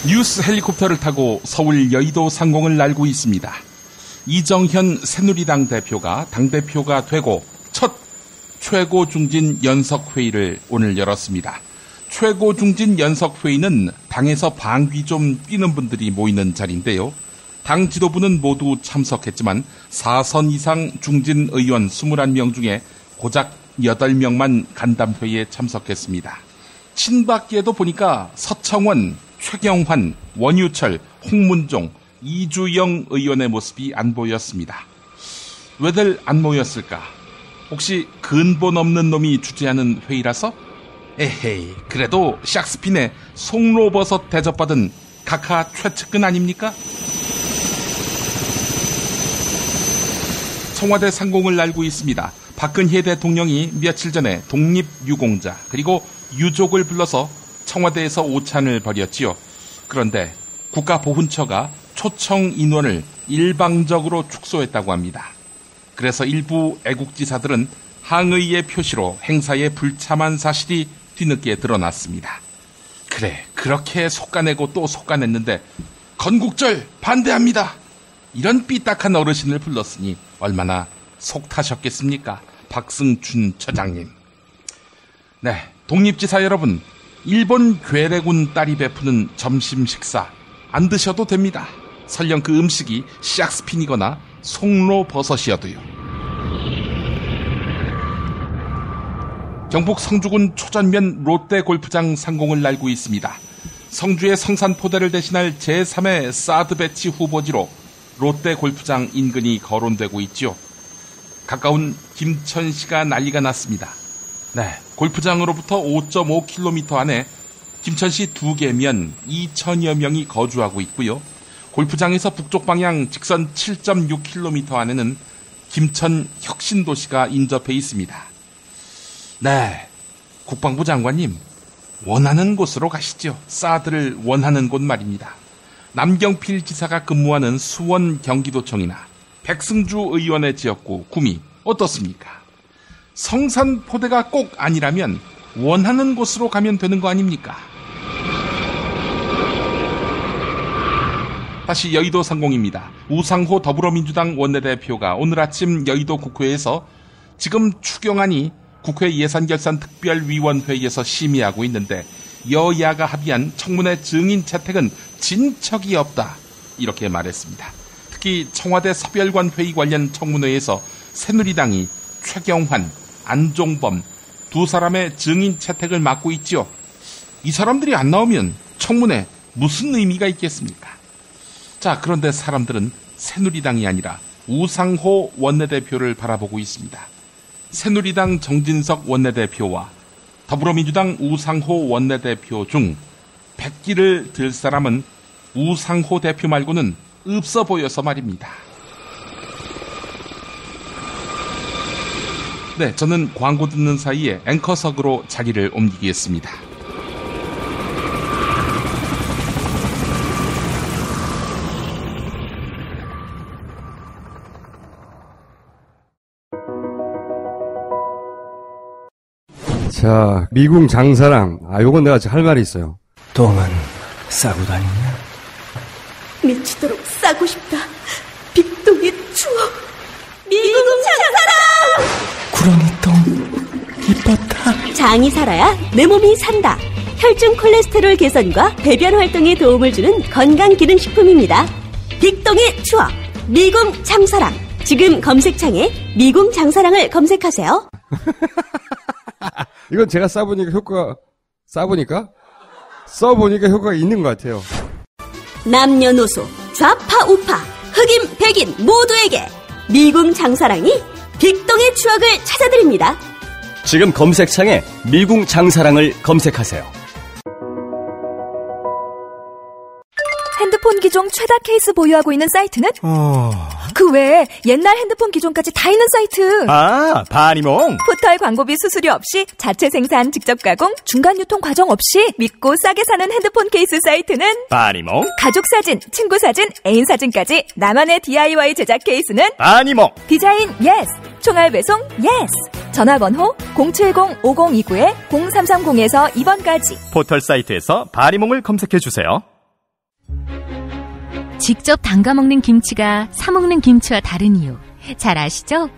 뉴스 헬리콥터를 타고 서울 여의도 상공을 날고 있습니다. 이정현 새누리당 대표가 당대표가 되고 첫 최고 중진 연석회의를 오늘 열었습니다. 최고 중진 연석회의는 당에서 방귀 좀 뀌는 분들이 모이는 자리인데요. 당 지도부는 모두 참석했지만 4선 이상 중진 의원 21명 중에 고작 8명만 간담회에 참석했습니다. 친박계에도 보니까 서청원, 최경환, 원유철, 홍문종, 이주영 의원의 모습이 안 보였습니다. 왜들 안 모였을까? 혹시 근본 없는 놈이 주재하는 회의라서? 에헤이, 그래도 샥스핀의 송로버섯 대접받은 각하 최측근 아닙니까? 청와대 상공을 날고 있습니다. 박근혜 대통령이 며칠 전에 독립유공자 그리고 유족을 불러서 청와대에서 오찬을 벌였지요. 그런데 국가보훈처가 초청 인원을 일방적으로 축소했다고 합니다. 그래서 일부 애국지사들은 항의의 표시로 행사에 불참한 사실이 뒤늦게 드러났습니다. 그래, 그렇게 속가내고 또 속가냈는데 건국절 반대합니다. 이런 삐딱한 어르신을 불렀으니 얼마나 속 타셨겠습니까? 박승춘 처장님. 네, 독립지사 여러분, 일본 괴뢰군 딸이 베푸는 점심 식사 안 드셔도 됩니다. 설령 그 음식이 샥스핀이거나 송로버섯이어도요. 경북 성주군 초전면 롯데골프장 상공을 날고 있습니다. 성주의 성산포대를 대신할 제3의 사드 배치 후보지로 롯데골프장 인근이 거론되고 있죠. 가까운 김천시가 난리가 났습니다. 네, 골프장으로부터 5.5km 안에 김천시 2개면 2천여 명이 거주하고 있고요. 골프장에서 북쪽 방향 직선 7.6km 안에는 김천 혁신도시가 인접해 있습니다. 네, 국방부 장관님, 원하는 곳으로 가시죠. 사드를 원하는 곳 말입니다. 남경필 지사가 근무하는 수원 경기도청이나 백승주 의원의 지역구 구미 어떻습니까? 성산포대가 꼭 아니라면 원하는 곳으로 가면 되는 거 아닙니까? 다시 여의도 상공입니다. 우상호 더불어민주당 원내대표가 오늘 아침 여의도 국회에서 지금 추경안이 국회 예산결산특별위원회에서 심의하고 있는데 여야가 합의한 청문회 증인 채택은 진척이 없다, 이렇게 말했습니다. 특히 청와대 서별관 회의 관련 청문회에서 새누리당이 최경환, 안종범 두 사람의 증인 채택을 맡고 있죠. 이 사람들이 안 나오면 청문회 무슨 의미가 있겠습니까? 자, 그런데 사람들은 새누리당이 아니라 우상호 원내대표를 바라보고 있습니다. 새누리당 정진석 원내대표와 더불어민주당 우상호 원내대표 중 백기를 들 사람은 우상호 대표 말고는 없어 보여서 말입니다. 네, 저는 광고 듣는 사이에 앵커석으로 자리를 옮기겠습니다. 자, 미궁 장사랑. 요건 내가 할 말이 있어요. 똥은 싸고 다니냐? 미치도록 싸고 싶다. 빅동의 추억. 미궁 장사랑! 구렁이 똥 이뻤다. 장이 살아야 내 몸이 산다. 혈중 콜레스테롤 개선과 배변 활동에 도움을 주는 건강기능식품입니다. 빅동의 추억. 미궁 장사랑. 지금 검색창에 미궁 장사랑을 검색하세요. 이건 제가 써보니까 효과가 있는 것 같아요. 남녀노소, 좌파, 우파, 흑인, 백인 모두에게 미궁 장사랑이 빅동의 추억을 찾아드립니다. 지금 검색창에 미궁 장사랑을 검색하세요. 핸드폰 기종 최다 케이스 보유하고 있는 사이트는? 그 외에 옛날 핸드폰 기종까지 다 있는 사이트. 바니몽. 포털 광고비 수수료 없이 자체 생산, 직접 가공, 중간 유통 과정 없이 믿고 싸게 사는 핸드폰 케이스 사이트는? 바니몽. 가족 사진, 친구 사진, 애인 사진까지 나만의 DIY 제작 케이스는? 바니몽. 디자인 예스, 총알 배송 예스. 전화번호 070-5029-0330에서 2번까지. 포털 사이트에서 바니몽을 검색해주세요. 직접 담가 먹는 김치가 사 먹는 김치와 다른 이유 잘 아시죠?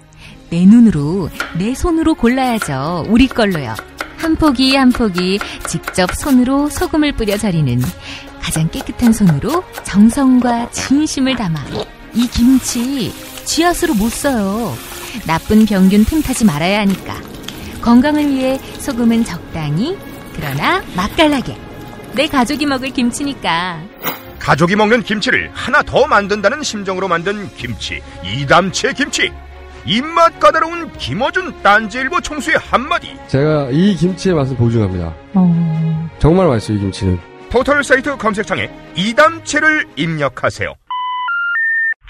내 눈으로, 내 손으로 골라야죠. 우리 걸로요. 한 포기 한 포기 직접 손으로 소금을 뿌려 절이는 가장 깨끗한 손으로 정성과 진심을 담아 이 김치 쥐앗으로 못 써요. 나쁜 병균 틈타지 말아야 하니까. 건강을 위해 소금은 적당히, 그러나 맛깔나게. 내 가족이 먹을 김치니까. 가족이 먹는 김치를 하나 더 만든다는 심정으로 만든 김치, 이담채 김치. 입맛 까다로운 김어준 딴지일보 총수의 한마디. 제가 이 김치의 맛을 보증합니다. 정말 맛있어요, 이 김치는. 포털 사이트 검색창에 이담채를 입력하세요.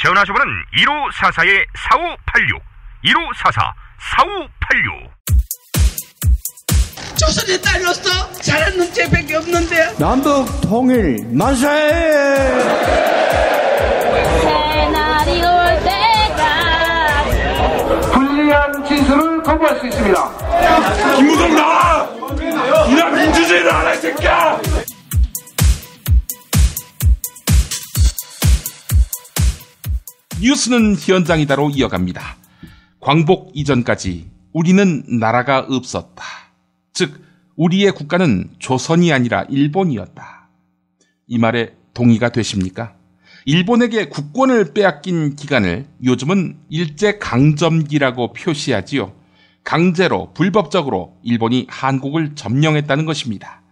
전화번호는 1544-4586 1544-4586. 조선에 딸로서 잘하는 죄밖에 없는데. 남북 통일 만세! 새날이 올 때가 불리한 진술을 거부할 수 있습니다. 김무성 나와! 이나 민주주의를 알아, 이 새끼야! 뉴스는 현장이다로 이어갑니다. 광복 이전까지 우리는 나라가 없었다. 즉 우리의 국가는 조선이 아니라 일본이었다. 이 말에 동의가 되십니까? 일본에게 국권을 빼앗긴 기간을 요즘은 일제강점기라고 표시하지요. 강제로 불법적으로 일본이 한국을 점령했다는 것입니다.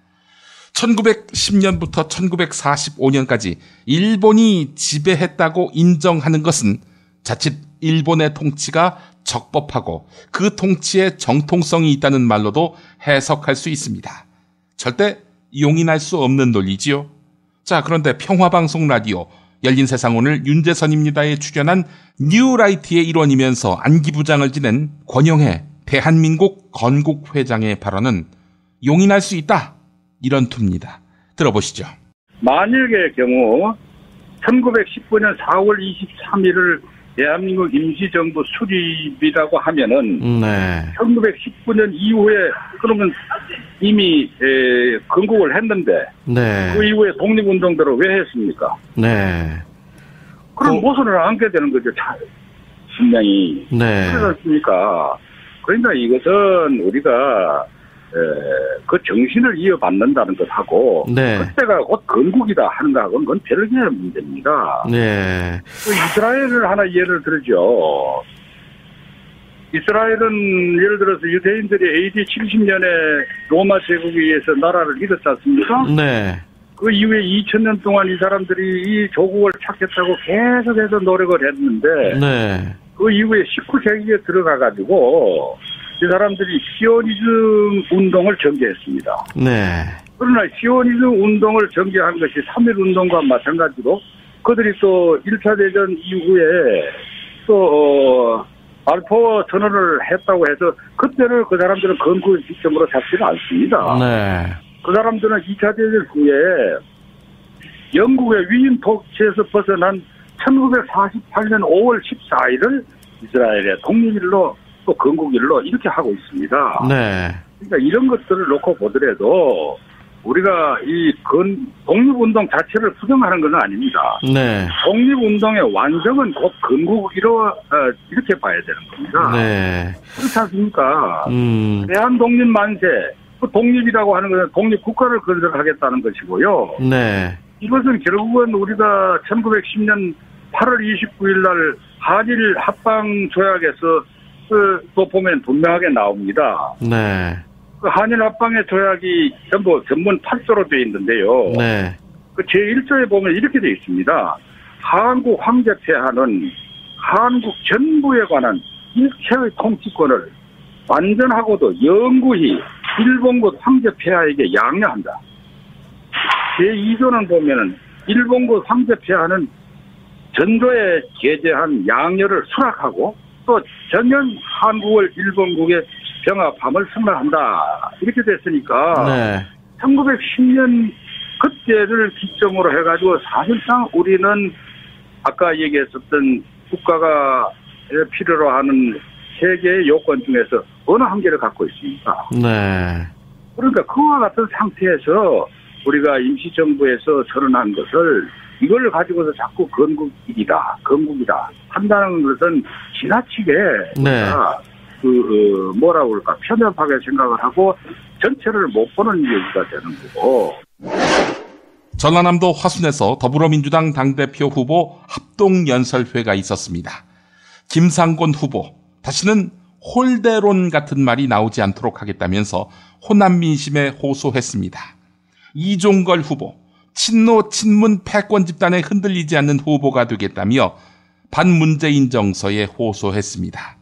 1910년부터 1945년까지 일본이 지배했다고 인정하는 것은 자칫 일본의 통치가 적법하고 그 통치에 정통성이 있다는 말로도 해석할 수 있습니다. 절대 용인할 수 없는 논리지요. 자, 그런데 평화방송 라디오 열린세상 오늘 윤재선입니다에 출연한 뉴라이트의 일원이면서 안기부장을 지낸 권영해 대한민국 건국회장의 발언은 용인할 수 있다, 이런 투입니다. 들어보시죠. 만약의 경우 1919년 4월 23일을 대한민국 임시정부 수립이라고 하면은 1919년 이후에 그러면 이미 건국을 했는데 그 이후에 독립운동들을 왜 했습니까? 그럼 모순을 안게 되는 거죠. 분명히. 그렇습니까? 그러니까 이것은 우리가 그 정신을 이어받는다는 것하고 그때가 곧 건국이다 하는 거하고는 그건 별개의 문제입니다. 그 이스라엘을 하나 예를 들죠. 이스라엘은 예를 들어서 유대인들이 AD 70년에 로마 제국에 의해서 나라를 잃었지 않습니까? 그 이후에 2000년 동안 이 사람들이 이 조국을 찾겠다고 계속해서 노력을 했는데 그 이후에 19세기에 들어가가지고 이 사람들이 시오니즘 운동을 전개했습니다. 그러나 시오니즘 운동을 전개한 것이 3.1운동과 마찬가지로 그들이 또 1차 대전 이후에 또 발포 전언을 했다고 해서 그때를 그 사람들은 건국의 시점으로 잡지는 않습니다. 그 사람들은 2차 대전 후에 영국의 위인 통치에서 벗어난 1948년 5월 14일을 이스라엘의 독립일로 또 건국일로 이렇게 하고 있습니다. 그러니까 이런 것들을 놓고 보더라도 우리가 이 독립운동 자체를 부정하는 건 아닙니다. 독립운동의 완성은 곧 건국이로 이렇게 봐야 되는 겁니다. 그렇지 않습니까? 대한독립 만세, 그 독립이라고 하는 것은 독립국가를 건설하겠다는 것이고요. 이것은 결국은 우리가 1910년 8월 29일 날 한일 합방 조약에서 또 보면 분명하게 나옵니다. 그 한일 합방의 조약이 전부 전문 8조로 되어 있는데요. 그 제1조에 보면 이렇게 되어 있습니다. 한국 황제 폐하는 한국 전부에 관한 일체의 통치권을 완전하고도 영구히 일본국 황제 폐하에게 양려한다. 제2조는 보면은 일본국 황제 폐하는 전조에 게재한 양려를 수락하고 또 전면 한국을 일본국의 병합함을 선언한다. 이렇게 됐으니까 1910년 그때를 기점으로 해가지고 사실상 우리는 아까 얘기했었던 국가가 필요로 하는 세 개의 요건 중에서 어느 한 개를 갖고 있습니다. 그러니까 그와 같은 상태에서 우리가 임시정부에서 선언한 것을 이걸 가지고서 자꾸 건국이다 한다는 것은 지나치게 뭐라고 그럴까 편협하게 생각을 하고 전체를 못 보는 얘기가 되는 거고. 전라남도 화순에서 더불어민주당 당대표 후보 합동연설회가 있었습니다. 김상곤 후보, 다시는 홀대론 같은 말이 나오지 않도록 하겠다면서 호남 민심에 호소했습니다. 이종걸 후보, 친노 친문 패권 집단에 흔들리지 않는 후보가 되겠다며 반문재인 정서에 호소했습니다.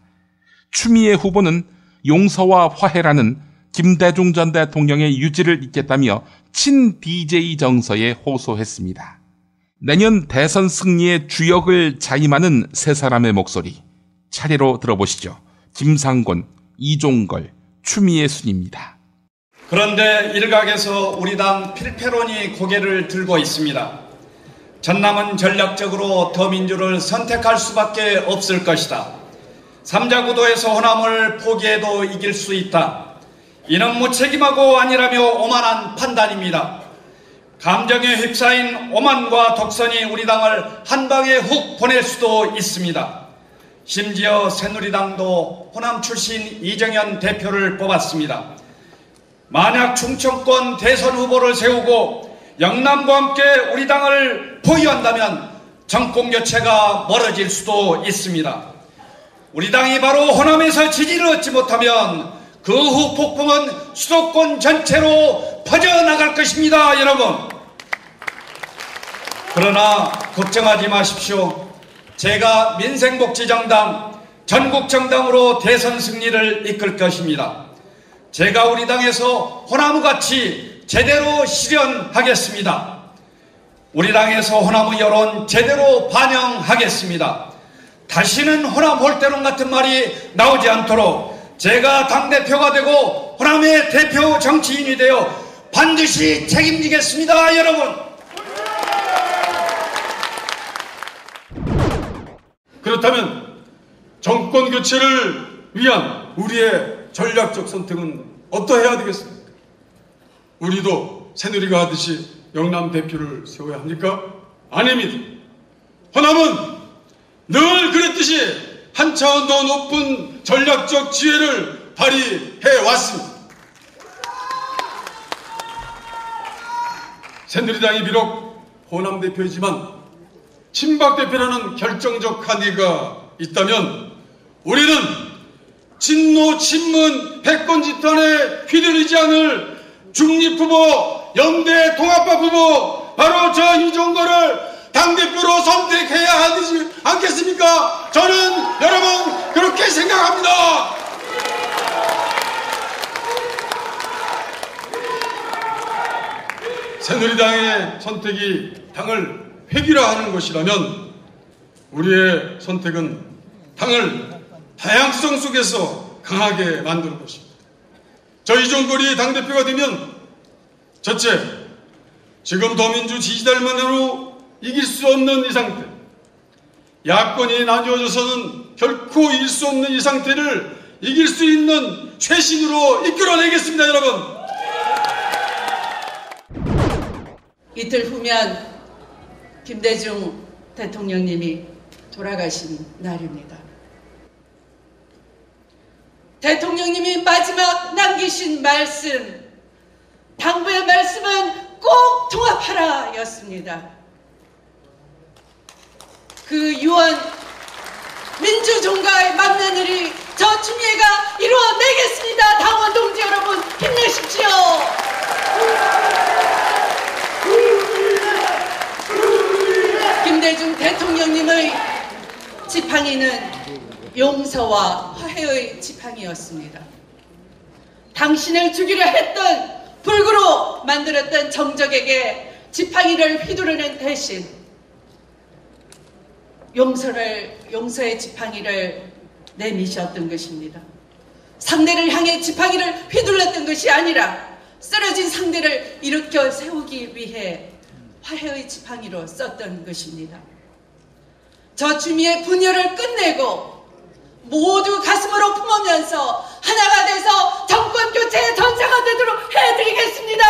추미애 후보는 용서와 화해라는 김대중 전 대통령의 유지를 잇겠다며 친-DJ 정서에 호소했습니다. 내년 대선 승리의 주역을 자임하는 세 사람의 목소리 차례로 들어보시죠. 김상곤, 이종걸, 추미애 순입니다. 그런데 일각에서 우리 당 필패론이 고개를 들고 있습니다. 전남은 전략적으로 더민주를 선택할 수밖에 없을 것이다. 삼자구도에서 호남을 포기해도 이길 수 있다. 이는 무책임하고 아니라며 오만한 판단입니다. 감정에 휩싸인 오만과 독선이 우리 당을 한 방에 훅 보낼 수도 있습니다. 심지어 새누리당도 호남 출신 이정현 대표를 뽑았습니다. 만약 충청권 대선 후보를 세우고 영남과 함께 우리 당을 보유한다면 정권 교체가 멀어질 수도 있습니다. 우리 당이 바로 호남에서 지지를 얻지 못하면 그 후 폭풍은 수도권 전체로 퍼져나갈 것입니다, 여러분. 그러나 걱정하지 마십시오. 제가 민생복지정당, 전국정당으로 대선 승리를 이끌 것입니다. 제가 우리 당에서 호남의 가치 제대로 실현하겠습니다. 우리 당에서 호남의 여론 제대로 반영하겠습니다. 다시는 호남 홀대론 같은 말이 나오지 않도록 제가 당대표가 되고 호남의 대표 정치인이 되어 반드시 책임지겠습니다, 여러분. 그렇다면 정권 교체를 위한 우리의 전략적 선택은 어떠해야 되겠습니까? 우리도 새누리가 하듯이 영남 대표를 세워야 합니까? 아닙니다. 호남은 늘 그랬듯이 한 차원 더 높은 전략적 지혜를 발휘해 왔습니다. 새누리당이 비록 호남 대표이지만 친박 대표라는 결정적 한계가 있다면 우리는 친노 친문 패권 집단에 휘둘리지 않을 중립후보 연대 통합밥 후보 바로 저 이종걸을 당대표로 선택해야 하지 않겠습니까? 저는 여러분 그렇게 생각합니다. 새누리당의 선택이 당을 획일화하는 것이라면 우리의 선택은 당을 다양성 속에서 강하게 만드는 것입니다. 저 이종걸이 당대표가 되면 첫째, 지금 더민주 지지자들만으로 이길 수 없는 이 상태, 야권이 나뉘어져서는 결코 이길 수 없는 이 상태를 이길 수 있는 쇄신으로 이끌어내겠습니다, 여러분. 이틀 후면 김대중 대통령님이 돌아가신 날입니다. 대통령님이 마지막 남기신 말씀, 당부의 말씀은 꼭 통합하라 였습니다. 그 유언 민주종가의 막내들이 저 추미애가 이루어내겠습니다. 당원 동지 여러분 힘내십시오. 김대중 대통령님의 지팡이는 용서와 화해의 지팡이였습니다. 당신을 죽이려 했던 불구로 만들었던 정적에게 지팡이를 휘두르는 대신 용서의 지팡이를 내미셨던 것입니다. 상대를 향해 지팡이를 휘둘렀던 것이 아니라 쓰러진 상대를 일으켜 세우기 위해 화해의 지팡이로 썼던 것입니다. 저 주미의 분열을 끝내고 모두 가슴으로 품으면서 하나가 돼서 정권 교체의 전사가 되도록 해드리겠습니다.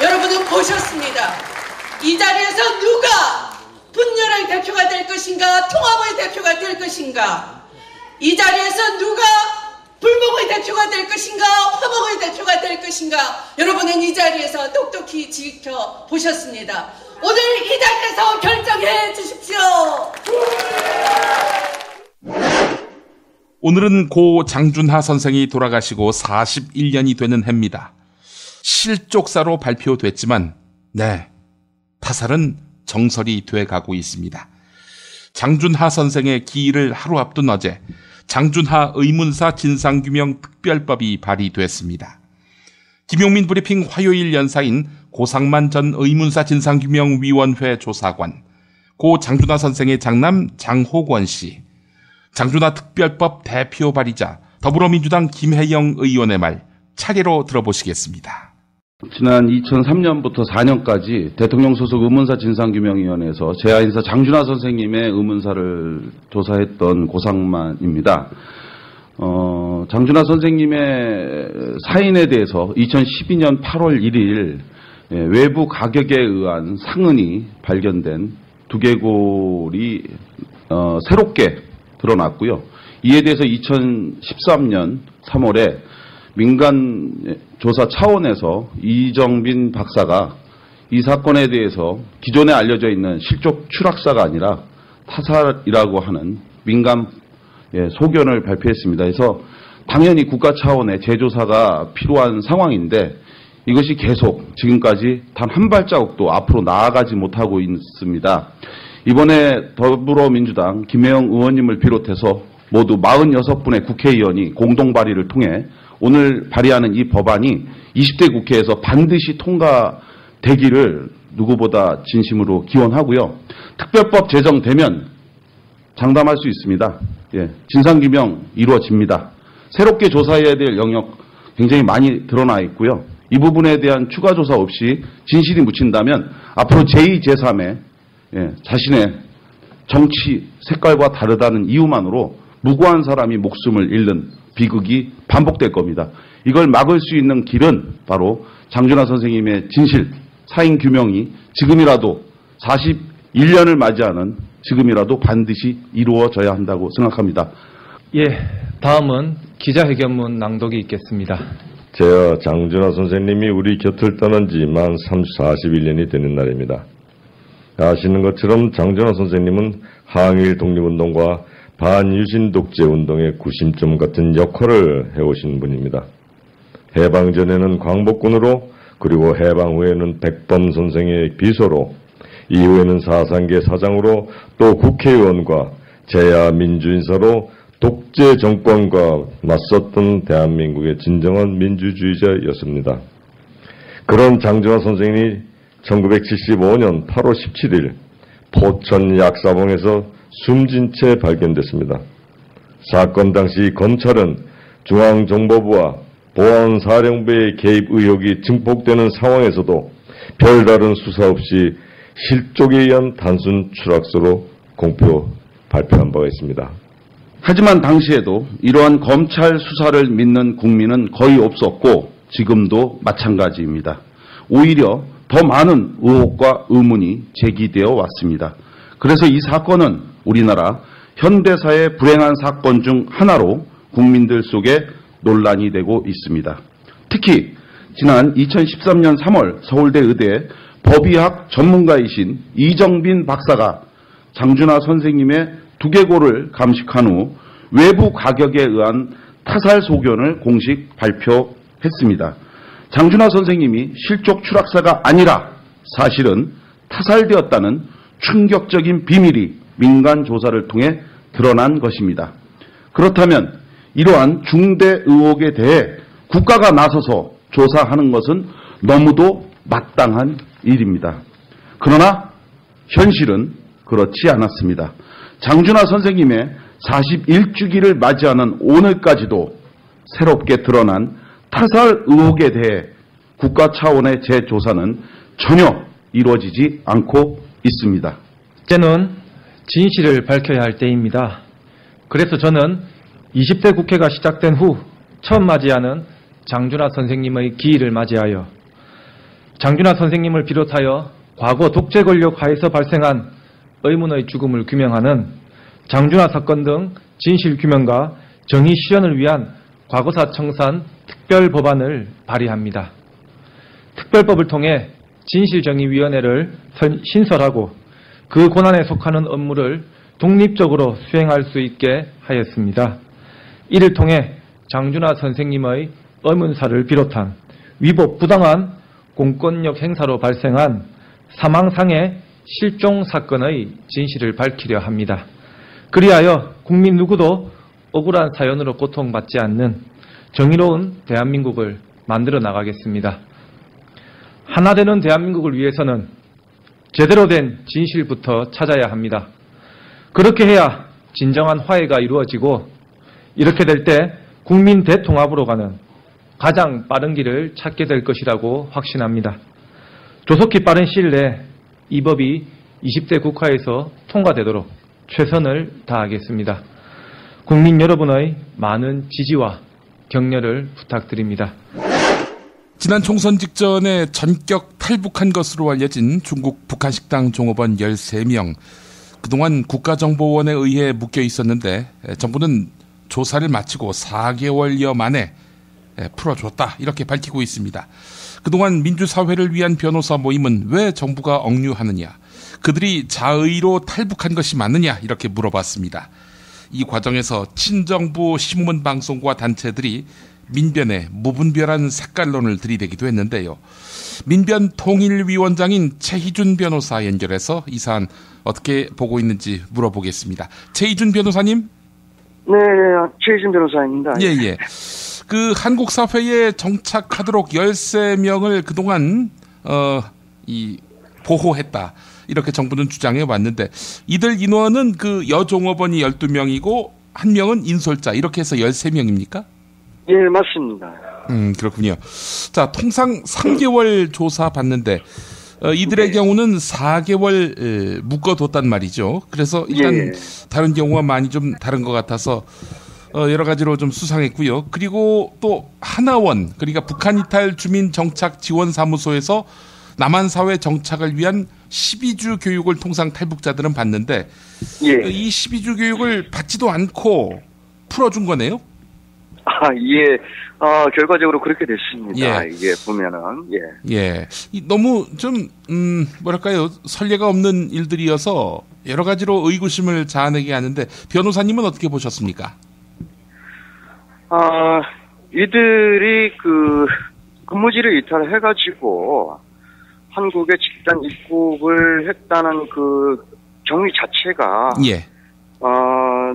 여러분은 것인가? 이 자리에서 누가 불목의 대표가 될 것인가? 화목의 대표가 될 것인가? 여러분은 이 자리에서 똑똑히 지켜보셨습니다. 오늘 이 자리에서 결정해 주십시오. 오늘은 고 장준하 선생이 돌아가시고 41년이 되는 해입니다. 실족사로 발표됐지만 타살은 정설이 돼가고 있습니다. 장준하 선생의 기일을 하루 앞둔 어제 장준하 의문사 진상규명 특별법이 발의됐습니다. 김용민 브리핑 화요일 연사인 고상만 전 의문사 진상규명위원회 조사관, 고 장준하 선생의 장남 장호권 씨, 장준하 특별법 대표 발의자 더불어민주당 김혜영 의원의 말 차례로 들어보시겠습니다. 지난 2003년부터 4년까지 대통령 소속 의문사 진상규명위원회에서 제하인사 장준하 선생님의 의문사를 조사했던 고상만입니다. 장준하 선생님의 사인에 대해서 2012년 8월 1일 외부 가격에 의한 상흔이 발견된 두개골이 새롭게 드러났고요. 이에 대해서 2013년 3월에 민간 조사 차원에서 이정빈 박사가 이 사건에 대해서 기존에 알려져 있는 실족 추락사가 아니라 타살이라고 하는 민간 소견을 발표했습니다. 그래서 당연히 국가 차원의 재조사가 필요한 상황인데 이것이 계속 지금까지 단 한 발자국도 앞으로 나아가지 못하고 있습니다. 이번에 더불어민주당 김혜영 의원님을 비롯해서 모두 46분의 국회의원이 공동 발의를 통해 오늘 발의하는 이 법안이 20대 국회에서 반드시 통과되기를 누구보다 진심으로 기원하고요. 특별법 제정되면 장담할 수 있습니다. 진상규명 이루어집니다. 새롭게 조사해야 될 영역 굉장히 많이 드러나 있고요. 이 부분에 대한 추가 조사 없이 진실이 묻힌다면 앞으로 제2, 제3의 자신의 정치 색깔과 다르다는 이유만으로 무고한 사람이 목숨을 잃는 비극이 반복될 겁니다. 이걸 막을 수 있는 길은 바로 장준하 선생님의 진실, 사인 규명이 지금이라도 41년을 맞이하는 지금이라도 반드시 이루어져야 한다고 생각합니다. 다음은 기자회견문 낭독이 있겠습니다. 제가 장준하 선생님이 우리 곁을 떠난 지 만 41년이 되는 날입니다. 아시는 것처럼 장준하 선생님은 항일 독립운동과 반유신 독재운동의 구심점 같은 역할을 해오신 분입니다. 해방 전에는 광복군으로, 그리고 해방 후에는 백범 선생의 비서로, 이후에는 사상계 사장으로, 또 국회의원과 제야 민주인사로 독재 정권과 맞섰던 대한민국의 진정한 민주주의자였습니다. 그런 장준하 선생님이 1975년 8월 17일 포천 약사봉에서 숨진 채 발견됐습니다. 사건 당시 검찰은 중앙정보부와 보안사령부의 개입 의혹이 증폭되는 상황에서도 별다른 수사 없이 실족에 의한 단순 추락사로 발표한 바가 있습니다. 하지만 당시에도 이러한 검찰 수사를 믿는 국민은 거의 없었고 지금도 마찬가지입니다. 오히려 더 많은 의혹과 의문이 제기되어 왔습니다. 그래서 이 사건은 우리나라 현대사의 불행한 사건 중 하나로 국민들 속에 논란이 되고 있습니다. 특히 지난 2013년 3월 서울대 의대 법의학 전문가이신 이정빈 박사가 장준하 선생님의 두개골을 감식한 후 외부 가격에 의한 타살 소견을 공식 발표했습니다. 장준하 선생님이 실족 추락사가 아니라 사실은 타살되었다는 충격적인 비밀이 민간 조사를 통해 드러난 것입니다. 그렇다면 이러한 중대 의혹에 대해 국가가 나서서 조사하는 것은 너무도 마땅한 일입니다. 그러나 현실은 그렇지 않았습니다. 장준하 선생님의 41주기를 맞이하는 오늘까지도 새롭게 드러난 타살 의혹에 대해 국가 차원의 재조사는 전혀 이루어지지 않고 있습니다. 이제는 진실을 밝혀야 할 때입니다. 그래서 저는 20대 국회가 시작된 후 처음 맞이하는 장준하 선생님의 기일을 맞이하여 장준하 선생님을 비롯하여 과거 독재 권력 하에서 발생한 의문의 죽음을 규명하는 장준하 사건 등 진실규명과 정의 실현을 위한 과거사 청산 특별법안을 발의합니다. 특별법을 통해 진실정의위원회를 신설하고 그 권한에 속하는 업무를 독립적으로 수행할 수 있게 하였습니다. 이를 통해 장준하 선생님의 의문사를 비롯한 위법 부당한 공권력 행사로 발생한 사망상해 실종 사건의 진실을 밝히려 합니다. 그리하여 국민 누구도 억울한 사연으로 고통받지 않는 정의로운 대한민국을 만들어 나가겠습니다. 하나 되는 대한민국을 위해서는 제대로 된 진실부터 찾아야 합니다. 그렇게 해야 진정한 화해가 이루어지고 이렇게 될 때 국민 대통합으로 가는 가장 빠른 길을 찾게 될 것이라고 확신합니다. 조속히 빠른 시일 내에 이 법이 20대 국회에서 통과되도록 최선을 다하겠습니다. 국민 여러분의 많은 지지와 격려를 부탁드립니다. 지난 총선 직전에 전격 탈북한 것으로 알려진 중국 북한식당 종업원 13명. 그동안 국가정보원에 의해 묶여 있었는데 정부는 조사를 마치고 4개월여 만에 풀어줬다 이렇게 밝히고 있습니다. 그동안 민주사회를 위한 변호사 모임은 왜 정부가 억류하느냐, 그들이 자의로 탈북한 것이 맞느냐 이렇게 물어봤습니다. 이 과정에서 친정부 신문방송과 단체들이 민변에 무분별한 색깔론을 들이대기도 했는데요. 민변통일위원장인 최희준 변호사 연결해서 이 사안 어떻게 보고 있는지 물어보겠습니다. 최희준 변호사님? 네, 최희준 변호사입니다. 예. 그 한국 사회에 정착하도록 13명을 그동안 보호했다. 이렇게 정부는 주장해 왔는데 이들 인원은 그 여종업원이 12명이고 한 명은 인솔자 이렇게 해서 13명입니까? 예, 맞습니다. 그렇군요. 자, 통상 3개월 조사 받는데 이들의 경우는 4개월 묶어뒀단 말이죠. 그래서 일단 다른 경우와 많이 좀 다른 것 같아서 여러 가지로 좀 수상했고요. 그리고 또 하나원, 그러니까 북한 이탈 주민 정착 지원 사무소에서 남한 사회 정착을 위한 12주 교육을 통상 탈북자들은 받는데 이 12주 교육을 받지도 않고 풀어준 거네요? 결과적으로 그렇게 됐습니다. 이게 보면은, 너무 좀, 뭐랄까요, 선례가 없는 일들이어서 여러 가지로 의구심을 자아내게 하는데, 변호사님은 어떻게 보셨습니까? 이들이 근무지를 이탈해가지고, 한국에 집단 입국을 했다는 그 경위 자체가,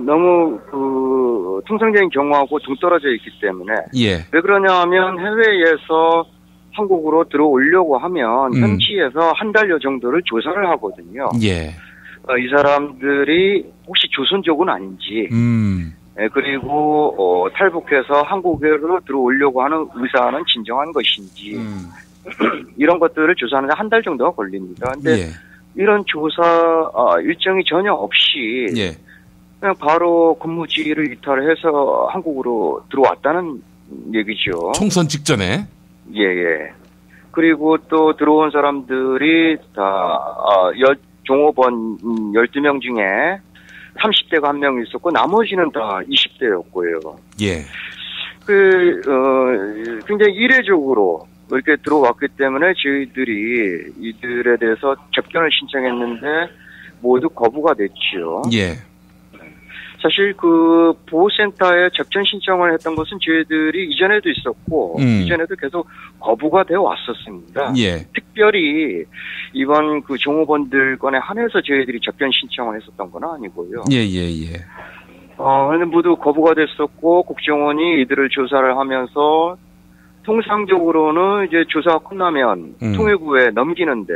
너무 통상적인 경우하고 동떨어져 있기 때문에 왜 그러냐 하면 해외에서 한국으로 들어오려고 하면 현지에서 한 달여 정도를 조사를 하거든요. 이 사람들이 혹시 조선족은 아닌지 그리고 탈북해서 한국으로 들어오려고 하는 의사는 진정한 것인지 이런 것들을 조사하는데 한 달 정도가 걸립니다. 근데 이런 조사 일정이 전혀 없이 그냥 바로 근무지를 이탈해서 한국으로 들어왔다는 얘기죠. 총선 직전에? 그리고 또 들어온 사람들이 다 종업원 12명 중에 30대가 한 명 있었고 나머지는 다 20대였고요. 굉장히 이례적으로 이렇게 들어왔기 때문에 저희들이 이들에 대해서 접견을 신청했는데 모두 거부가 됐죠. 사실 그 보호센터에 접견 신청을 했던 것은 저희들이 이전에도 있었고 이전에도 계속 거부가 되어 왔었습니다. 특별히 이번 그 종업원들 건에 한해서 저희들이 접견 신청을 했었던 건 아니고요. 근데 모두 거부가 됐었고 국정원이 이들을 조사를 하면서 통상적으로는 이제 조사가 끝나면 통일부에 넘기는데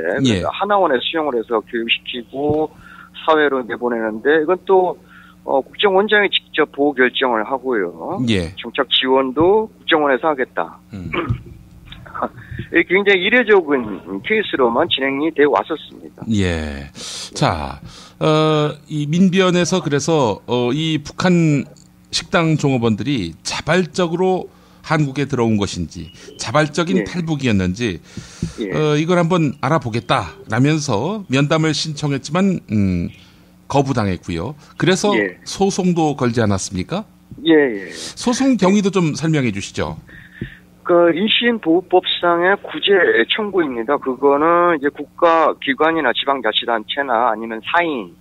하나원에 수용을 해서 교육시키고 사회로 내보내는데 이건 또 국정원장이 직접 보호 결정을 하고요. 정착 지원도 국정원에서 하겠다. 굉장히 이례적인 케이스로만 진행이 되어 왔었습니다. 자, 이 민변에서 그래서 이 북한 식당 종업원들이 자발적으로 한국에 들어온 것인지 자발적인 탈북이었는지 이걸 한번 알아보겠다라면서 면담을 신청했지만 거부당했고요. 그래서 예. 소송도 걸지 않았습니까? 예. 소송 경위도 좀 설명해 주시죠. 그 인신보호법상의 구제 청구입니다. 그거는 이제 국가기관이나 지방자치단체나 아니면 사인이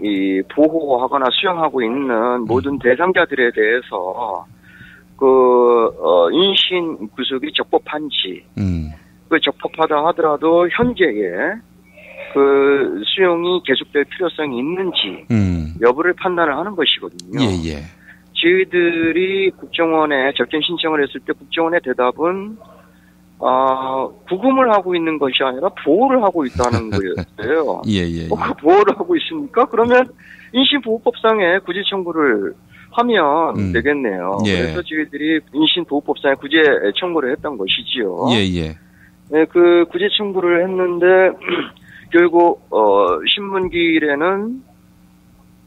이 보호하거나 수용하고 있는 모든 대상자들에 대해서 인신 구속이 적법한지, 그 적법하다 하더라도 현재의 그 수용이 계속될 필요성이 있는지 여부를 판단을 하는 것이거든요. 예. 저희들이 국정원에 접견 신청을 했을 때 국정원의 대답은 구금을 하고 있는 것이 아니라 보호를 하고 있다는 거였어요. 예. 그 보호를 하고 있습니까? 그러면 인신보호법상의 구제 청구를 하면 되겠네요. 예. 그래서 저희들이 인신보호법상의 구제 청구를 했던 것이지요. 예. 네, 그 구제 청구를 했는데 결국 신문기일에는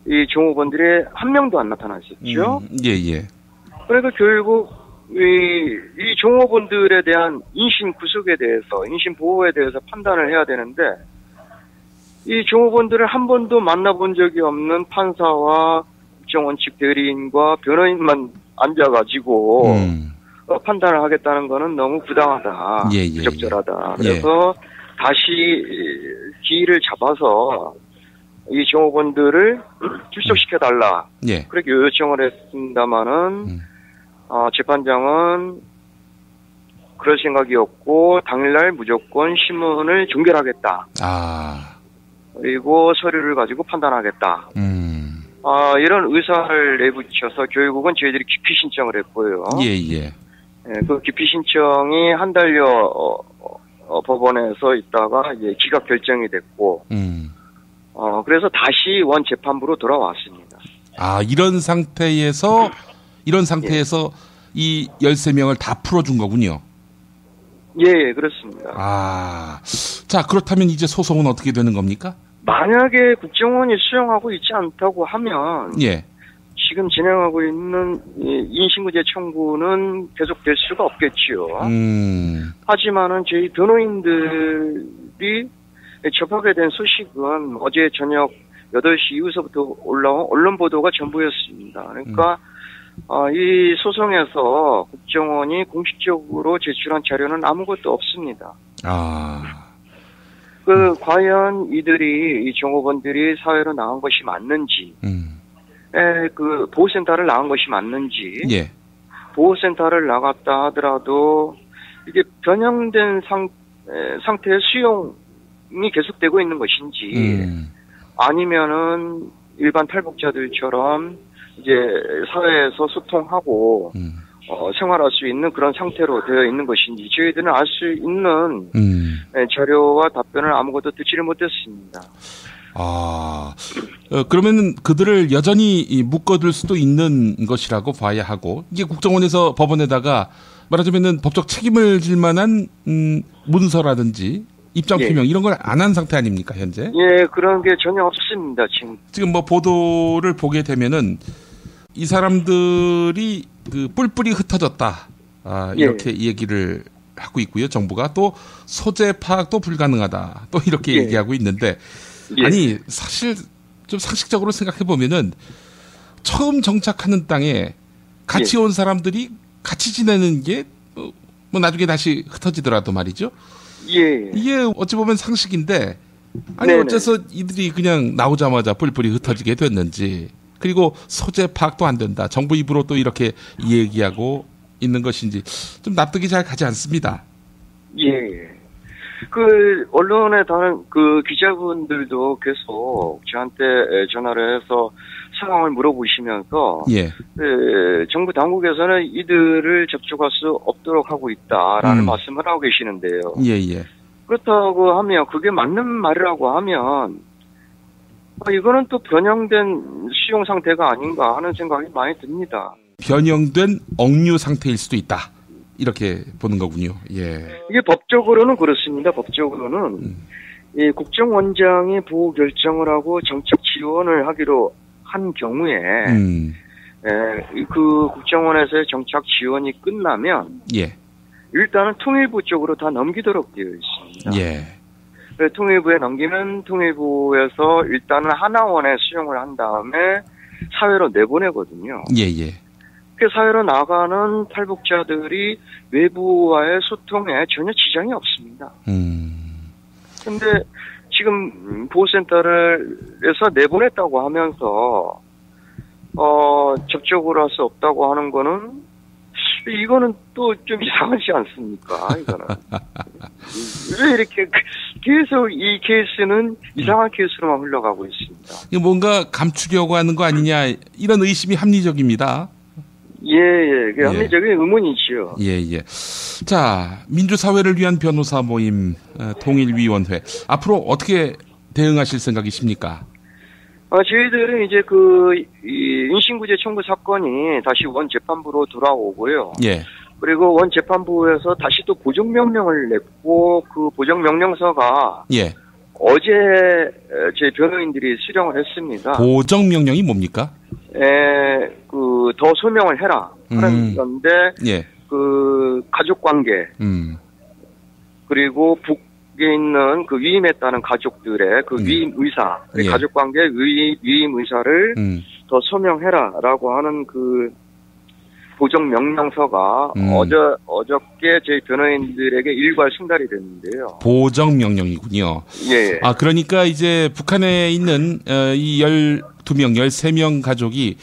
이 종업원들이 한 명도 안 나타났었죠. 예. 그러니까 결국 이 종업원들에 대한 인신 구속에 대해서, 인신 보호에 대해서 판단을 해야 되는데 이 종업원들을 한 번도 만나본 적이 없는 판사와 국정원 측 대리인과 변호인만 앉아가지고 판단을 하겠다는 거는 너무 부당하다, 부적절하다. 그래서 다시 기일을 잡아서 이 종업원들을 출석시켜달라. 그렇게 요청을 했습니다마는 재판장은 그럴 생각이었고 당일날 무조건 신문을 종결하겠다. 그리고 서류를 가지고 판단하겠다. 이런 의사를 내붙여서 결국은 저희들이 기피 신청을 했고요. 예. 그 기피 신청이 한 달여 법원에서 있다가 이제 기각 결정이 됐고, 그래서 다시 원 재판부로 돌아왔습니다. 이런 상태에서 이 13명을 다 풀어준 거군요. 예, 그렇습니다. 자, 그렇다면 이제 소송은 어떻게 되는 겁니까? 만약에 국정원이 수용하고 있지 않다고 하면, 지금 진행하고 있는 인신구제 청구는 계속될 수가 없겠지요. 하지만은 저희 변호인들이 접하게 된 소식은 어제 저녁 8시 이후서부터 올라온 언론 보도가 전부였습니다. 그러니까 이 소송에서 국정원이 공식적으로 제출한 자료는 아무것도 없습니다. 과연 이 종업원들이 사회로 나간 것이 맞는지, 그 보호센터를 나간 것이 맞는지, 보호센터를 나갔다 하더라도 이게 변형된 상태의 수용이 계속되고 있는 것인지, 아니면은 일반 탈북자들처럼 이제 사회에서 소통하고 생활할 수 있는 그런 상태로 되어 있는 것인지 저희들은 알 수 있는 자료와 답변을 아무것도 듣지를 못했습니다. 그러면은 그들을 여전히 묶어둘 수도 있는 것이라고 봐야 하고, 이게 국정원에서 법원에다가 말하자면은 법적 책임을 질 만한 문서라든지 입장 표명 이런 걸 안 한 상태 아닙니까 현재? 예, 그런 게 전혀 없습니다 지금 뭐 보도를 보게 되면은 이 사람들이 그 뿔뿔이 흩어졌다, 이렇게 얘기를 하고 있고요. 정부가 또 소재 파악도 불가능하다, 또 이렇게 얘기하고 있는데, 아니 사실 좀 상식적으로 생각해 보면은 처음 정착하는 땅에 같이 온 사람들이 같이 지내는 게 뭐 나중에 다시 흩어지더라도 말이죠. 이게 어찌 보면 상식인데, 아니 어째서 이들이 그냥 나오자마자 뿔뿔이 흩어지게 됐는지, 그리고 소재 파악도 안 된다, 정부 입으로 또 이렇게 얘기하고 있는 것인지 좀 납득이 잘 가지 않습니다. 그 언론에 다른 그 기자분들도 계속 저한테 전화를 해서 상황을 물어보시면서 정부 당국에서는 이들을 접촉할 수 없도록 하고 있다라는 말씀을 하고 계시는데요. 그렇다고 하면, 그게 맞는 말이라고 하면 이거는 또 변형된 수용 상태가 아닌가 하는 생각이 많이 듭니다. 변형된 억류 상태일 수도 있다, 이렇게 보는 거군요. 이게 법적으로는 그렇습니다. 법적으로는 이 국정원장이 보호 결정을 하고 정책 지원을 하기로 한 경우에 그 국정원에서의 정책 지원이 끝나면 일단은 통일부 쪽으로 다 넘기도록 되어 있습니다. 통일부에 넘기면 통일부에서 일단은 하나원에 수용을 한 다음에 사회로 내보내거든요. 예. 그 사회로 나가는 탈북자들이 외부와의 소통에 전혀 지장이 없습니다. 근데 지금 보호센터에서 내보냈다고 하면서 접촉을 할 수 없다고 하는 거는 이거는 또 좀 이상하지 않습니까? 이거는 왜 이렇게 계속 이 케이스는 이상한 케이스로만 흘러가고 있습니다. 이거 뭔가 감추려고 하는 거 아니냐 이런 의심이 합리적입니다. 예, 합리적인 의문이지요. 예. 자, 민주사회를 위한 변호사 모임 통일위원회 앞으로 어떻게 대응하실 생각이십니까? 저희들은 이제 이 인신구제 청구 사건이 다시 원재판부로 돌아오고요. 예. 그리고 원재판부에서 다시 또 보정명령을 냈고 그 보정명령서가 예. 어제 제 변호인들이 수령을 했습니다. 보정명령이 뭡니까? 더 소명을 해라 하는 건데 예. 가족관계 그리고 북에 있는 위임했다는 가족들의 위임 의사, 예. 가족관계 위임 의사를 더 소명해라라고 하는 보정 명령서가 어저께 저희 변호인들에게 일괄 승달이 됐는데요. 보정 명령이군요. 예. 그러니까 이제 북한에 있는 이 12명, 13명 가족이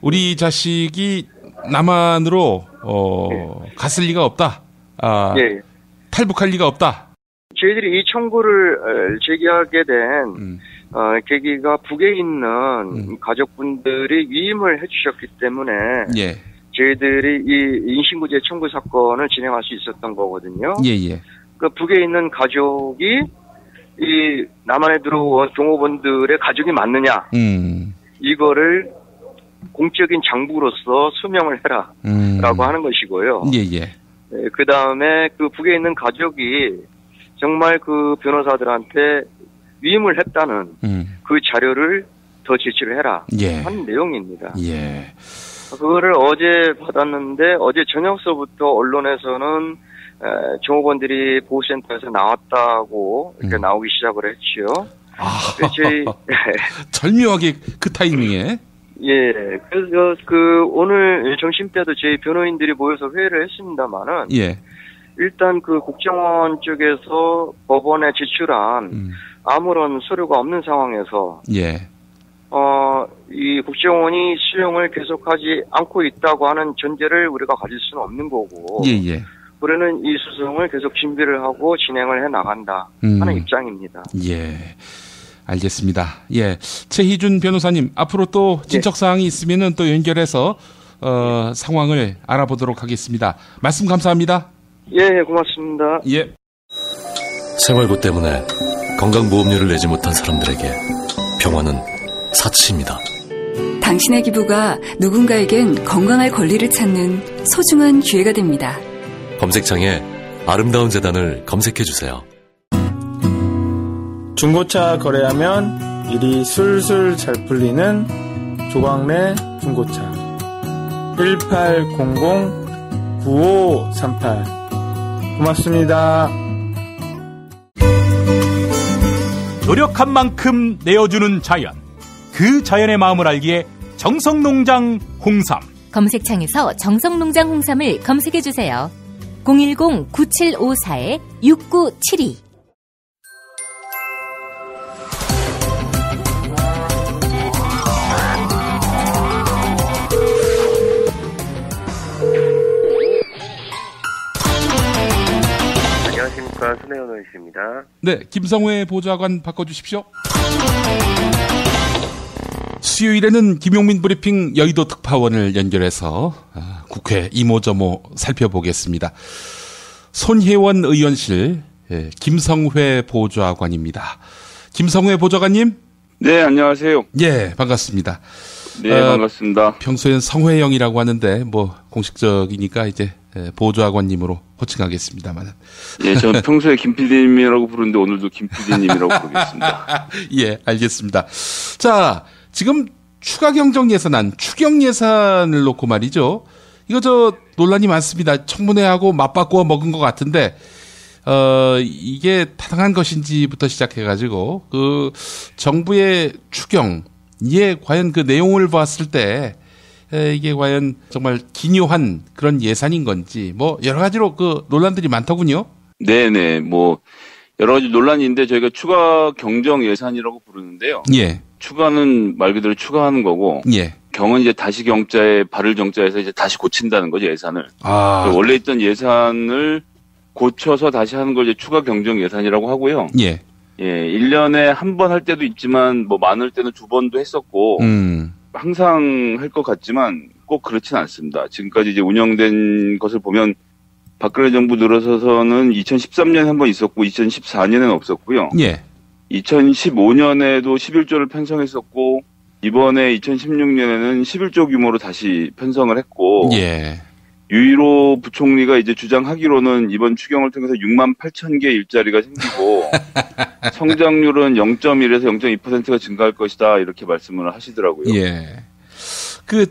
우리 자식이 남한으로 갔을 리가 없다. 예. 탈북할 리가 없다. 저희들이 이 청구를 제기하게 된 계기가 북에 있는 가족분들이 위임을 해주셨기 때문에 예. 저희들이 이 인신구제 청구 사건을 진행할 수 있었던 거거든요. 예. 북에 있는 가족이 이 남한에 들어온 종업원들의 가족이 맞느냐, 이거를 공적인 장부로서 수명을 해라라고 하는 것이고요. 예. 그 다음에 북에 있는 가족이 정말 변호사들한테 위임을 했다는 그 자료를 더 제출을 해라 하는 내용입니다. 예. 그거를 어제 받았는데 어제 저녁서부터 언론에서는 종업원들이 보호센터에서 나왔다고 이렇게 나오기 시작을 했지요. 절묘하게 그 타이밍에. 예. 그래서 오늘 점심 때도 저희 변호인들이 모여서 회의를 했습니다만은. 예. 일단 국정원 쪽에서 법원에 제출한 아무런 서류가 없는 상황에서. 예. 이 국정원이 수용을 계속하지 않고 있다고 하는 전제를 우리가 가질 수는 없는 거고. 예. 우리는 이 수송을 계속 준비를 하고 진행을 해 나간다 하는 입장입니다. 예. 알겠습니다. 예. 최희준 변호사님, 앞으로 또 진척사항이 있으면은 또 연결해서, 상황을 알아보도록 하겠습니다. 말씀 감사합니다. 예, 고맙습니다. 예. 생활고 때문에 건강보험료를 내지 못한 사람들에게 병원은 사치입니다. 당신의 기부가 누군가에겐 건강할 권리를 찾는 소중한 기회가 됩니다. 검색창에 아름다운 재단을 검색해주세요. 중고차 거래하면 일이 술술 잘 풀리는 조광래 중고차 1800-9538 고맙습니다. 노력한 만큼 내어주는 자연, 그 자연의 마음을 알기에 정성농장 홍삼. 검색창에서 정성농장 홍삼을 검색해주세요. 010-9754-6972. 안녕하십니까, 손혜원 의원입니다. 네, 김성회 보좌관 바꿔주십시오. 수요일에는 김용민 브리핑 여의도 특파원을 연결해서 국회 이모저모 살펴보겠습니다. 손혜원 의원실 김성회 보좌관입니다. 김성회 보좌관님. 네, 안녕하세요. 예, 반갑습니다. 네, 반갑습니다. 평소엔 성회영이라고 하는데 공식적이니까 이제 보좌관님으로 호칭하겠습니다만. 예, 저는 평소에 김 PD님이라고 부르는데 오늘도 김 PD님이라고 부르겠습니다. 예, 알겠습니다. 자, 지금 추가 경정 예산안, 추경 예산을 놓고 말이죠. 이거 논란이 많습니다. 청문회하고 맞바꾸어 먹은 것 같은데, 이게 타당한 것인지부터 시작해가지고, 정부의 추경, 이게 과연 그 내용을 봤을 때, 이게 과연 정말 기묘한 그런 예산인 건지, 여러 가지로 논란들이 많더군요. 네네, 여러 가지 논란인데 저희가 추가 경정 예산이라고 부르는데요. 예. 추가는 말 그대로 추가하는 거고. 예. 경은 이제 다시 경자에 발을 정자해서 이제 다시 고친다는 거죠, 예산을. 아. 원래 있던 예산을 고쳐서 다시 하는 걸 이제 추가 경정 예산이라고 하고요. 예. 예, 1년에 한 번 할 때도 있지만, 많을 때는 2번도 했었고, 항상 할 것 같지만 꼭 그렇진 않습니다. 지금까지 이제 운영된 것을 보면 박근혜 정부 들어서서는 2013년에 한 번 있었고, 2014년에는 없었고요. 예. 2015년에도 11조를 편성했었고, 이번에 2016년에는 11조 규모로 다시 편성을 했고, 예. 유일호 부총리가 이제 주장하기로는 이번 추경을 통해서 6만 8천 개 일자리가 생기고 성장률은 0.1에서 0.2%가 증가할 것이다 이렇게 말씀을 하시더라고요. 예.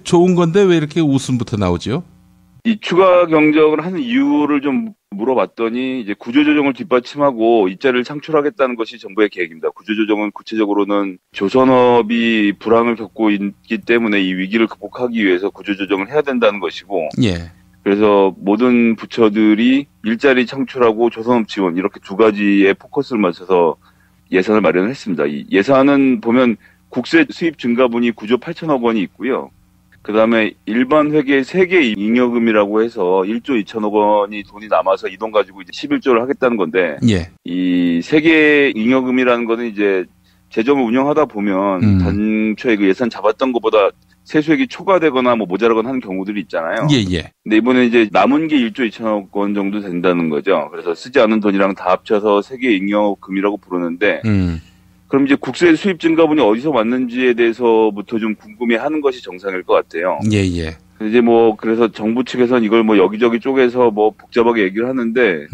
좋은 건데 왜 이렇게 웃음부터 나오죠? 이 추가 경정을 하는 이유를 좀 물어봤더니 이제 구조조정을 뒷받침하고 일자리를 창출하겠다는 것이 정부의 계획입니다. 구조조정은 구체적으로는 조선업이 불황을 겪고 있기 때문에 이 위기를 극복하기 위해서 구조조정을 해야 된다는 것이고, 예. 그래서 모든 부처들이 일자리 창출하고 조선업 지원 이렇게 두 가지에 포커스를 맞춰서 예산을 마련을 했습니다. 이 예산은 보면 국세 수입 증가분이 9조 8천억 원이 있고요. 그 다음에 일반 회계 세계 잉여금이라고 해서 1조 2천억 원이 돈이 남아서 이 돈 가지고 이제 11조를 하겠다는 건데, 예. 이 세계 잉여금이라는 거는 이제 재정을 운영하다 보면 단초에 그 예산 잡았던 것보다 세수액이 초과되거나 모자라거나 하는 경우들이 있잖아요. 예, 예. 근데 이번에 이제 남은 게 1조 2천억 원 정도 된다는 거죠. 그래서 쓰지 않은 돈이랑 다 합쳐서 세계 잉여금이라고 부르는데, 그럼 이제 국세 수입 증가분이 어디서 왔는지에 대해서부터 좀 궁금해하는 것이 정상일 것 같아요. 예, 예. 이제 그래서 정부 측에서는 이걸 여기저기 쪼개서 복잡하게 얘기를 하는데,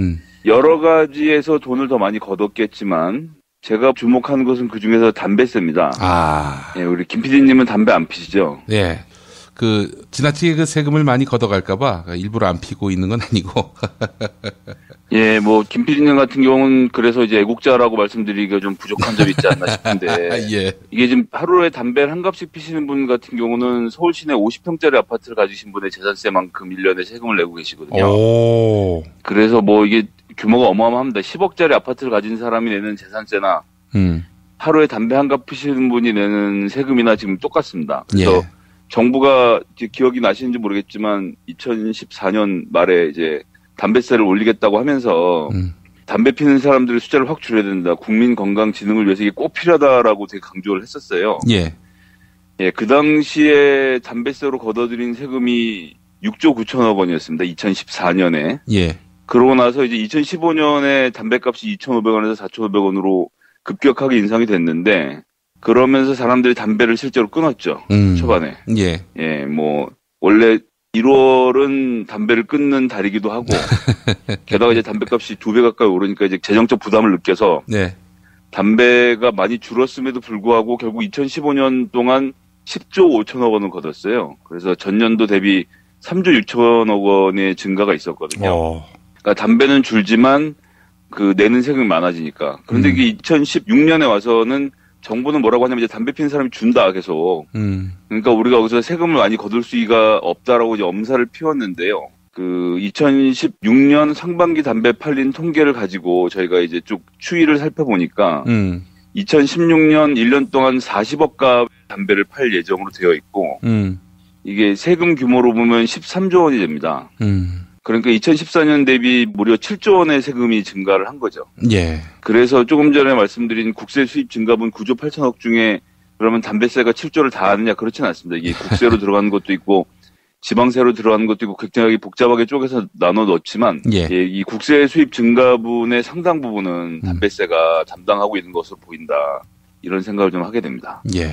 여러 가지에서 돈을 더 많이 걷었겠지만, 제가 주목하는 것은 그 중에서 담배세입니다. 아. 예, 우리 김 PD님은 담배 안 피시죠? 예. 지나치게 세금을 많이 걷어갈까봐 일부러 안 피고 있는 건 아니고. 예, 김 PD님 같은 경우는 그래서 이제 애국자라고 말씀드리기가 좀 부족한 점이 있지 않나 싶은데. 예. 이게 지금 하루에 담배를 한 갑씩 피시는 분 같은 경우는 서울 시내 50평짜리 아파트를 가지신 분의 재산세만큼 1년에 세금을 내고 계시거든요. 오. 그래서 이게 규모가 어마어마합니다. 10억짜리 아파트를 가진 사람이 내는 재산세나, 하루에 담배 한 갑 피시는 분이 내는 세금이나 지금 똑같습니다. 그래서 예. 정부가 기억이 나시는지 모르겠지만 2014년 말에 이제 담배세를 올리겠다고 하면서 담배 피는 사람들의 숫자를 확 줄여야 된다. 국민 건강 지능을 위해서 이게 꼭 필요하다라고 되게 강조를 했었어요. 예. 예, 그 당시에 담배세로 걷어들인 세금이 6조 9천억 원이었습니다. 2014년에. 예. 그러고 나서 이제 2015년에 담배값이 2,500원에서 4,500원으로 급격하게 인상이 됐는데, 그러면서 사람들이 담배를 실제로 끊었죠. 초반에. 예. 예, 원래 1월은 담배를 끊는 달이기도 하고, 게다가 이제 담배값이 2배 가까이 오르니까 이제 재정적 부담을 느껴서, 네. 담배가 많이 줄었음에도 불구하고 결국 2015년 동안 10조 5천억 원을 걷었어요. 그래서 전년도 대비 3조 6천억 원의 증가가 있었거든요. 그러니까 담배는 줄지만 내는 세금이 많아지니까. 그런데 이게 2016년에 와서는 정부는 뭐라고 하냐면 이제 담배 피는 사람이 준다 계속. 그러니까 우리가 여기서 세금을 많이 거둘 수가 없다라고 이제 엄살을 피웠는데요. 2016년 상반기 담배 팔린 통계를 가지고 저희가 이제 쭉 추이를 살펴보니까 2016년 1년 동안 40억 값 담배를 팔 예정으로 되어 있고 이게 세금 규모로 보면 13조 원이 됩니다. 그러니까 2014년 대비 무려 7조 원의 세금이 증가를 한 거죠. 예. 그래서 조금 전에 말씀드린 국세 수입 증가분 9조 8천억 중에 그러면 담배세가 7조를 다 하느냐 그렇진 않습니다. 이게 국세로 들어가는 것도 있고 지방세로 들어가는 것도 있고 굉장히 복잡하게 쪼개서 나눠 넣지만 예. 이 국세 수입 증가분의 상당 부분은 담배세가 담당하고 있는 것으로 보인다. 이런 생각을 좀 하게 됩니다. 예.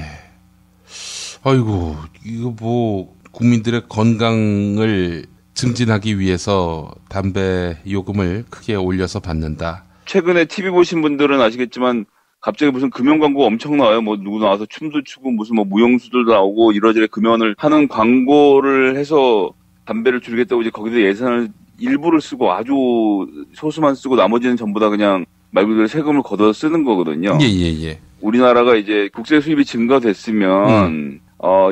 아이고 이거 국민들의 건강을 증진하기 위해서 담배 요금을 크게 올려서 받는다. 최근에 TV 보신 분들은 아시겠지만 갑자기 무슨 금연 광고 엄청 나와요. 누구 나와서 춤도 추고 무슨 무용수들 나오고 이러저러 금연을 하는 광고를 해서 담배를 줄이겠다고 이제 거기서 예산을 일부를 쓰고 아주 소수만 쓰고 나머지는 전부 다 그냥 말 그대로 세금을 걷어 쓰는 거거든요. 예. 우리나라가 이제 국세 수입이 증가됐으면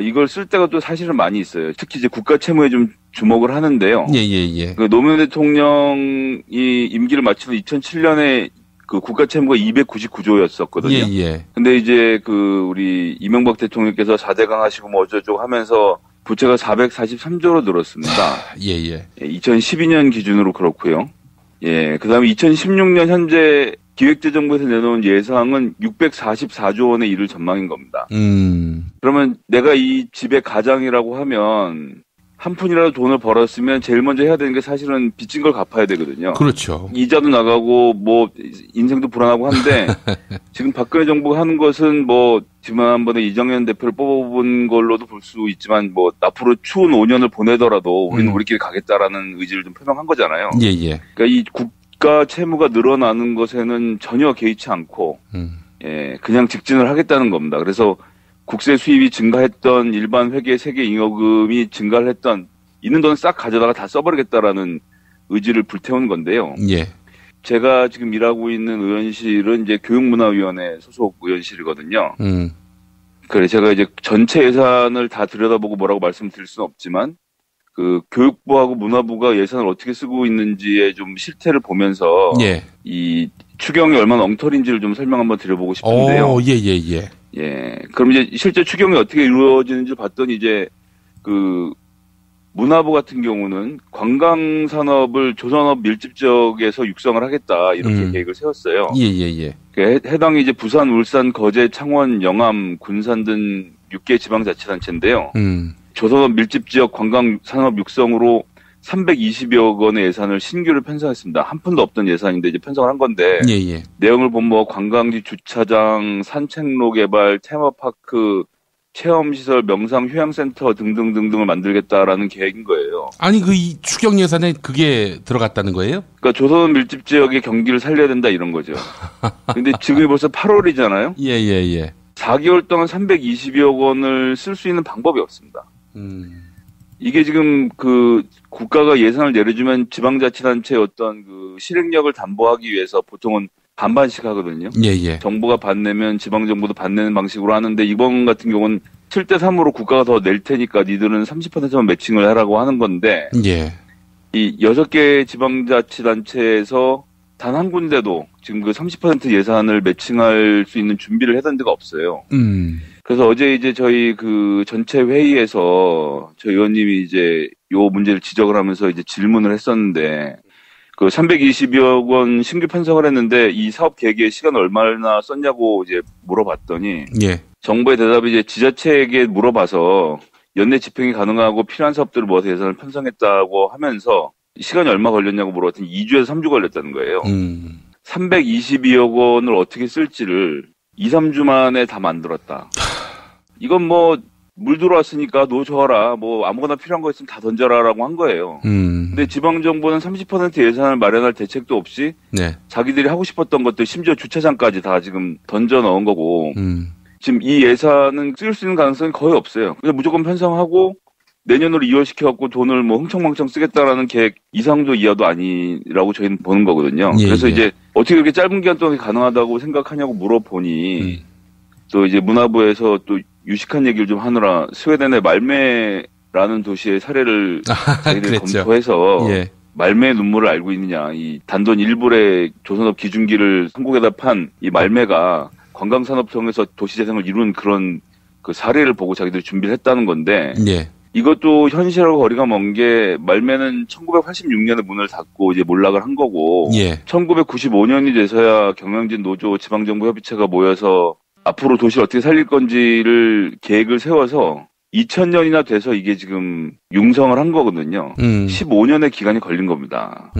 이걸 쓸 때가 또 사실은 많이 있어요. 특히 이제 국가 채무에 좀 주목을 하는데요. 예. 그 노무현 대통령이 임기를 마치는 2007년에 그 국가 채무가 299조였었거든요. 예. 근데 이제 그 우리 이명박 대통령께서 4대 강하시고 뭐 어쩌고 하면서 부채가 443조로 늘었습니다. 예. 2012년 기준으로 그렇고요. 예. 그다음에 2016년 현재 기획재정부에서 내놓은 예상은 644조 원에 이를 전망인 겁니다. 그러면 내가 이 집의 가장이라고 하면 한 푼이라도 돈을 벌었으면 제일 먼저 해야 되는 게 사실은 빚진 걸 갚아야 되거든요. 그렇죠. 이자도 나가고 뭐 인생도 불안하고 한데 지금 박근혜 정부가 하는 것은 뭐 지난번에 이정현 대표를 뽑아본 걸로도 볼 수 있지만 뭐 앞으로 추운 5년을 보내더라도 우리는 우리끼리 가겠다라는 의지를 좀 표명한 거잖아요. 예. 그러니까 이 국가 채무가 늘어나는 것에는 전혀 개의치 않고 예, 그냥 직진을 하겠다는 겁니다. 그래서 국세 수입이 증가했던 일반 회계 세계 잉여금이 증가를 했던 있는 돈 싹 가져다가 다 써버리겠다라는 의지를 불태운 건데요. 예. 제가 지금 일하고 있는 의원실은 이제 교육문화위원회 소속 의원실이거든요. 그래 제가 이제 전체 예산을 다 들여다보고 뭐라고 말씀드릴 수는 없지만 그 교육부하고 문화부가 예산을 어떻게 쓰고 있는지의 좀 실태를 보면서 이 추경이 얼마나 엉터리인지를 좀 설명 한번 드려보고 싶은데요. 예. 예. 그럼 이제 실제 추경이 어떻게 이루어지는지 봤더니 이제 그 문화부 같은 경우는 관광 산업을 조선업 밀집지역에서 육성을 하겠다 이렇게 계획을 세웠어요. 예. 그 해당이 이제 부산, 울산, 거제, 창원, 영암, 군산 등 6개 지방자치단체인데요. 조선업 밀집지역 관광 산업 육성으로 320여 원의 예산을 신규를 편성했습니다. 한 푼도 없던 예산인데 이제 편성을 한 건데 예. 내용을 보면 뭐 관광지 주차장, 산책로 개발, 테마파크, 체험시설, 명상, 휴양센터 등등등등을 만들겠다라는 계획인 거예요. 아니 이 추경 예산에 그게 들어갔다는 거예요? 그러니까 조선 밀집 지역의 경기를 살려야 된다 이런 거죠. 근데 지금이 벌써 8월이잖아요. 예. 4개월 동안 320여 원을 쓸 수 있는 방법이 없습니다. 이게 지금 그 국가가 예산을 내려주면 지방자치단체의 어떤 그 실행력을 담보하기 위해서 보통은 반반씩 하거든요. 예. 정부가 반 내면 지방정부도 반 내는 방식으로 하는데 이번 같은 경우는 7대3으로 국가가 더 낼 테니까 니들은 30%만 매칭을 하라고 하는 건데 예. 이 6개 지방자치단체에서 단 한 군데도 지금 그 30% 예산을 매칭할 수 있는 준비를 해둔 데가 없어요. 그래서 어제 이제 저희 그 전체 회의에서 저희 의원님이 이제 요 문제를 지적을 하면서 이제 질문을 했었는데 그 320여 원 신규 편성을 했는데 이 사업 계획에 시간 얼마나 썼냐고 이제 물어봤더니 정부의 대답이 이제 지자체에게 물어봐서 연내 집행이 가능하고 필요한 사업들을 모아서 예산을 편성했다고 하면서 시간이 얼마 걸렸냐고 물어봤더니 2주에서 3주 걸렸다는 거예요. 322억 원을 어떻게 쓸지를 2, 3주 만에 다 만들었다. 이건 뭐 물 들어왔으니까 놓쳐라. 뭐 아무거나 필요한 거 있으면 다 던져라라고 한 거예요. 근데 지방정부는 30% 예산을 마련할 대책도 없이 자기들이 하고 싶었던 것들 심지어 주차장까지 다 지금 던져 넣은 거고 지금 이 예산은 쓸 수 있는 가능성이 거의 없어요. 그래서 무조건 편성하고 내년으로 이월시켜갖고 돈을 뭐 흥청망청 쓰겠다라는 계획 이상도 이하도 아니라고 저희는 보는 거거든요. 그래서 이제 어떻게 그렇게 짧은 기간 동안에 가능하다고 생각하냐고 물어보니 또 이제 문화부에서 또 유식한 얘기를 좀 하느라 스웨덴의 말메라는 도시의 사례를 저희들이 검토해서 말메의 눈물을 알고 있느냐. 이 단돈 1불의 조선업 기중기를 한국에다 판 이 말메가 관광산업청에서 도시재생을 이룬 그런 그 사례를 보고 자기들이 준비를 했다는 건데 이것도 현실하고 거리가 먼 게 말메는 1986년에 문을 닫고 이제 몰락을 한 거고 1995년이 돼서야 경영진 노조 지방정부 협의체가 모여서 앞으로 도시를 어떻게 살릴 건지를 계획을 세워서 2000년이나 돼서 이게 지금 융성을 한 거거든요. 15년의 기간이 걸린 겁니다.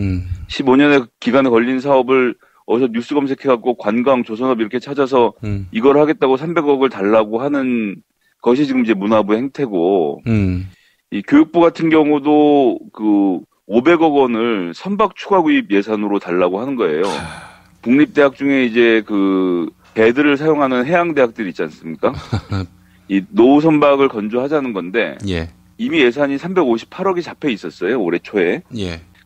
15년의 기간에 걸린 사업을 어디서 뉴스 검색해갖고 관광, 조선업 이렇게 찾아서 이걸 하겠다고 300억을 달라고 하는 것이 지금 이제 문화부의 행태고 이 교육부 같은 경우도 그 500억 원을 선박 추가 구입 예산으로 달라고 하는 거예요. 국립대학 중에 이제 그 배들을 사용하는 해양대학들이 있지 않습니까? 이 노후 선박을 건조하자는 건데 이미 예산이 358억이 잡혀 있었어요. 올해 초에.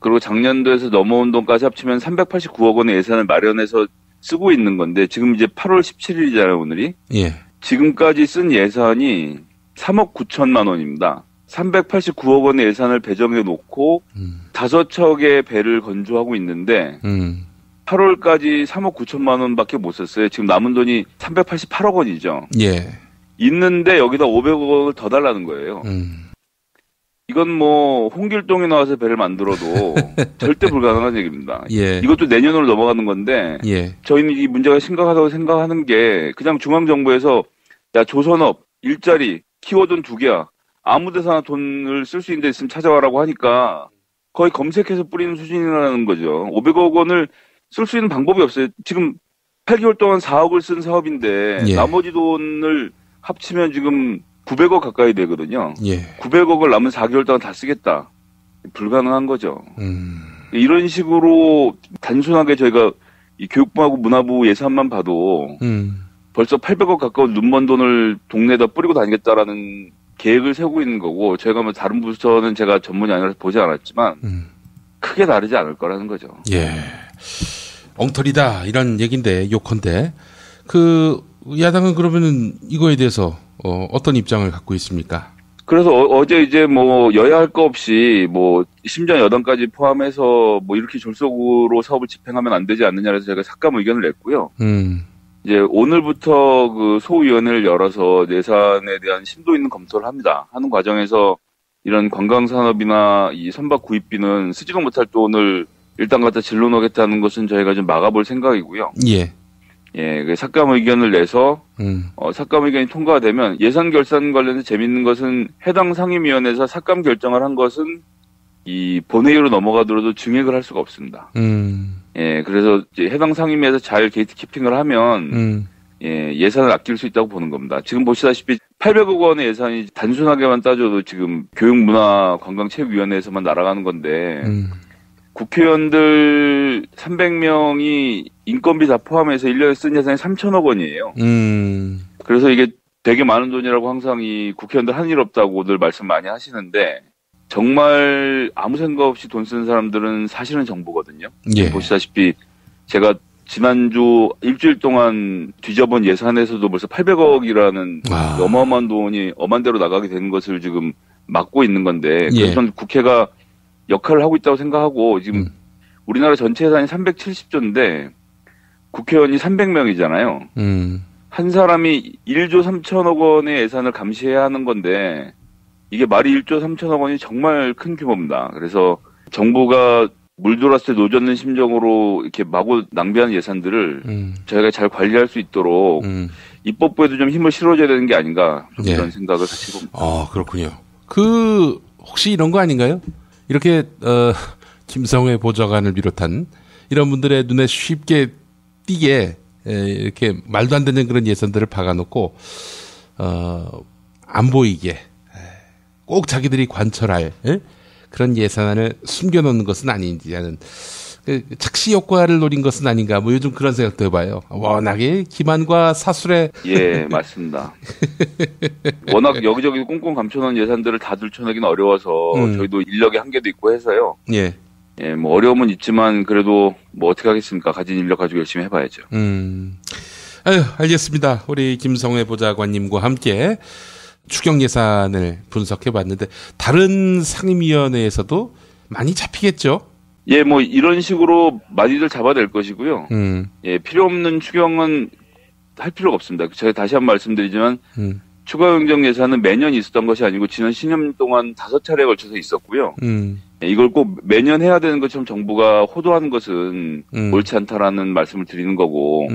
그리고 작년도에서 넘어온 돈까지 합치면 389억 원의 예산을 마련해서 쓰고 있는 건데 지금 이제 8월 17일이잖아요, 오늘이. 예. 지금까지 쓴 예산이 3억 9천만 원입니다. 389억 원의 예산을 배정해 놓고 5척의 배를 건조하고 있는데 8월까지 3억 9천만 원밖에 못 썼어요. 지금 남은 돈이 388억 원이죠. 예. 있는데 여기다 500억 원을 더 달라는 거예요. 이건 뭐 홍길동이 나와서 배를 만들어도 절대 불가능한 얘기입니다. 예. 이것도 내년으로 넘어가는 건데 예. 저희는 이 문제가 심각하다고 생각하는 게 그냥 중앙정부에서 야 조선업, 일자리, 키워드는 2개야. 아무 데서나 돈을 쓸 수 있는 데 있으면 찾아와라고 하니까 거의 검색해서 뿌리는 수준이라는 거죠. 500억 원을 쓸 수 있는 방법이 없어요. 지금 8개월 동안 4억을 쓴 사업인데 예. 나머지 돈을 합치면 지금 900억 가까이 되거든요. 예. 900억을 남은 4개월 동안 다 쓰겠다. 불가능한 거죠. 이런 식으로 단순하게 저희가 이 교육부하고 문화부 예산만 봐도 벌써 800억 가까운 눈먼 돈을 동네에다 뿌리고 다니겠다라는 계획을 세우고 있는 거고 저희가 뭐 다른 부서는 제가 전문이 아니라서 보지 않았지만 크게 다르지 않을 거라는 거죠. 예. 엉터리다 이런 얘기인데 요컨대 그 야당은 그러면은 이거에 대해서 어떤 입장을 갖고 있습니까? 그래서 어제 이제 뭐 여야 할 거 없이 뭐 심지어 여당까지 포함해서 뭐 이렇게 졸속으로 사업을 집행하면 안 되지 않느냐 해서 제가 삭감 의견을 냈고요. 이제 오늘부터 그 소위원회를 열어서 예산에 대한 심도 있는 검토를 합니다. 하는 과정에서 이런 관광산업이나 이 선박 구입비는 쓰지도 못할 돈을 일단 갖다 질러 넣겠다는 것은 저희가 좀 막아볼 생각이고요. 예. 예, 그 삭감 의견을 내서 삭감 의견이 통과가 되면 예산 결산 관련해서 재밌는 것은 해당 상임위원회에서 삭감 결정을 한 것은 이 본회의로 넘어가더라도 증액을 할 수가 없습니다. 예, 그래서 이제 해당 상임위에서 잘 게이트키핑을 하면 예, 예산을 아낄 수 있다고 보는 겁니다. 지금 보시다시피 800억 원의 예산이 단순하게만 따져도 지금 교육문화관광체육위원회에서만 날아가는 건데 국회의원들 300명이 인건비 다 포함해서 1년에 쓴 예산이 3천억 원이에요. 그래서 이게 되게 많은 돈이라고 항상 이 국회의원들 한 일 없다고 늘 말씀 많이 하시는데 정말 아무 생각 없이 돈 쓰는 사람들은 사실은 정부거든요. 예. 보시다시피 제가 지난주 일주일 동안 뒤져본 예산에서도 벌써 800억이라는 어마어마한 돈이 엄한대로 나가게 되는 것을 지금 막고 있는 건데 그래서 저는 국회가 역할을 하고 있다고 생각하고 지금 우리나라 전체 예산이 370조인데 국회의원이 300명이잖아요. 한 사람이 1조 3천억 원의 예산을 감시해야 하는 건데 이게 말이 1조 3천억 원이 정말 큰 규모입니다. 그래서 정부가 물들었을 때 노젓는 심정으로 이렇게 마구 낭비하는 예산들을 저희가 잘 관리할 수 있도록 입법부에도 좀 힘을 실어줘야 되는 게 아닌가 좀 이런 생각을 같이 봅니다. 그렇군요. 그 혹시 이런 거 아닌가요? 이렇게 김성회 보좌관을 비롯한 이런 분들의 눈에 쉽게 띄게 이렇게 말도 안 되는 그런 예산들을 박아놓고 안 보이게 꼭 자기들이 관철할 그런 예산을 숨겨놓는 것은 아닌지 하는 착시 효과를 노린 것은 아닌가 뭐 요즘 그런 생각도 해봐요. 워낙에 기만과 사술에 예 맞습니다. 워낙 여기저기 꽁꽁 감춰놓은 예산들을 다 들춰내기는 어려워서 저희도 인력의 한계도 있고 해서요. 예, 뭐 어려움은 있지만 그래도 뭐 어떻게 하겠습니까? 가진 인력 가지고 열심히 해봐야죠. 아유 알겠습니다. 우리 김성회 보좌관님과 함께 추경 예산을 분석해봤는데 다른 상임위원회에서도 많이 잡히겠죠? 예, 뭐 이런 식으로 많이들 잡아낼 것이고요. 예, 필요 없는 추경은 할 필요가 없습니다. 제가 다시 한번 말씀드리지만 추가 경정 예산은 매년 있었던 것이 아니고 지난 10년 동안 5차례에 걸쳐서 있었고요. 예, 이걸 꼭 매년 해야 되는 것처럼 정부가 호도하는 것은 옳지 않다라는 말씀을 드리는 거고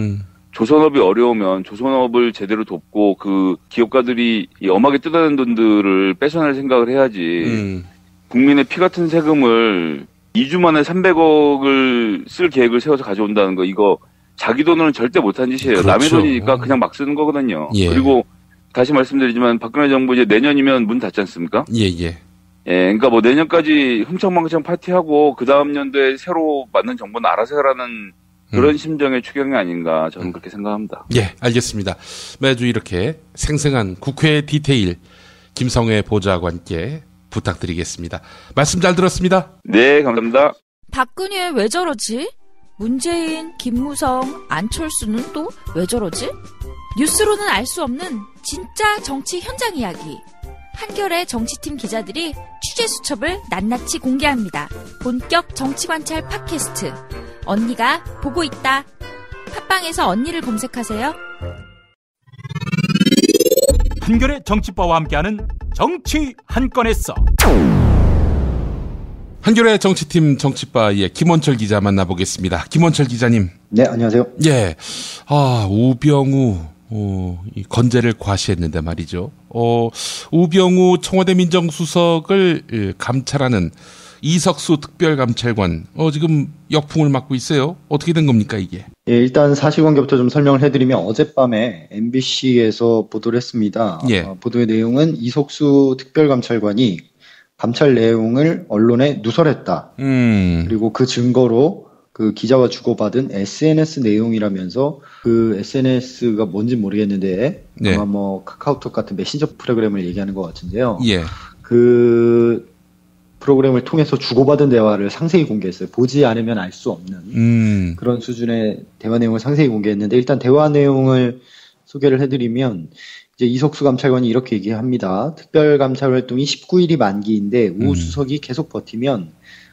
조선업이 어려우면 조선업을 제대로 돕고 그 기업가들이 이 엄하게 뜯어낸 돈들을 뺏어낼 생각을 해야지 국민의 피 같은 세금을 2주 만에 300억을 쓸 계획을 세워서 가져온다는 거 이거 자기 돈으로는 절대 못한 짓이에요. 그렇죠. 남의 돈이니까 그냥 막 쓰는 거거든요. 예. 그리고 다시 말씀드리지만 박근혜 정부 이제 내년이면 문 닫지 않습니까? 예. 그러니까 뭐 내년까지 흥청망청 파티하고 그 다음 연도에 새로 맞는 정부는 알아서 하라는 그런 심정의 추경이 아닌가 저는 그렇게 생각합니다. 예, 알겠습니다. 매주 이렇게 생생한 국회 디테일 김성회 보좌관께 부탁드리겠습니다. 말씀 잘 들었습니다. 네, 감사합니다. 박근혜 왜 저러지? 문재인, 김무성, 안철수는 또 왜 저러지? 뉴스로는 알 수 없는 진짜 정치 현장 이야기. 한겨레 정치팀 기자들이 취재 수첩을 낱낱이 공개합니다. 본격 정치관찰 팟캐스트. 언니가 보고 있다. 팟빵에서 언니를 검색하세요. 한겨레 정치바와 함께하는 정치 한 건에 써. 한겨레 정치팀 정치바의 김원철 기자 만나보겠습니다. 김원철 기자님. 네, 안녕하세요. 예. 우병우, 이 건재를 과시했는데 말이죠. 우병우 청와대 민정수석을 감찰하는 이석수 특별감찰관, 지금 역풍을 맞고 있어요. 어떻게 된 겁니까, 이게? 예, 일단 사실관계부터 좀 설명을 해드리면 어젯밤에 MBC에서 보도를 했습니다. 예. 보도의 내용은 이석수 특별감찰관이 감찰 내용을 언론에 누설했다. 그리고 그 증거로 그 기자와 주고받은 SNS 내용이라면서 그 SNS가 뭔지 모르겠는데 네. 아마 뭐 카카오톡 같은 메신저 프로그램을 얘기하는 것 같은데요. 예. 그 프로그램을 통해서 주고받은 대화를 상세히 공개했어요. 보지 않으면 알 수 없는 그런 수준의 대화 내용을 상세히 공개했는데 일단 대화 내용을 소개를 해드리면 이제 이석수 감찰관이 이렇게 얘기합니다. 특별감찰 활동이 19일이 만기인데 우 수석이 계속 버티면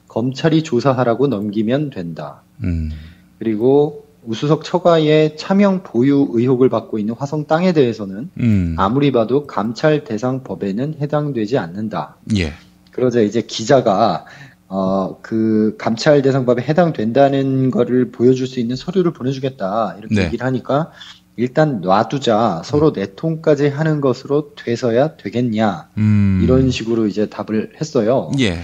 검찰이 조사하라고 넘기면 된다. 그리고 우 수석 처가의 차명 보유 의혹을 받고 있는 화성 땅에 대해서는 아무리 봐도 감찰 대상 법에는 해당되지 않는다. 예. 그러자 이제 기자가 그 감찰 대상 법에 해당된다는 거를 보여줄 수 있는 서류를 보내주겠다 이렇게 네. 얘기를 하니까 일단 놔두자 서로 내통까지 하는 것으로 돼서야 되겠냐 이런 식으로 이제 답을 했어요. 예.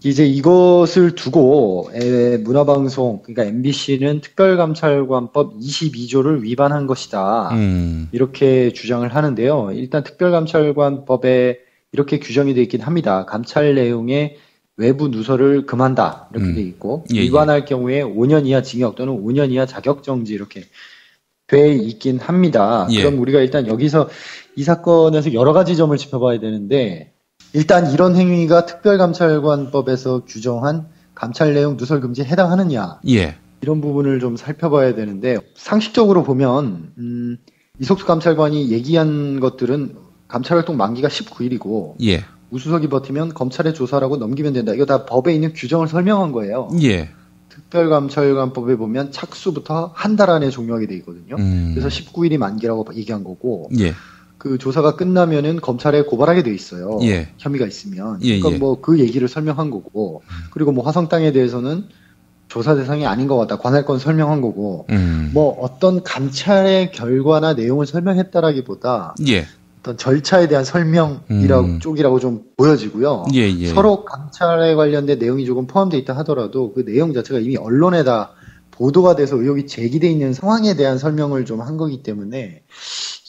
이제 이것을 두고 문화방송 그러니까 MBC는 특별감찰관법 22조를 위반한 것이다 이렇게 주장을 하는데요. 일단 특별감찰관법에 이렇게 규정이 되어 있긴 합니다. 감찰 내용의 외부 누설을 금한다 이렇게 되어 있고 위반할 경우에 5년 이하 징역 또는 5년 이하 자격정지 이렇게 돼 있긴 합니다. 예. 그럼 우리가 일단 여기서 이 사건에서 여러 가지 점을 짚어봐야 되는데 일단 이런 행위가 특별감찰관법에서 규정한 감찰 내용 누설 금지에 해당하느냐 예. 이런 부분을 좀 살펴봐야 되는데 상식적으로 보면 이석수 감찰관이 얘기한 것들은 감찰활동 만기가 19일이고 예. 우 수석이 버티면 검찰의 조사라고 넘기면 된다. 이거 다 법에 있는 규정을 설명한 거예요. 예. 특별감찰관법에 보면 착수부터 한 달 안에 종료하게 돼 있거든요. 그래서 19일이 만기라고 얘기한 거고 예. 그 조사가 끝나면은 검찰에 고발하게 돼 있어요. 예. 혐의가 있으면. 예, 그러니까 예. 뭐 그 얘기를 설명한 거고 그리고 뭐 화성 땅에 대해서는 조사 대상이 아닌 것 같다. 관할권 설명한 거고 뭐 어떤 감찰의 결과나 내용을 설명했다라기보다 예. 어떤 절차에 대한 쪽이라고 좀 보여지고요. 예, 예. 서로 감찰에 관련된 내용이 조금 포함되어 있다 하더라도 그 내용 자체가 이미 언론에 다 보도가 돼서 의혹이 제기되어 있는 상황에 대한 설명을 좀 한 거기 때문에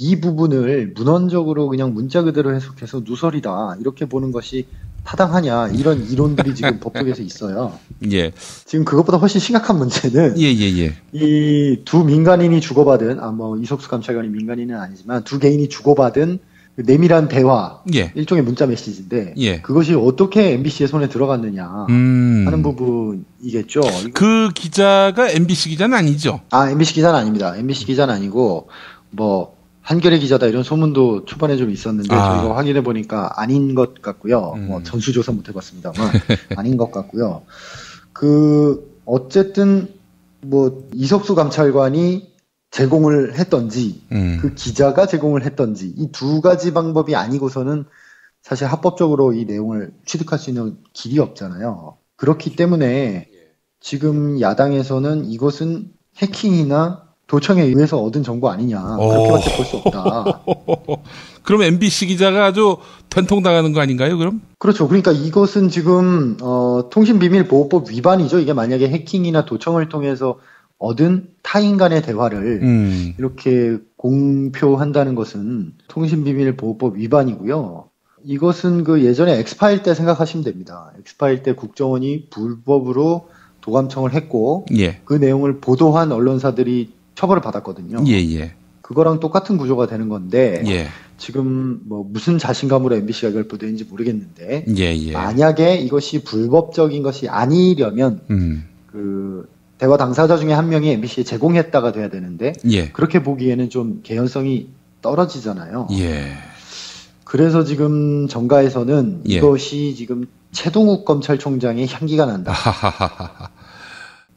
이 부분을 문헌적으로 그냥 문자 그대로 해석해서 누설이다 이렇게 보는 것이 타당하냐 이런 이론들이 지금 법조계에서 있어요. 예. 지금 그것보다 훨씬 심각한 문제는 이 두 민간인이 주고받은 뭐 이석수 감찰관이 민간인은 아니지만 두 개인이 주고받은 그 내밀한 대화 예. 일종의 문자 메시지인데 예. 그것이 어떻게 MBC의 손에 들어갔느냐 하는 부분이겠죠. 그 기자가 MBC 기자는 아니죠? MBC 기자는 아닙니다. MBC 기자는 아니고 뭐 한겨레 기자다 이런 소문도 초반에 좀 있었는데 저희가 확인해 보니까 아닌 것 같고요. 뭐 전수조사 못 해봤습니다만 아닌 것 같고요. 어쨌든 뭐 이석수 감찰관이 제공을 했던지 그 기자가 제공을 했던지 이 두 가지 방법이 아니고서는 사실 합법적으로 이 내용을 취득할 수 있는 길이 없잖아요. 그렇기 때문에 지금 야당에서는 이것은 해킹이나 도청에 의해서 얻은 정보 아니냐 그렇게밖에 볼 수 없다. 그럼 MBC 기자가 아주 된통당하는 거 아닌가요? 그럼? 그렇죠. 그러니까 이것은 지금 통신비밀보호법 위반이죠. 이게 만약에 해킹이나 도청을 통해서 얻은 타인 간의 대화를 이렇게 공표한다는 것은 통신비밀보호법 위반이고요. 이것은 그 예전에 엑스파일 때 생각하시면 됩니다. 엑스파일 때 국정원이 불법으로 도감청을 했고 그 내용을 보도한 언론사들이 처벌을 받았거든요. 그거랑 똑같은 구조가 되는 건데 지금 뭐 무슨 자신감으로 MBC가 이걸 보도했는지 모르겠는데 만약에 이것이 불법적인 것이 아니려면 그 대화 당사자 중에 한 명이 MBC에 제공했다가 돼야 되는데 그렇게 보기에는 좀 개연성이 떨어지잖아요. 그래서 지금 정가에서는 이것이 지금 최동욱 검찰총장의 향기가 난다.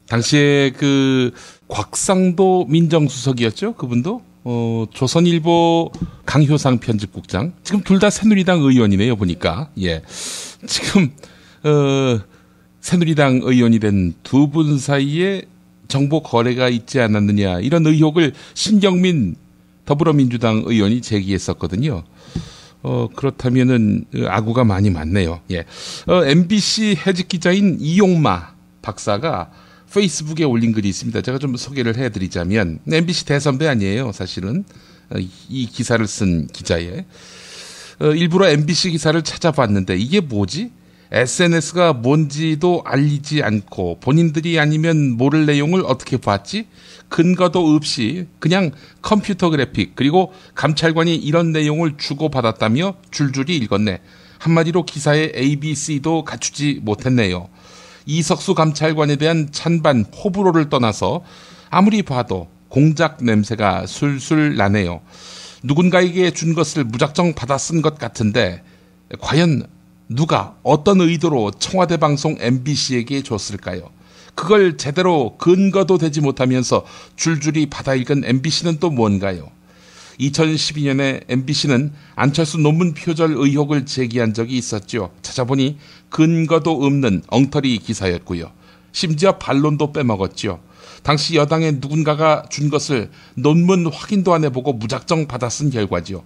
당시에 그 곽상도 민정수석이었죠, 그분도. 조선일보 강효상 편집국장. 지금 둘 다 새누리당 의원이네요, 보니까. 지금, 새누리당 의원이 된 두 분 사이에 정보 거래가 있지 않았느냐, 이런 의혹을 신경민 더불어민주당 의원이 제기했었거든요. 그렇다면은, 악우가 많이 많네요. MBC 해직 기자인 이용마 박사가 페이스북에 올린 글이 있습니다. 제가 좀 소개를 해드리자면 MBC 대선배 아니에요. 사실은 이 기사를 쓴 기자의 일부러 MBC 기사를 찾아봤는데 이게 뭐지? SNS가 뭔지도 알리지 않고 본인들이 아니면 모를 내용을 어떻게 봤지? 근거도 없이 그냥 컴퓨터 그래픽 그리고 감찰관이 이런 내용을 주고받았다며 줄줄이 읽었네. 한마디로 기사의 ABC도 갖추지 못했네요. 이석수 감찰관에 대한 찬반 호불호를 떠나서 아무리 봐도 공작 냄새가 술술 나네요. 누군가에게 준 것을 무작정 받아 쓴 것 같은데 과연 누가 어떤 의도로 청와대 방송 MBC에게 줬을까요? 그걸 제대로 근거도 되지 못하면서 줄줄이 받아 읽은 MBC는 또 뭔가요? 2012년에 MBC는 안철수 논문 표절 의혹을 제기한 적이 있었죠. 찾아보니 근거도 없는 엉터리 기사였고요. 심지어 반론도 빼먹었죠. 당시 여당의 누군가가 준 것을 논문 확인도 안 해보고 무작정 받아 쓴 결과죠.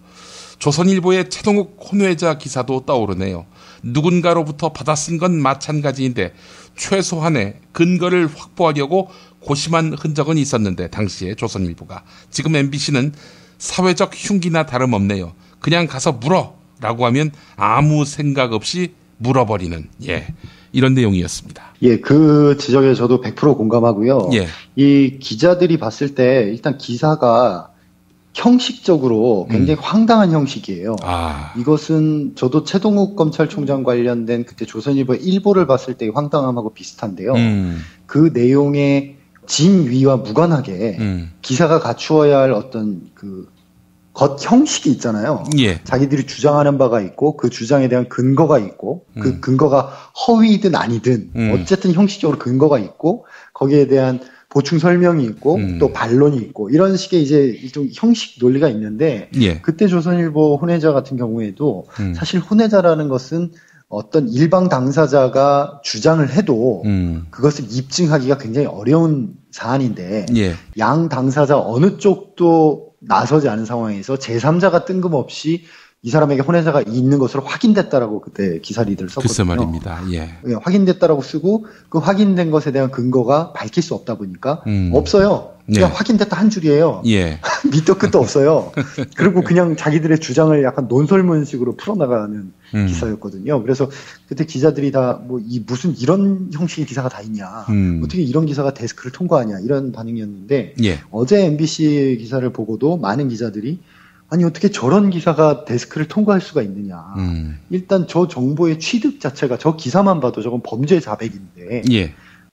조선일보의 최동욱 혼외자 기사도 떠오르네요. 누군가로부터 받아 쓴 건 마찬가지인데 최소한의 근거를 확보하려고 고심한 흔적은 있었는데 당시에 조선일보가. 지금 MBC는 사회적 흉기나 다름없네요. 그냥 가서 물어라고 하면 아무 생각 없이 물어버리는 이런 내용이었습니다. 그 지적에 저도 100% 공감하고요. 이 기자들이 봤을 때 일단 기사가 형식적으로 굉장히 황당한 형식이에요. 이것은 저도 최동욱 검찰총장 관련된 그때 조선일보의 일보를 봤을 때의 황당함하고 비슷한데요. 그 내용의 진위와 무관하게 기사가 갖추어야 할 어떤 그 겉 형식이 있잖아요. 자기들이 주장하는 바가 있고 그 주장에 대한 근거가 있고 그 근거가 허위든 아니든 어쨌든 형식적으로 근거가 있고 거기에 대한 보충 설명이 있고 또 반론이 있고 이런 식의 이제 일종 형식 논리가 있는데 그때 조선일보 혼외자 같은 경우에도 사실 혼외자라는 것은 어떤 일방 당사자가 주장을 해도 그것을 입증하기가 굉장히 어려운 사안인데 양 당사자 어느 쪽도 나서지 않은 상황에서 제3자가 뜬금없이 이 사람에게 혼외자가 있는 것으로 확인됐다라고 그때 기사 리드를 썼거든요. 글쎄 말입니다. 확인됐다라고 쓰고 그 확인된 것에 대한 근거가 밝힐 수 없다 보니까 없어요. 그냥 확인됐다 한 줄이에요. 밑도 끝도 없어요. 그리고 그냥 자기들의 주장을 약간 논설문식으로 풀어나가는 기사였거든요. 그래서 그때 기자들이 다 뭐 무슨 이런 형식의 기사가 다 있냐. 어떻게 이런 기사가 데스크를 통과하냐. 이런 반응이었는데 어제 MBC 기사를 보고도 많은 기자들이 아니 어떻게 저런 기사가 데스크를 통과할 수가 있느냐. 일단 저 정보의 취득 자체가 저 기사만 봐도 저건 범죄 자백인데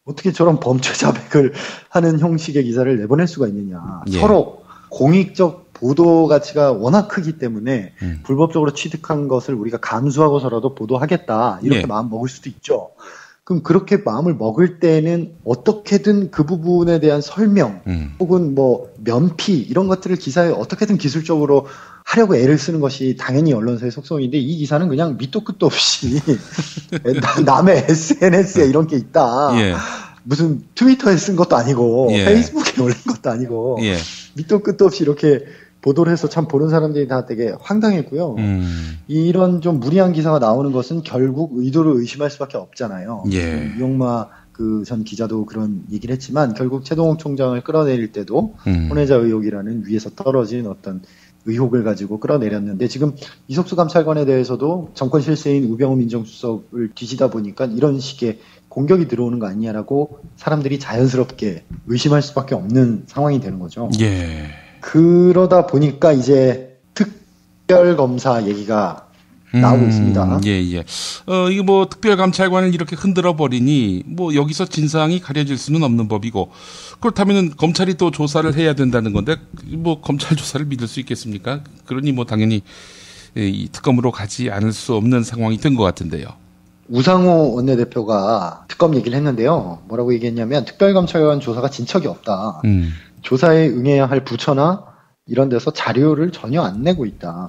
어떻게 저런 범죄 자백을 하는 형식의 기사를 내보낼 수가 있느냐. 서로 공익적 보도 가치가 워낙 크기 때문에 불법적으로 취득한 것을 우리가 감수하고서라도 보도하겠다. 이렇게 마음 먹을 수도 있죠. 그럼 그렇게 마음을 먹을 때는 어떻게든 그 부분에 대한 설명 혹은 뭐 면피 이런 것들을 기사에 어떻게든 기술적으로 하려고 애를 쓰는 것이 당연히 언론사의 속성인데 이 기사는 그냥 밑도 끝도 없이 남의 SNS에 이런 게 있다. 무슨 트위터에 쓴 것도 아니고 페이스북에 올린 것도 아니고 밑도 끝도 없이 이렇게 보도를 해서 참 보는 사람들이 다 되게 황당했고요. 이런 좀 무리한 기사가 나오는 것은 결국 의도를 의심할 수밖에 없잖아요. 이용마 그 전 기자도 그런 얘기를 했지만 결국 최동욱 총장을 끌어내릴 때도 혼외자 의혹이라는 위에서 떨어진 어떤 의혹을 가지고 끌어내렸는데 지금 이석수 감찰관에 대해서도 정권 실세인 우병우 민정수석을 뒤지다 보니까 이런 식의 공격이 들어오는 거 아니냐라고 사람들이 자연스럽게 의심할 수밖에 없는 상황이 되는 거죠. 그러다 보니까 이제 특별검사 얘기가 나오고 있습니다. 예. 이게 뭐 특별감찰관을 이렇게 흔들어 버리니 뭐 여기서 진상이 가려질 수는 없는 법이고 그렇다면은 검찰이 또 조사를 해야 된다는 건데 뭐 검찰 조사를 믿을 수 있겠습니까? 그러니 뭐 당연히 이 특검으로 가지 않을 수 없는 상황이 된 것 같은데요. 우상호 원내대표가 특검 얘기를 했는데요. 뭐라고 얘기했냐면 특별감찰관 조사가 진척이 없다. 조사에 응해야 할 부처나 이런 데서 자료를 전혀 안 내고 있다.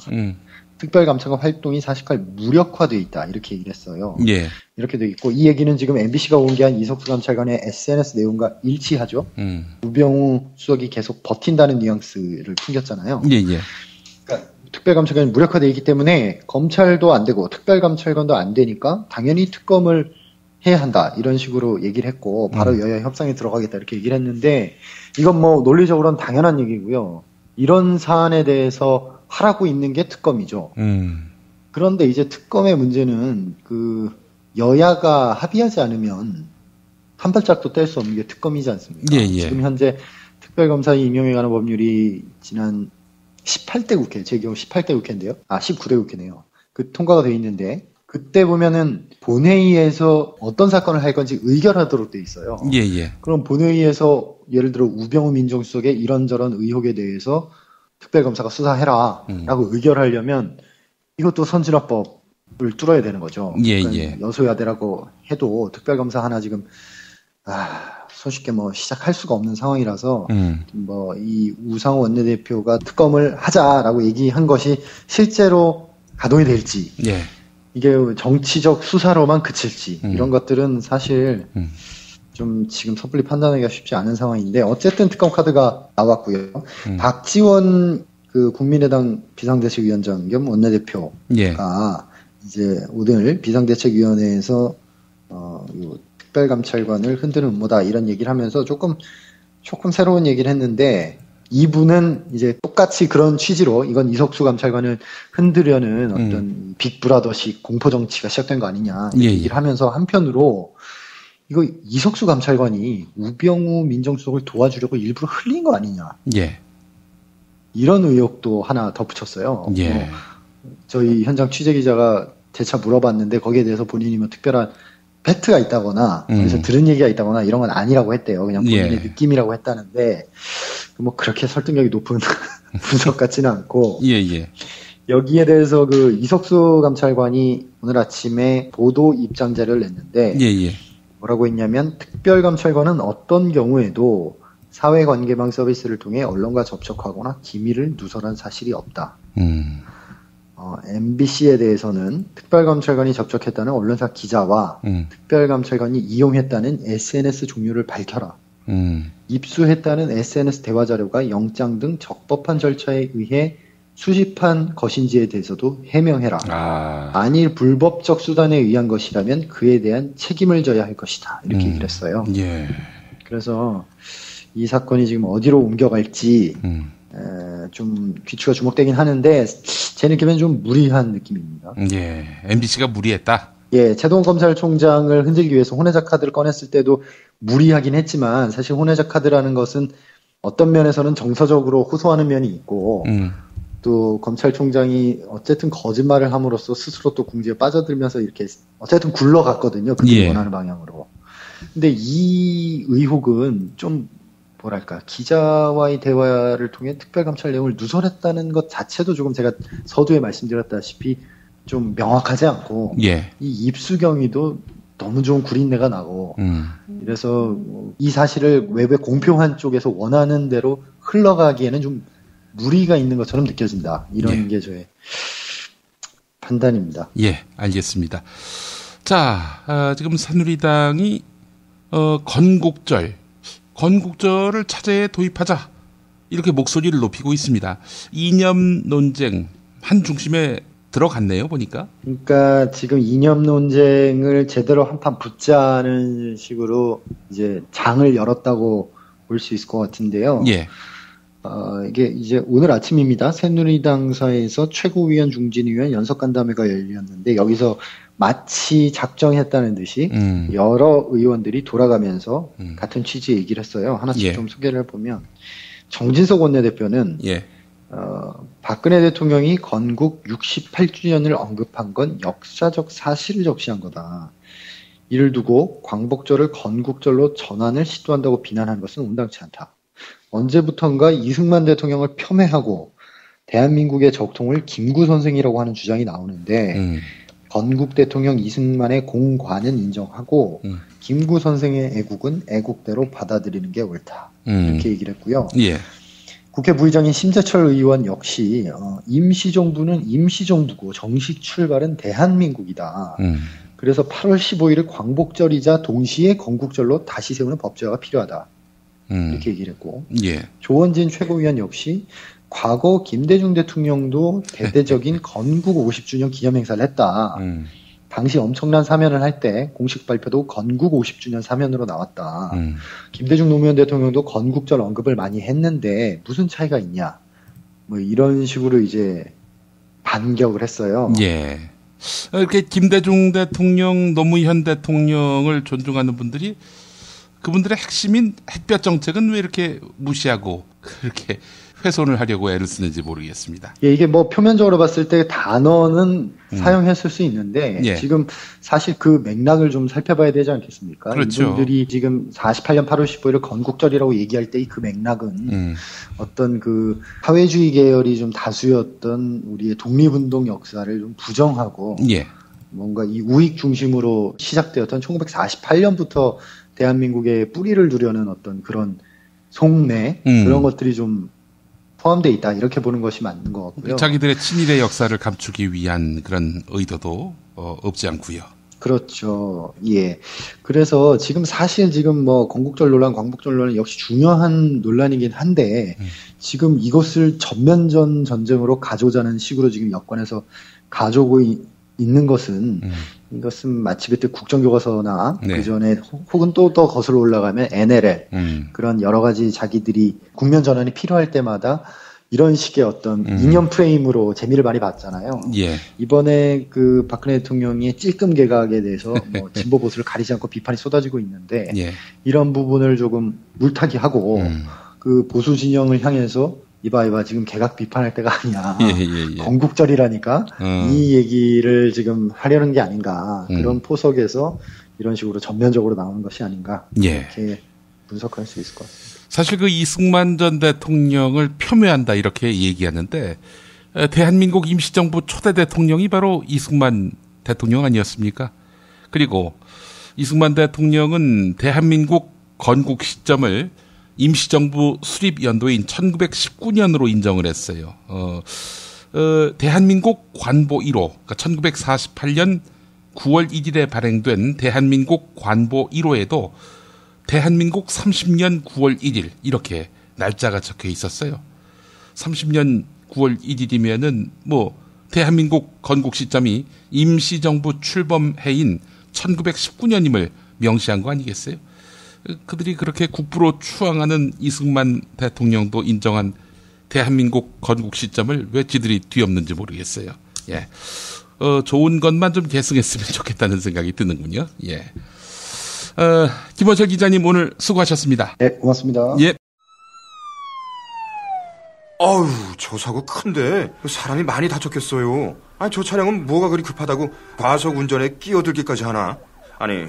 특별감찰관 활동이 사실상 무력화되어 있다. 이렇게 얘기를 했어요. 예. 이렇게 돼 있고 이 얘기는 지금 MBC가 공개한 이석수 감찰관의 SNS 내용과 일치하죠. 우병우 수석이 계속 버틴다는 뉘앙스를 풍겼잖아요. 예. 그러니까 특별감찰관이 무력화되어 있기 때문에 검찰도 안 되고 특별감찰관도 안 되니까 당연히 특검을 해야 한다. 이런 식으로 얘기를 했고 바로 여야 협상에 들어가겠다. 이렇게 얘기를 했는데 이건 뭐 논리적으로는 당연한 얘기고요. 이런 사안에 대해서 하라고 있는 게 특검이죠. 그런데 이제 특검의 문제는 그 여야가 합의하지 않으면 한 발짝도 뗄 수 없는 게 특검이지 않습니까? 예. 지금 현재 특별검사의 임명에 관한 법률이 지난 18대 국회, 제 경우 18대 국회인데요. 19대 국회네요. 그 통과가 돼 있는데 그때 보면은 본회의에서 어떤 사건을 할 건지 의결하도록 돼 있어요. 예. 그럼 본회의에서 예를 들어 우병우 민정수석의 이런저런 의혹에 대해서 특별검사가 수사해라 라고 의결하려면 이것도 선진화법을 뚫어야 되는 거죠. 예. 여소야대라고 해도 특별검사 하나 지금 손쉽게 뭐 시작할 수가 없는 상황이라서 뭐 이 우상호 원내대표가 특검을 하자라고 얘기한 것이 실제로 가동이 될지 이게 정치적 수사로만 그칠지 이런 것들은 사실 좀 지금 섣불리 판단하기가 쉽지 않은 상황인데 어쨌든 특검 카드가 나왔고요. 박지원 그 국민의당 비상대책위원장 겸 원내대표가 이제 오늘 비상대책위원회에서 요 특별감찰관을 흔드는 음모다 이런 얘기를 하면서 조금 새로운 얘기를 했는데 이분은 이제 똑같이 그런 취지로 이건 이석수 감찰관을 흔들려는 어떤 빅브라더식 공포정치가 시작된 거 아니냐 얘기를 하면서 한편으로 이거 이석수 감찰관이 우병우 민정수석을 도와주려고 일부러 흘린 거 아니냐. 이런 의혹도 하나 덧붙였어요. 저희 현장 취재기자가 재차 물어봤는데 거기에 대해서 본인이 뭐 특별한 팩트가 있다거나 그래서 들은 얘기가 있다거나 이런 건 아니라고 했대요. 그냥 본인의 느낌이라고 했다는데 뭐 그렇게 설득력이 높은 분석 같지는 않고 여기에 대해서 그 이석수 감찰관이 오늘 아침에 보도 입장자를 냈는데 뭐라고 했냐면 특별감찰관은 어떤 경우에도 사회관계망 서비스를 통해 언론과 접촉하거나 기밀을 누설한 사실이 없다. MBC에 대해서는 특별감찰관이 접촉했다는 언론사 기자와 특별감찰관이 이용했다는 SNS 종류를 밝혀라. 입수했다는 SNS 대화 자료가 영장 등 적법한 절차에 의해 수집한 것인지에 대해서도 해명해라. 만일 불법적 수단에 의한 것이라면 그에 대한 책임을 져야 할 것이다. 이렇게 얘기를 했어요. 그래서 이 사건이 지금 어디로 옮겨갈지 좀 귀추가 주목되긴 하는데 제 느낌엔 좀 무리한 느낌입니다. MBC가 무리했다? 최동원 검찰총장을 흔들기 위해서 혼외자 카드를 꺼냈을 때도 무리하긴 했지만 사실 혼외자 카드라는 것은 어떤 면에서는 정서적으로 호소하는 면이 있고 또 검찰총장이 어쨌든 거짓말을 함으로써 스스로 또 궁지에 빠져들면서 이렇게 어쨌든 굴러갔거든요. 그들이 원하는 방향으로. 근데 이 의혹은 좀 뭐랄까 기자와의 대화를 통해 특별감찰 내용을 누설했다는 것 자체도 조금 제가 서두에 말씀드렸다시피 좀 명확하지 않고 이 입수 경위도 너무 좀 구린내가 나고 이래서 이 사실을 외부에 공표한 쪽에서 원하는 대로 흘러가기에는 좀 무리가 있는 것처럼 느껴진다. 이런 게 저의 판단입니다. 알겠습니다. 자, 지금 새누리당이 건국절을 차제에 도입하자 이렇게 목소리를 높이고 있습니다. 이념 논쟁 한 중심에 들어갔네요, 보니까. 그러니까 지금 이념 논쟁을 제대로 한판 붙자는 식으로 이제 장을 열었다고 볼 수 있을 것 같은데요. 이게 이제 오늘 아침입니다. 새누리당사에서 최고위원 중진위원 연석간담회가 열렸는데 여기서 마치 작정했다는 듯이 여러 의원들이 돌아가면서 같은 취지의 얘기를 했어요. 하나씩 좀 소개를 해보면 정진석 원내대표는 박근혜 대통령이 건국 68주년을 언급한 건 역사적 사실을 적시한 거다. 이를 두고 광복절을 건국절로 전환을 시도한다고 비난하는 것은 온당치 않다. 언제부턴가 이승만 대통령을 폄훼하고 대한민국의 적통을 김구 선생이라고 하는 주장이 나오는데 건국 대통령 이승만의 공관은 인정하고 김구 선생의 애국은 애국대로 받아들이는 게 옳다. 이렇게 얘기를 했고요. 예. 국회 부의장인 심재철 의원 역시 임시정부는 임시정부고 정식 출발은 대한민국이다. 그래서 8월 15일을 광복절이자 동시에 건국절로 다시 세우는 법제화가 필요하다. 이렇게 얘기를 했고 예. 조원진 최고위원 역시 과거 김대중 대통령도 대대적인 건국 50주년 기념행사를 했다. 당시 엄청난 사면을 할 때 공식 발표도 건국 50주년 사면으로 나왔다. 김대중 노무현 대통령도 건국절 언급을 많이 했는데 무슨 차이가 있냐. 뭐 이런 식으로 이제 반격을 했어요. 예. 이렇게 김대중 대통령, 노무현 대통령을 존중하는 분들이 그분들의 핵심인 햇볕 정책은 왜 이렇게 무시하고 그렇게 훼손을 하려고 애를 쓰는지 모르겠습니다. 예, 이게 뭐 표면적으로 봤을 때 단어는 사용했을 수 있는데 예. 지금 사실 그 맥락을 좀 살펴봐야 되지 않겠습니까? 그렇죠. 이분들이 지금 48년 8월 15일을 건국절이라고 얘기할 때 그 맥락은 어떤 그 사회주의 계열이 좀 다수였던 우리의 독립운동 역사를 좀 부정하고 예. 뭔가 이 우익 중심으로 시작되었던 1948년부터 대한민국의 뿌리를 두려는 어떤 그런 속내 그런 것들이 좀 포함되어 있다 이렇게 보는 것이 맞는 것 같고요. 자기들의 친일의 역사를 감추기 위한 그런 의도도 없지 않고요. 그렇죠. 예. 그래서 지금 사실 지금 뭐 건국절 논란, 광복절 논란 역시 중요한 논란이긴 한데 지금 이것을 전면전 전쟁으로 가져오자는 식으로 지금 여권에서 가져오고 있는 것은 이것은 마치 그때 국정교과서나 네. 그 전에 혹은 또 더 거슬러 올라가면 NLL 그런 여러 가지 자기들이 국면 전환이 필요할 때마다 이런 식의 어떤 이념 프레임으로 재미를 많이 봤잖아요. 예. 이번에 그 박근혜 대통령의 찔끔 개각에 대해서 뭐 진보 보수를 가리지 않고 비판이 쏟아지고 있는데 예. 이런 부분을 조금 물타기하고 그 보수 진영을 향해서 이봐 지금 개각 비판할 때가 아니야. 예. 건국절이라니까 이 얘기를 지금 하려는 게 아닌가. 그런 포석에서 이런 식으로 전면적으로 나오는 것이 아닌가. 예. 이렇게 분석할 수 있을 것 같습니다. 사실 그 이승만 전 대통령을 폄훼한다 이렇게 얘기하는데 대한민국 임시정부 초대 대통령이 바로 이승만 대통령 아니었습니까? 그리고 이승만 대통령은 대한민국 건국 시점을 임시정부 수립 연도인 1919년으로 인정을 했어요. 대한민국 관보 1호, 그러니까 1948년 9월 1일에 발행된 대한민국 관보 1호에도 대한민국 30년 9월 1일 이렇게 날짜가 적혀 있었어요. 30년 9월 1일이면은 뭐 대한민국 건국 시점이 임시정부 출범 해인 1919년임을 명시한 거 아니겠어요? 그들이 그렇게 국부로 추앙하는 이승만 대통령도 인정한 대한민국 건국 시점을 왜 지들이 뒤엎는지 모르겠어요. 예. 좋은 것만 좀 계승했으면 좋겠다는 생각이 드는군요. 예. 김원철 기자님 오늘 수고하셨습니다. 네, 고맙습니다. 예. 어휴, 저 사고 큰데 사람이 많이 다쳤겠어요. 아니, 저 차량은 뭐가 그리 급하다고 과속 운전에 끼어들기까지 하나? 아니,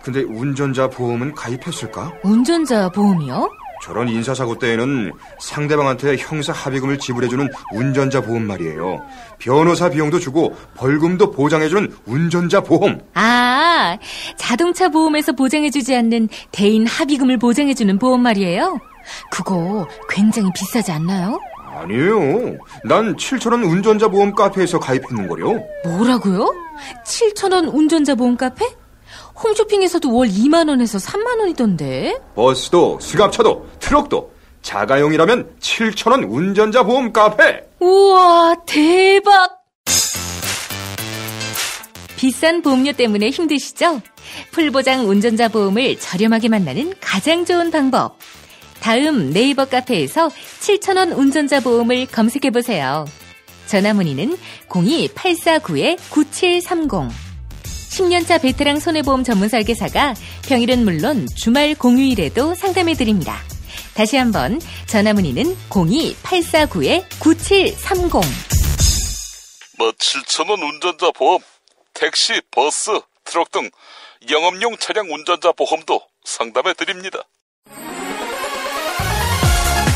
근데 운전자 보험은 가입했을까? 운전자 보험이요? 저런 인사사고 때에는 상대방한테 형사 합의금을 지불해주는 운전자 보험 말이에요. 변호사 비용도 주고 벌금도 보장해주는 운전자 보험. 아, 자동차 보험에서 보장해주지 않는 대인 합의금을 보장해주는 보험 말이에요? 그거 굉장히 비싸지 않나요? 아니에요. 난 7,000원 운전자 보험 카페에서 가입했는걸요. 뭐라고요? 7,000원 운전자 보험 카페? 홈쇼핑에서도 월 2만 원에서 3만 원이던데. 버스도 승합차도 트럭도 자가용이라면 7,000원 운전자 보험 카페. 우와, 대박. 비싼 보험료 때문에 힘드시죠? 풀보장 운전자 보험을 저렴하게 만나는 가장 좋은 방법. 다음 네이버 카페에서 7,000원 운전자 보험을 검색해보세요. 전화문의는 02-849-9730. 10년차 베테랑 손해보험 전문 설계사가 평일은 물론 주말 공휴일에도 상담해드립니다. 다시 한번 전화 문의는 02-849-9730. 7,000원 운전자 보험, 택시, 버스, 트럭 등 영업용 차량 운전자 보험도 상담해 드립니다.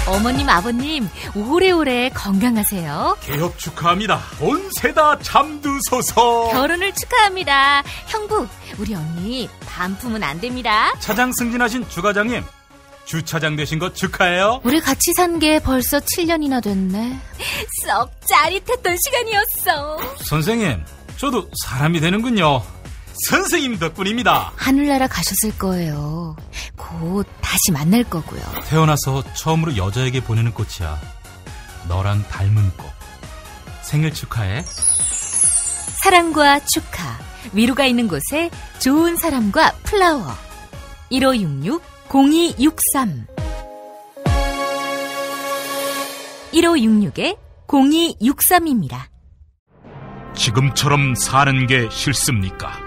어머님, 아버님, 오래오래 건강하세요. 개업 축하합니다. 온세다 잠드소서. 결혼을 축하합니다. 형부, 우리 언니 반품은 안 됩니다. 차장 승진하신 주과장님, 주차장 되신 거 축하해요. 우리 같이 산 게 벌써 7년이나 됐네. 썩 짜릿했던 시간이었어. 선생님, 저도 사람이 되는군요. 선생님 덕분입니다. 하늘나라 가셨을 거예요. 곧 다시 만날 거고요. 태어나서 처음으로 여자에게 보내는 꽃이야. 너랑 닮은 꽃. 생일 축하해. 사랑과 축하, 위로가 있는 곳에 좋은 사람과 플라워. 1566-0263 1566-0263입니다. 지금처럼 사는 게 싫습니까?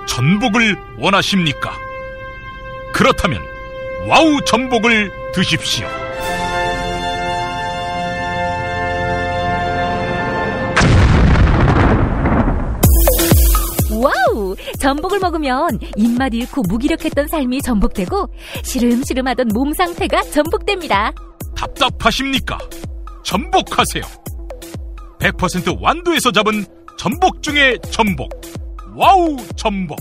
전복을 원하십니까? 그렇다면 와우 전복을 드십시오. 와우! 전복을 먹으면 입맛 잃고 무기력했던 삶이 전복되고 시름시름하던 몸 상태가 전복됩니다. 답답하십니까? 전복하세요. 100% 완도에서 잡은 전복 중에 전복. 와우 전복.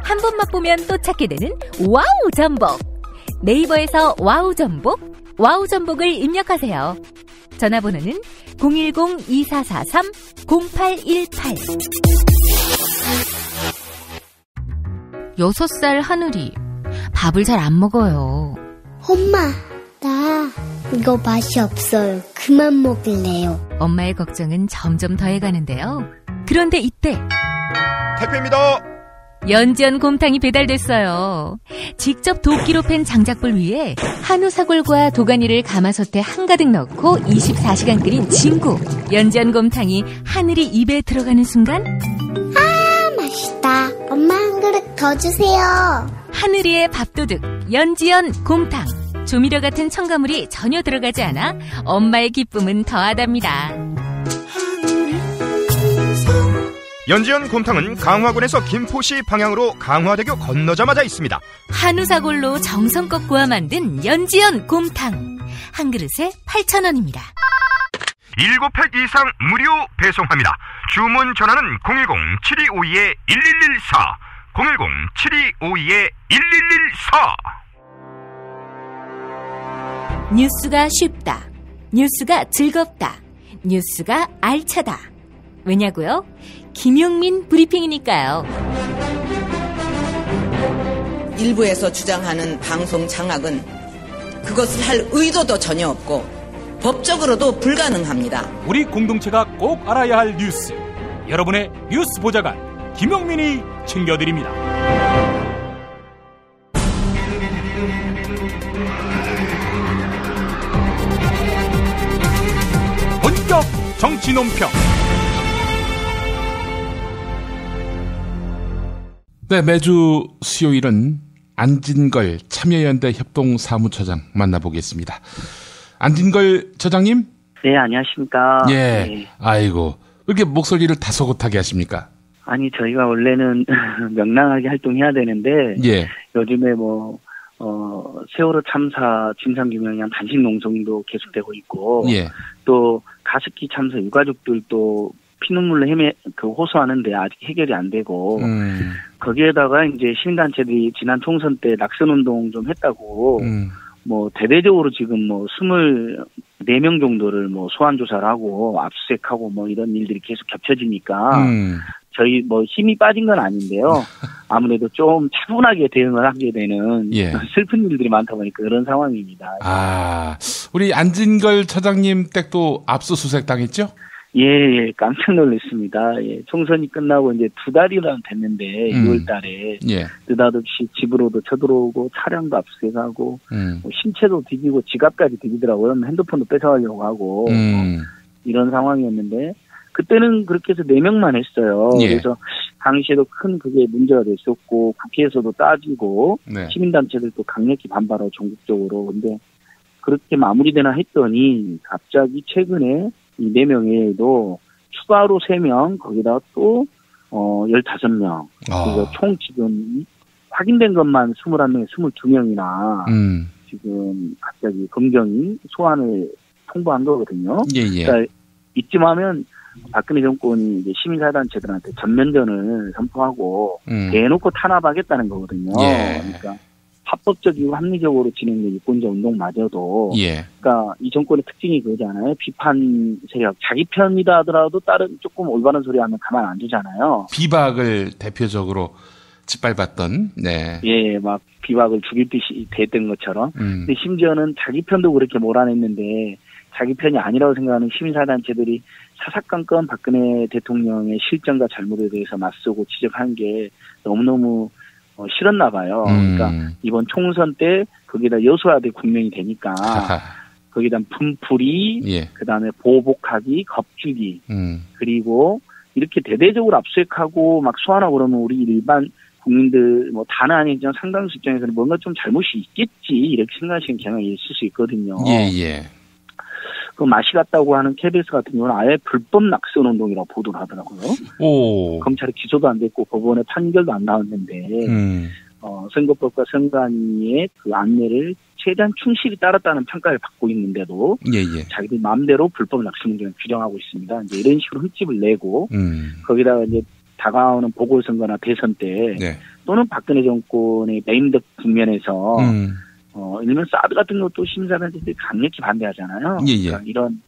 한 번 맛보면 또 찾게 되는 와우 전복. 네이버에서 와우 전복, 와우 전복을 입력하세요. 전화번호는 010-2443-0818. 6살 하늘이 밥을 잘 안 먹어요. 엄마, 나 이거 맛이 없어요. 그만 먹을래요. 엄마의 걱정은 점점 더해가는데요. 그런데 이때 택배입니다. 연지연 곰탕이 배달됐어요. 직접 도끼로 팬 장작불 위에 한우 사골과 도가니를 가마솥에 한가득 넣고 24시간 끓인 진구. 연지연 곰탕이 하늘이 입에 들어가는 순간, 아, 맛있다. 엄마 한 그릇 더 주세요. 하늘이의 밥도둑 연지연 곰탕. 조미료 같은 첨가물이 전혀 들어가지 않아 엄마의 기쁨은 더하답니다. 연지연 곰탕은 강화군에서 김포시 방향으로 강화대교 건너자마자 있습니다. 한우 사골로 정성껏 구워 만든 연지연 곰탕. 한 그릇에 8,000원입니다. 7팩 이상 무료 배송합니다. 주문 전화는 010-7252-1114 010-7252-1114. 뉴스가 쉽다. 뉴스가 즐겁다. 뉴스가 알차다. 왜냐고요? 김용민 브리핑이니까요. 일부에서 주장하는 방송 장악은 그것을 할 의도도 전혀 없고 법적으로도 불가능합니다. 우리 공동체가 꼭 알아야 할 뉴스. 여러분의 뉴스 보좌관 김용민이 챙겨드립니다. 본격 정치 논평. 네, 매주 수요일은 안진걸 참여연대 협동사무처장 만나보겠습니다. 안진걸 처장님? 네, 안녕하십니까. 예. 네. 아이고, 왜 이렇게 목소리를 다소곳하게 하십니까? 아니, 저희가 원래는 명랑하게 활동해야 되는데, 예. 요즘에 세월호 참사 진상규명에 대한 단식 농성도 계속되고 있고, 예. 또 가습기 참사 유가족들도 피눈물로 호소하는데 아직 해결이 안 되고, 거기에다가 이제 시민단체들이 지난 총선 때 낙선운동 좀 했다고, 대대적으로 지금 24명 정도를 소환조사를 하고 압수수색하고 이런 일들이 계속 겹쳐지니까, 저희 힘이 빠진 건 아닌데요. 아무래도 좀 차분하게 대응을 하게 되는 슬픈 일들이 많다 보니까 그런 상황입니다. 아, 우리 안진걸 처장님 댁도 압수수색 당했죠? 예, 깜짝 놀랐습니다. 예, 총선이 끝나고 이제 2달이나 됐는데, 6월 달에. 예. 느닷없이 집으로도 쳐들어오고, 차량도 압수수색하고, 신체도 뒤지고, 지갑까지 뒤지더라고요. 핸드폰도 뺏어가려고 하고, 이런 상황이었는데, 그때는 그렇게 해서 4명만 했어요. 예. 그래서 당시에도 큰 그게 문제가 됐었고 국회에서도 따지고 네. 시민단체들도 강력히 반발하고 전국적으로. 근데 그렇게 마무리되나 했더니 갑자기 최근에 이 4명 외에도 추가로 3명 거기다가 또 15명 그래서 총 지금 확인된 것만 21명, 22명이나 지금 갑자기 검경이 소환을 통보한 거거든요. 예. 그러니까 이쯤 하면 박근혜 정권이 이제 시민사회단체들한테 전면전을 선포하고 대놓고 탄압하겠다는 거거든요. 예. 그러니까 합법적이고 합리적으로 진행된 유권자 운동마저도 예. 그러니까 이 정권의 특징이 그거잖아요. 비판 세력 자기 편이다 하더라도 다른 조금 올바른 소리 하면 가만 안 두잖아요. 비박을 대표적으로 짓밟았던 네. 예, 막 비박을 죽일 듯이 됐던 것처럼. 근데 심지어는 자기 편도 그렇게 몰아냈는데 자기 편이 아니라고 생각하는 시민사단체들이 사사건건 박근혜 대통령의 실정과 잘못에 대해서 맞서고 지적한 게 너무너무 싫었나 봐요. 그러니까 이번 총선 때 거기다 여소야대 국면이 되니까 거기다 분풀이, 예. 그다음에 보복하기, 겁주기, 그리고 이렇게 대대적으로 압수하고 막 소환하고 그러면 우리 일반 국민들 뭐 다는 아니지만 상당수 입장에서는 뭔가 좀 잘못이 있겠지 이렇게 생각하시는 경향이 있을 수 있거든요. 예. 그 맛이 갔다고 하는 KBS 같은 경우는 아예 불법 낙선 운동이라고 보도를 하더라고요. 오. 검찰에 기소도 안 됐고 법원에 판결도 안 나왔는데 선거법과 선관위의 그 안내를 최대한 충실히 따랐다는 평가를 받고 있는데도 예. 자기들 마음대로 불법 낙선 운동을 규정하고 있습니다. 이제 이런 식으로 흠집을 내고 거기다가 이제 다가오는 보궐선거나 대선 때 네. 또는 박근혜 정권의 메인덕 국면에서 일면 사드 같은 것도 시민사단체들이 강력히 반대하잖아요. 예. 그러니까 이런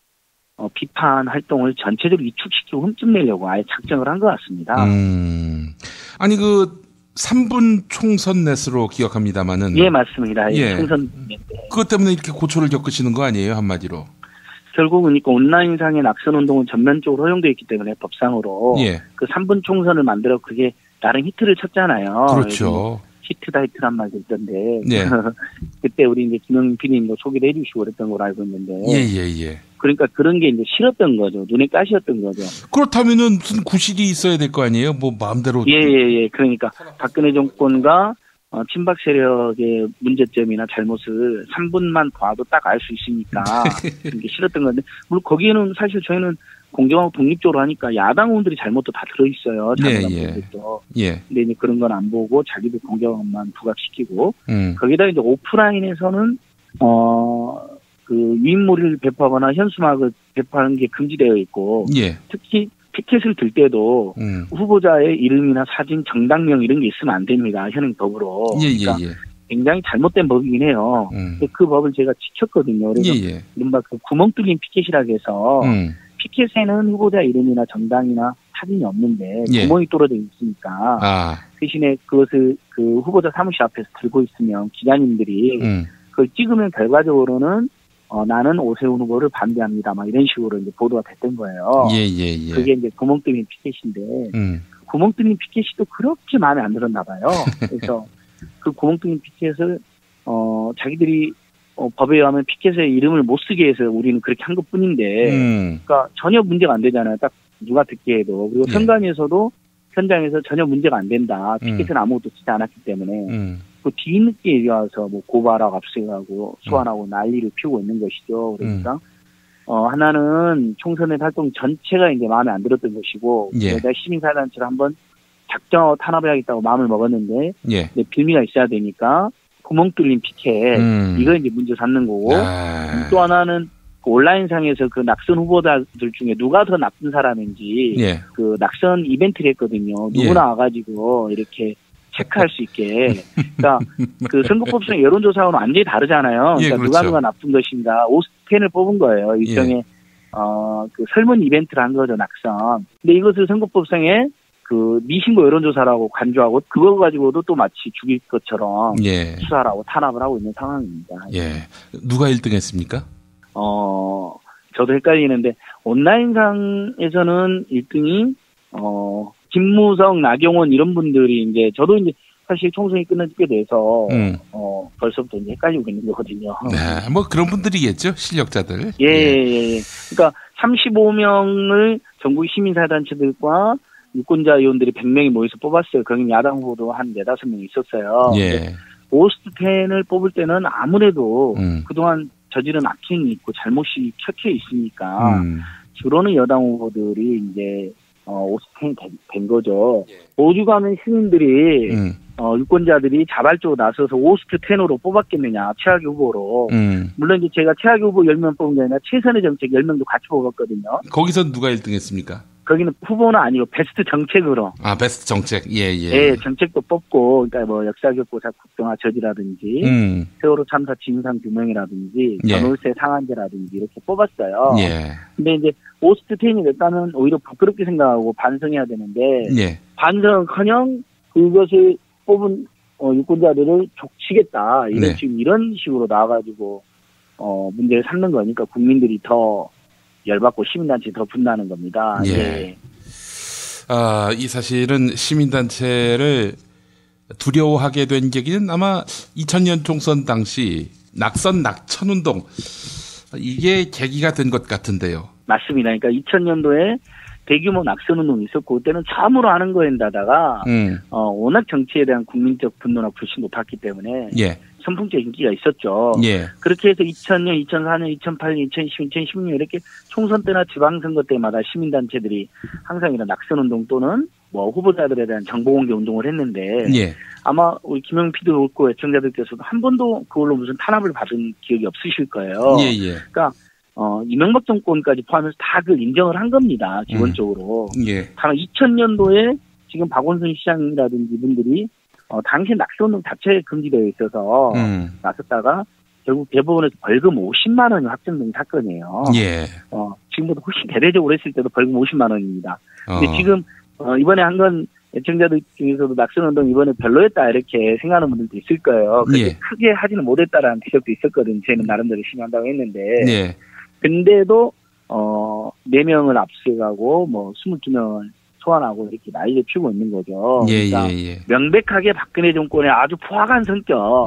비판 활동을 전체적으로 위축시키고 흠집 내려고 아예 작정을 한 것 같습니다. 아니 그 3분 총선 넷으로 기억합니다마는 예, 맞습니다. 예. 총선 넷. 그것 때문에 이렇게 고초를 겪으시는 거 아니에요, 한마디로? 결국은 그러니까 온라인상의 낙선 운동은 전면적으로 허용되어 있기 때문에 법상으로 예. 그 3분 총선을 만들어 그게 나름 히트를 쳤잖아요. 그렇죠. 히트다 히트란 말도 있던데 네. 그때 우리 이제 김영민 PD님도 소개를 해주시고 그랬던 걸로 알고 있는데 예. 그러니까 그런 게 이제 싫었던 거죠. 눈에 가시였던 거죠. 그렇다면은 무슨 구실이 있어야 될 거 아니에요? 뭐 마음대로. 예. 그러니까 박근혜 정권과 친박 세력의 문제점이나 잘못을 3분만 봐도 딱 알 수 있으니까 그게 싫었던 건데 물론 거기에는 사실 저희는 공정하고 독립적으로 하니까 야당 의원들이 잘못도 다 들어있어요. 잘못도. 예. 근데 이제 그런 건 안 보고 자기들 공정만 부각시키고 거기다 이제 오프라인에서는 그 유인물을 배포하거나 현수막을 배포하는 게 금지되어 있고 예. 특히 피켓을 들 때도 후보자의 이름이나 사진, 정당명 이런 게 있으면 안 됩니다. 현행법으로. 그러니까 굉장히 잘못된 법이긴 해요. 근데 그 법을 제가 지켰거든요. 그래서 이른바 그 구멍 뚫린 피켓이라고 해서 피켓에는 후보자 이름이나 정당이나 사진이 없는데 구멍이 뚫어져 있으니까 대신에 그것을 그 후보자 사무실 앞에서 들고 있으면 기자님들이 그걸 찍으면 결과적으로는 나는 오세훈 후보를 반대합니다. 막 이런 식으로 이제 보도가 됐던 거예요. 예. 그게 이제 구멍 뚫린 피켓인데 구멍 뚫린 피켓이 또 그렇게 마음에 안 들었나 봐요. 그래서 그 구멍 뚫린 피켓을 자기들이 법에 의하면 피켓의 이름을 못 쓰게 해서 우리는 그렇게 한 것뿐인데 그러니까 전혀 문제가 안 되잖아요. 딱 누가 듣게 해도. 그리고 선관위에서도 현장에서 전혀 문제가 안 된다. 피켓은 아무것도 쓰지 않았기 때문에 그 뒤늦게 이어서 뭐 고발하고 압수하고 소환하고 난리를 피우고 있는 것이죠. 그러니까 하나는 총선의 활동 전체가 이제 마음에 안 들었던 것이고 내가 시민사회단체를 한번 작정하고 탄압해야겠다고 마음을 먹었는데 근데 빌미가 있어야 되니까 구멍 뚫린 피켓 이거 이제 문제 삼는 거고 또 하나는 그 온라인상에서 그 낙선 후보자들 중에 누가 더 나쁜 사람인지 그 낙선 이벤트를 했거든요. 누구나 와가지고 이렇게 체크할 수 있게. 그러니까 그 선거법상 여론조사하고는 완전히 다르잖아요. 그러니까 그렇죠. 누가 나쁜 것인가 50펜을 뽑은 거예요. 일종의 그 설문 이벤트를 한 거죠, 낙선. 근데 이것을 선거법상에 그 미신고 여론조사라고 간주하고 그거 가지고도 또 마치 죽일 것처럼 수사를 하고 탄압을 하고 있는 상황입니다. 누가 1등 했습니까? 저도 헷갈리는데 온라인상에서는 1등이 김무성, 나경원 이런 분들이 이제 저도 이제 사실 총선이 끝난 지 꽤 돼서 벌써부터 이제 헷갈리고 있는 거거든요. 네, 뭐 그런 분들이겠죠, 실력자들. 예. 그러니까 35명을 전국 시민사회단체들과 유권자 의원들이 100명이 모여서 뽑았어요. 거기 야당 후보도 한 4-5명 있었어요. 예. 워스트 10을 뽑을 때는 아무래도 그동안 저지른 악행이 있고 잘못이 켜켜 있으니까 주로는 여당 후보들이 이제 워스트 10이 된 거죠. 오죽하면 시민들이 유권자들이 자발적으로 나서서 워스트 10으로 뽑았겠느냐, 최악의 후보로. 물론 이제 제가 최악의 후보 10명 뽑은 게 아니라 최선의 정책 10명도 같이 뽑았거든요. 거기서 누가 1등 했습니까? 거기는 후보는 아니고 베스트 정책으로. 아, 베스트 정책. 예. 예, 정책도 뽑고, 그러니까 뭐 역사교포 국정화 저지라든지, 세월호 참사 진상 규명이라든지, 전월세 상한제라든지 이렇게 뽑았어요. 예. 근데 이제 워스트 10이 됐다면 오히려 부끄럽게 생각하고 반성해야 되는데, 예. 반성커녕 그것을 뽑은 유권자들을 족치겠다. 지금 이런 식으로 나와가지고 문제를 삼는 거니까 국민들이 더 열받고 시민단체 더 분나는 겁니다. 예. 아, 이 사실은 시민단체를 두려워하게 된 계기는 아마 2000년 총선 당시 낙천운동, 이게 계기가 된 것 같은데요. 맞습니다. 그러니까 2000년도에 대규모 낙선운동이 있었고 그때는 처음으로 하는 거에다가 워낙 정치에 대한 국민적 분노나 불신 높았기 때문에 선풍적 인기가 있었죠. 그렇게 해서 2000년, 2004년, 2008년, 2010, 2016년 이렇게 총선 때나 지방선거 때마다 시민단체들이 항상 이런 낙선운동 또는 뭐 후보자들에 대한 정보공개 운동을 했는데 아마 우리 김영 PD도 그렇고 애청자들께서도 한 번도 그걸로 무슨 탄압을 받은 기억이 없으실 거예요. 그러니까 이명박 정권까지 포함해서 다 그걸 인정을 한 겁니다. 기본적으로. 다만 2000년도에 지금 박원순 시장이라든지 분들이 당시 낙선운동 자체에 금지되어 있어서 나섰다가 결국 대법원에서 벌금 50만 원이 확정된 사건이에요. 지금보다 훨씬 대대적으로 했을 때도 벌금 50만 원입니다. 근데 지금 이번에 한 건 애청자들 중에서도 낙선운동 이번에 별로였다 이렇게 생각하는 분들도 있을 거예요. 그렇게 크게 하지는 못했다라는 지적도 있었거든요. 저희는 나름대로 심한다고 했는데. 근데도 4명을 압수해가고 뭐 22명을 소환하고 이렇게 난리를 피우고 있는 거죠. 그러니까 명백하게 박근혜 정권의 아주 포악한 성격.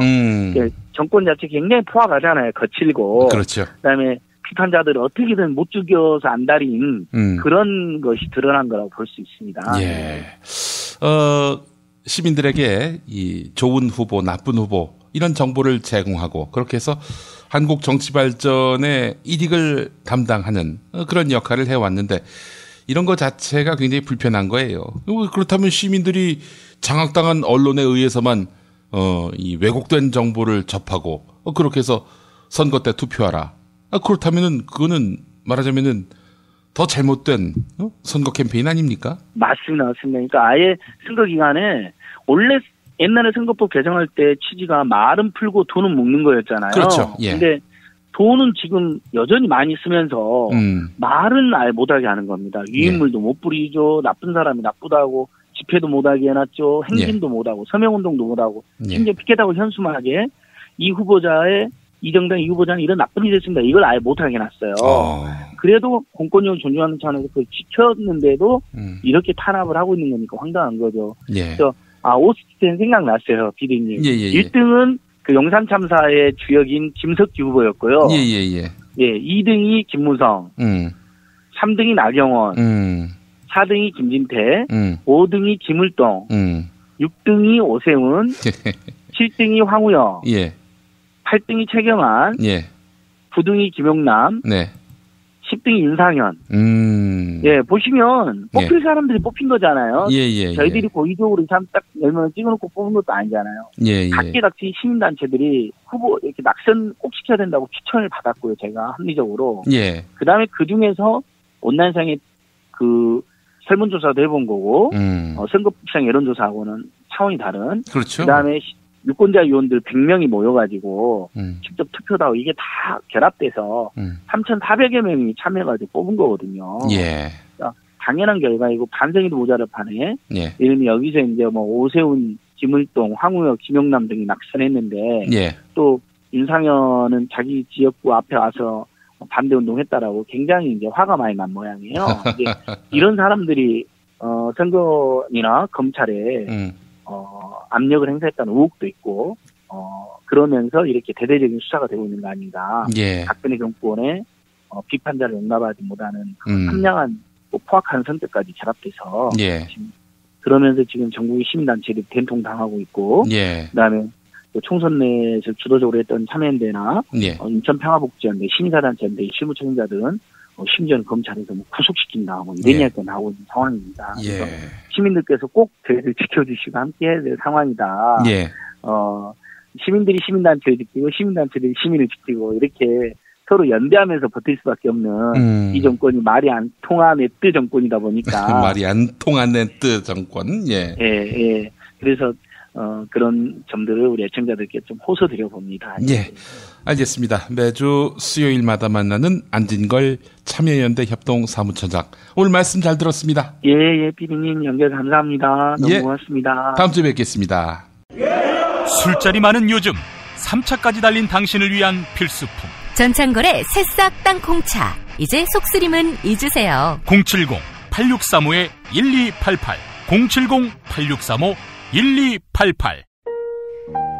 정권 자체 굉장히 포악하잖아요. 거칠고. 그렇죠. 그다음에 비판자들을 어떻게든 못 죽여서 안달인 그런 것이 드러난 거라고 볼 수 있습니다. 시민들에게 이 좋은 후보, 나쁜 후보 이런 정보를 제공하고 그렇게 해서 한국 정치 발전의 이익을 담당하는 그런 역할을 해왔는데 이런 것 자체가 굉장히 불편한 거예요. 그렇다면 시민들이 장악당한 언론에 의해서만 이 왜곡된 정보를 접하고 그렇게 해서 선거 때 투표하라. 그렇다면은 그거는 말하자면은 더 잘못된 선거 캠페인 아닙니까? 맞습니다. 그러니까 아예 선거 기간에 원래 옛날에 선거법 개정할 때 취지가 말은 풀고 돈은 먹는 거였잖아요. 그렇죠. 근데 돈은 지금 여전히 많이 쓰면서 말은 아예 못하게 하는 겁니다. 유인물도 못 부리죠. 나쁜 사람이 나쁘다고 집회도 못하게 해놨죠. 행진도 못하고 서명운동도 못하고 심지어 피켓하고 현수막에 이 후보자의 이 정당 이 후보자는 이런 나쁜 일이 했습니다. 이걸 아예 못하게 해놨어요. 그래도 공권력을 존중하는 차원에서 그걸 지켰는데도 이렇게 탄압을 하고 있는 거니까 황당한 거죠. 그래서 오스트는 생각났어요, 비디님. 1등은 그 용산 참사의 주역인 김석기 후보였고요. 2등이 김무성, 3등이 나경원, 4등이 김진태, 5등이 김을동, 6등이 오세훈, 7등이 황우영, 8등이 최경환, 9등이 김용남, 10등이 윤상현. 보시면 뽑힐 사람들이 뽑힌 거잖아요. 저희들이 고의적으로 딱 10명을 찍어놓고 뽑은 것도 아니잖아요. 각기각기 시민단체들이 후보 이렇게 낙선 꼭 시켜야 된다고 추천을 받았고요. 제가 합리적으로. 그 다음에 그 중에서 온라인상에 그 설문조사도 해본 거고, 선거법상 여론조사하고는 차원이 다른. 그렇죠. 그 다음에 유권자 위원들 100명이 모여가지고 직접 투표도 하고 이게 다 결합돼서 3,400여 명이 참여해가지고 뽑은 거거든요. 그러니까 당연한 결과이고 반성이도 모자랄 판에 예를 들면 여기서 이제 뭐 오세훈, 김을동, 황우혁, 김용남 등이 낙선했는데 또 윤상현은 자기 지역구 앞에 와서 반대 운동했다라고 굉장히 이제 화가 많이 난 모양이에요. 이런 사람들이 선거나 검찰에 압력을 행사했다는 의혹도 있고, 그러면서 이렇게 대대적인 수사가 되고 있는 거 아닌가. 박근혜 정권의 비판자를 용납하지 못하는 그 선량한 포악한 선택까지 결합돼서 예. 그러면서 지금 전국의 시민단체들이 된통당하고 있고 예. 그다음에 또 총선 내에서 주도적으로 했던 참여연대나 예. 인천평화복지연대, 시민사단체연대 실무 책임자들은 심지어는 검찰에서 뭐 구속시킨다 뭐 이런 예. 이야기가 나오고 있는 상황입니다. 예. 그래서 시민들께서 꼭 저희를 지켜주시고 함께해야 될 상황이다. 예. 시민들이 시민단체를 지키고 시민단체들이 시민을 지키고 이렇게 서로 연대하면서 버틸 수밖에 없는 이 정권이 말이 안 통하는 뜨 정권이다 보니까 말이 안 통하는 뜨 정권. 예. 예. 그래서 그런 점들을 우리 애청자들께 좀 호소드려 봅니다. 예. 알겠습니다. 매주 수요일마다 만나는 안진걸 참여연대 협동사무처장. 오늘 말씀 잘 들었습니다. 예, 피디님 연결 감사합니다. 너무 고맙습니다. 다음 주에 뵙겠습니다. 술자리 많은 요즘 3차까지 달린 당신을 위한 필수품. 전창걸의 새싹 땅콩차. 이제 속쓰림은 잊으세요. 070-8635-1288 070-8635-1288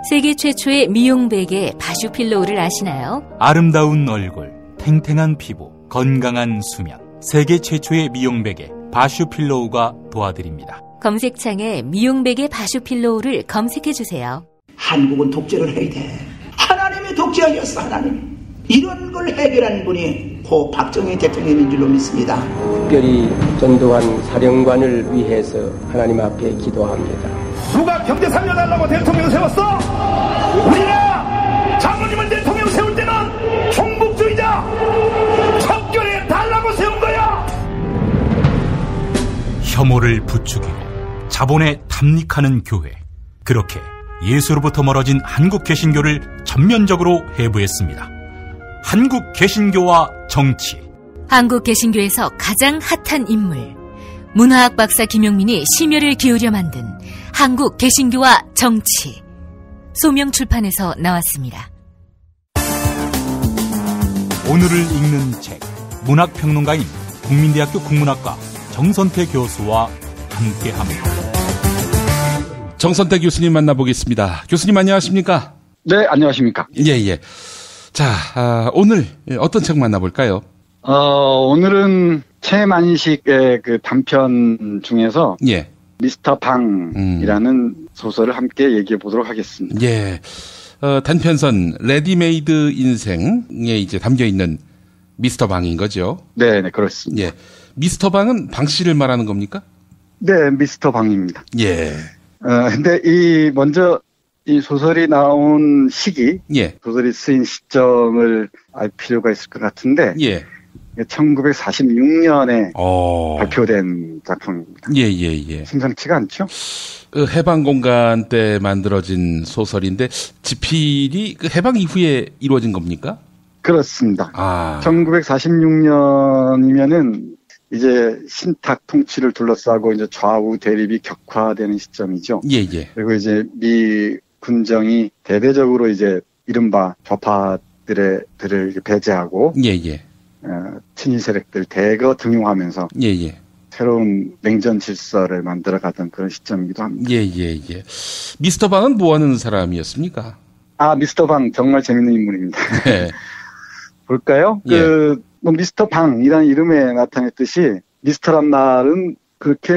세계 최초의 미용 베개 바슈필로우를 아시나요? 아름다운 얼굴, 탱탱한 피부, 건강한 수면. 세계 최초의 미용 베개 바슈필로우가 도와드립니다. 검색창에 미용 베개 바슈필로우를 검색해주세요. 한국은 독재를 해야 돼. 하나님이 독재하셨어, 하나님. 이런 걸 해결하는 분이 고 박정희 대통령인 줄로 믿습니다. 특별히 전두환 사령관을 위해서 하나님 앞에 기도합니다. 누가 경제 살려달라고 대통령 세웠어? 우리가 장모님을 대통령 세울 때는 종북주의자 척결해 달라고 세운 거야. 혐오를 부추기고 자본에 탐닉하는 교회. 그렇게 예수로부터 멀어진 한국 개신교를 전면적으로 해부했습니다. 한국 개신교와 정치. 한국 개신교에서 가장 핫한 인물. 문화학 박사 김용민이 심혈을 기울여 만든 한국 개신교와 정치. 소명출판에서 나왔습니다. 오늘을 읽는 책. 문학평론가인 국민대학교 국문학과 정선태 교수와 함께합니다. 정선태 교수님 만나보겠습니다. 교수님 안녕하십니까? 네, 안녕하십니까? 예. 자, 오늘 어떤 책 만나볼까요? 오늘은 최만식의 그 단편 중에서 예. 미스터 방이라는 소설을 함께 얘기해 보도록 하겠습니다. 예. 단편선 레디메이드 인생에 이제 담겨 있는 미스터 방인 거죠? 네, 그렇습니다. 예. 미스터 방은 방 씨를 말하는 겁니까? 네, 미스터 방입니다. 예. 근데 먼저 이 소설이 나온 시기, 예. 소설이 쓰인 시점을 알 필요가 있을 것 같은데, 예. 1946년에 발표된 작품입니다. 예. 심상치가 않죠? 해방공간 때 만들어진 소설인데 집필이 그 해방 이후에 이루어진 겁니까? 그렇습니다. 1946년이면은 이제 신탁 통치를 둘러싸고 이제 좌우 대립이 격화되는 시점이죠. 예. 그리고 이제 미 군정이 대대적으로 이제 이른바 좌파들을 배제하고 예. 친일 세력들 대거 등용하면서 예. 새로운 냉전 질서를 만들어가던 그런 시점이기도 합니다. 예. 미스터 방은 뭐 하는 사람이었습니까? 미스터 방 정말 재밌는 인물입니다. 네. 볼까요? 미스터 방이라는 이름에 나타냈듯이 미스터란 말은 그렇게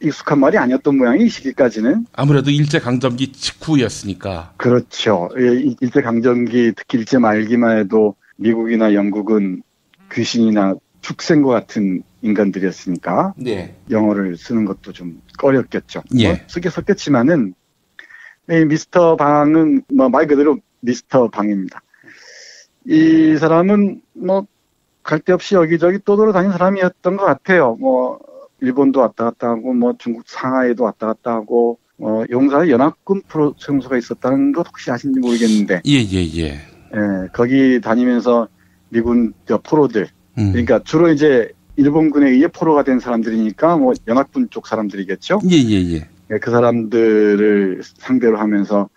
익숙한 말이 아니었던 모양이 이 시기까지는. 아무래도 일제강점기 직후였으니까. 그렇죠. 일제강점기 특히 일제 말기만 해도 미국이나 영국은 귀신이나 축생과 같은 인간들이었으니까 네. 영어를 쓰는 것도 좀 꺼렸겠죠. 예. 쓰게 썼겠지만은 이 미스터 방은 말 그대로 미스터 방입니다. 이 사람은 갈 데 없이 여기저기 떠돌아다니는 사람이었던 것 같아요. 일본도 왔다 갔다 하고 중국 상하이도 왔다 갔다 하고 용사 연합군 프로 수용소가 있었다는 것 혹시 아신지 모르겠는데. 예. 거기 다니면서 미군 포로들 그러니까 주로 이제 일본군에 의해 포로가 된 사람들이니까 연합군 쪽 사람들이겠죠. 예. 그 사람들을 상대로 하면서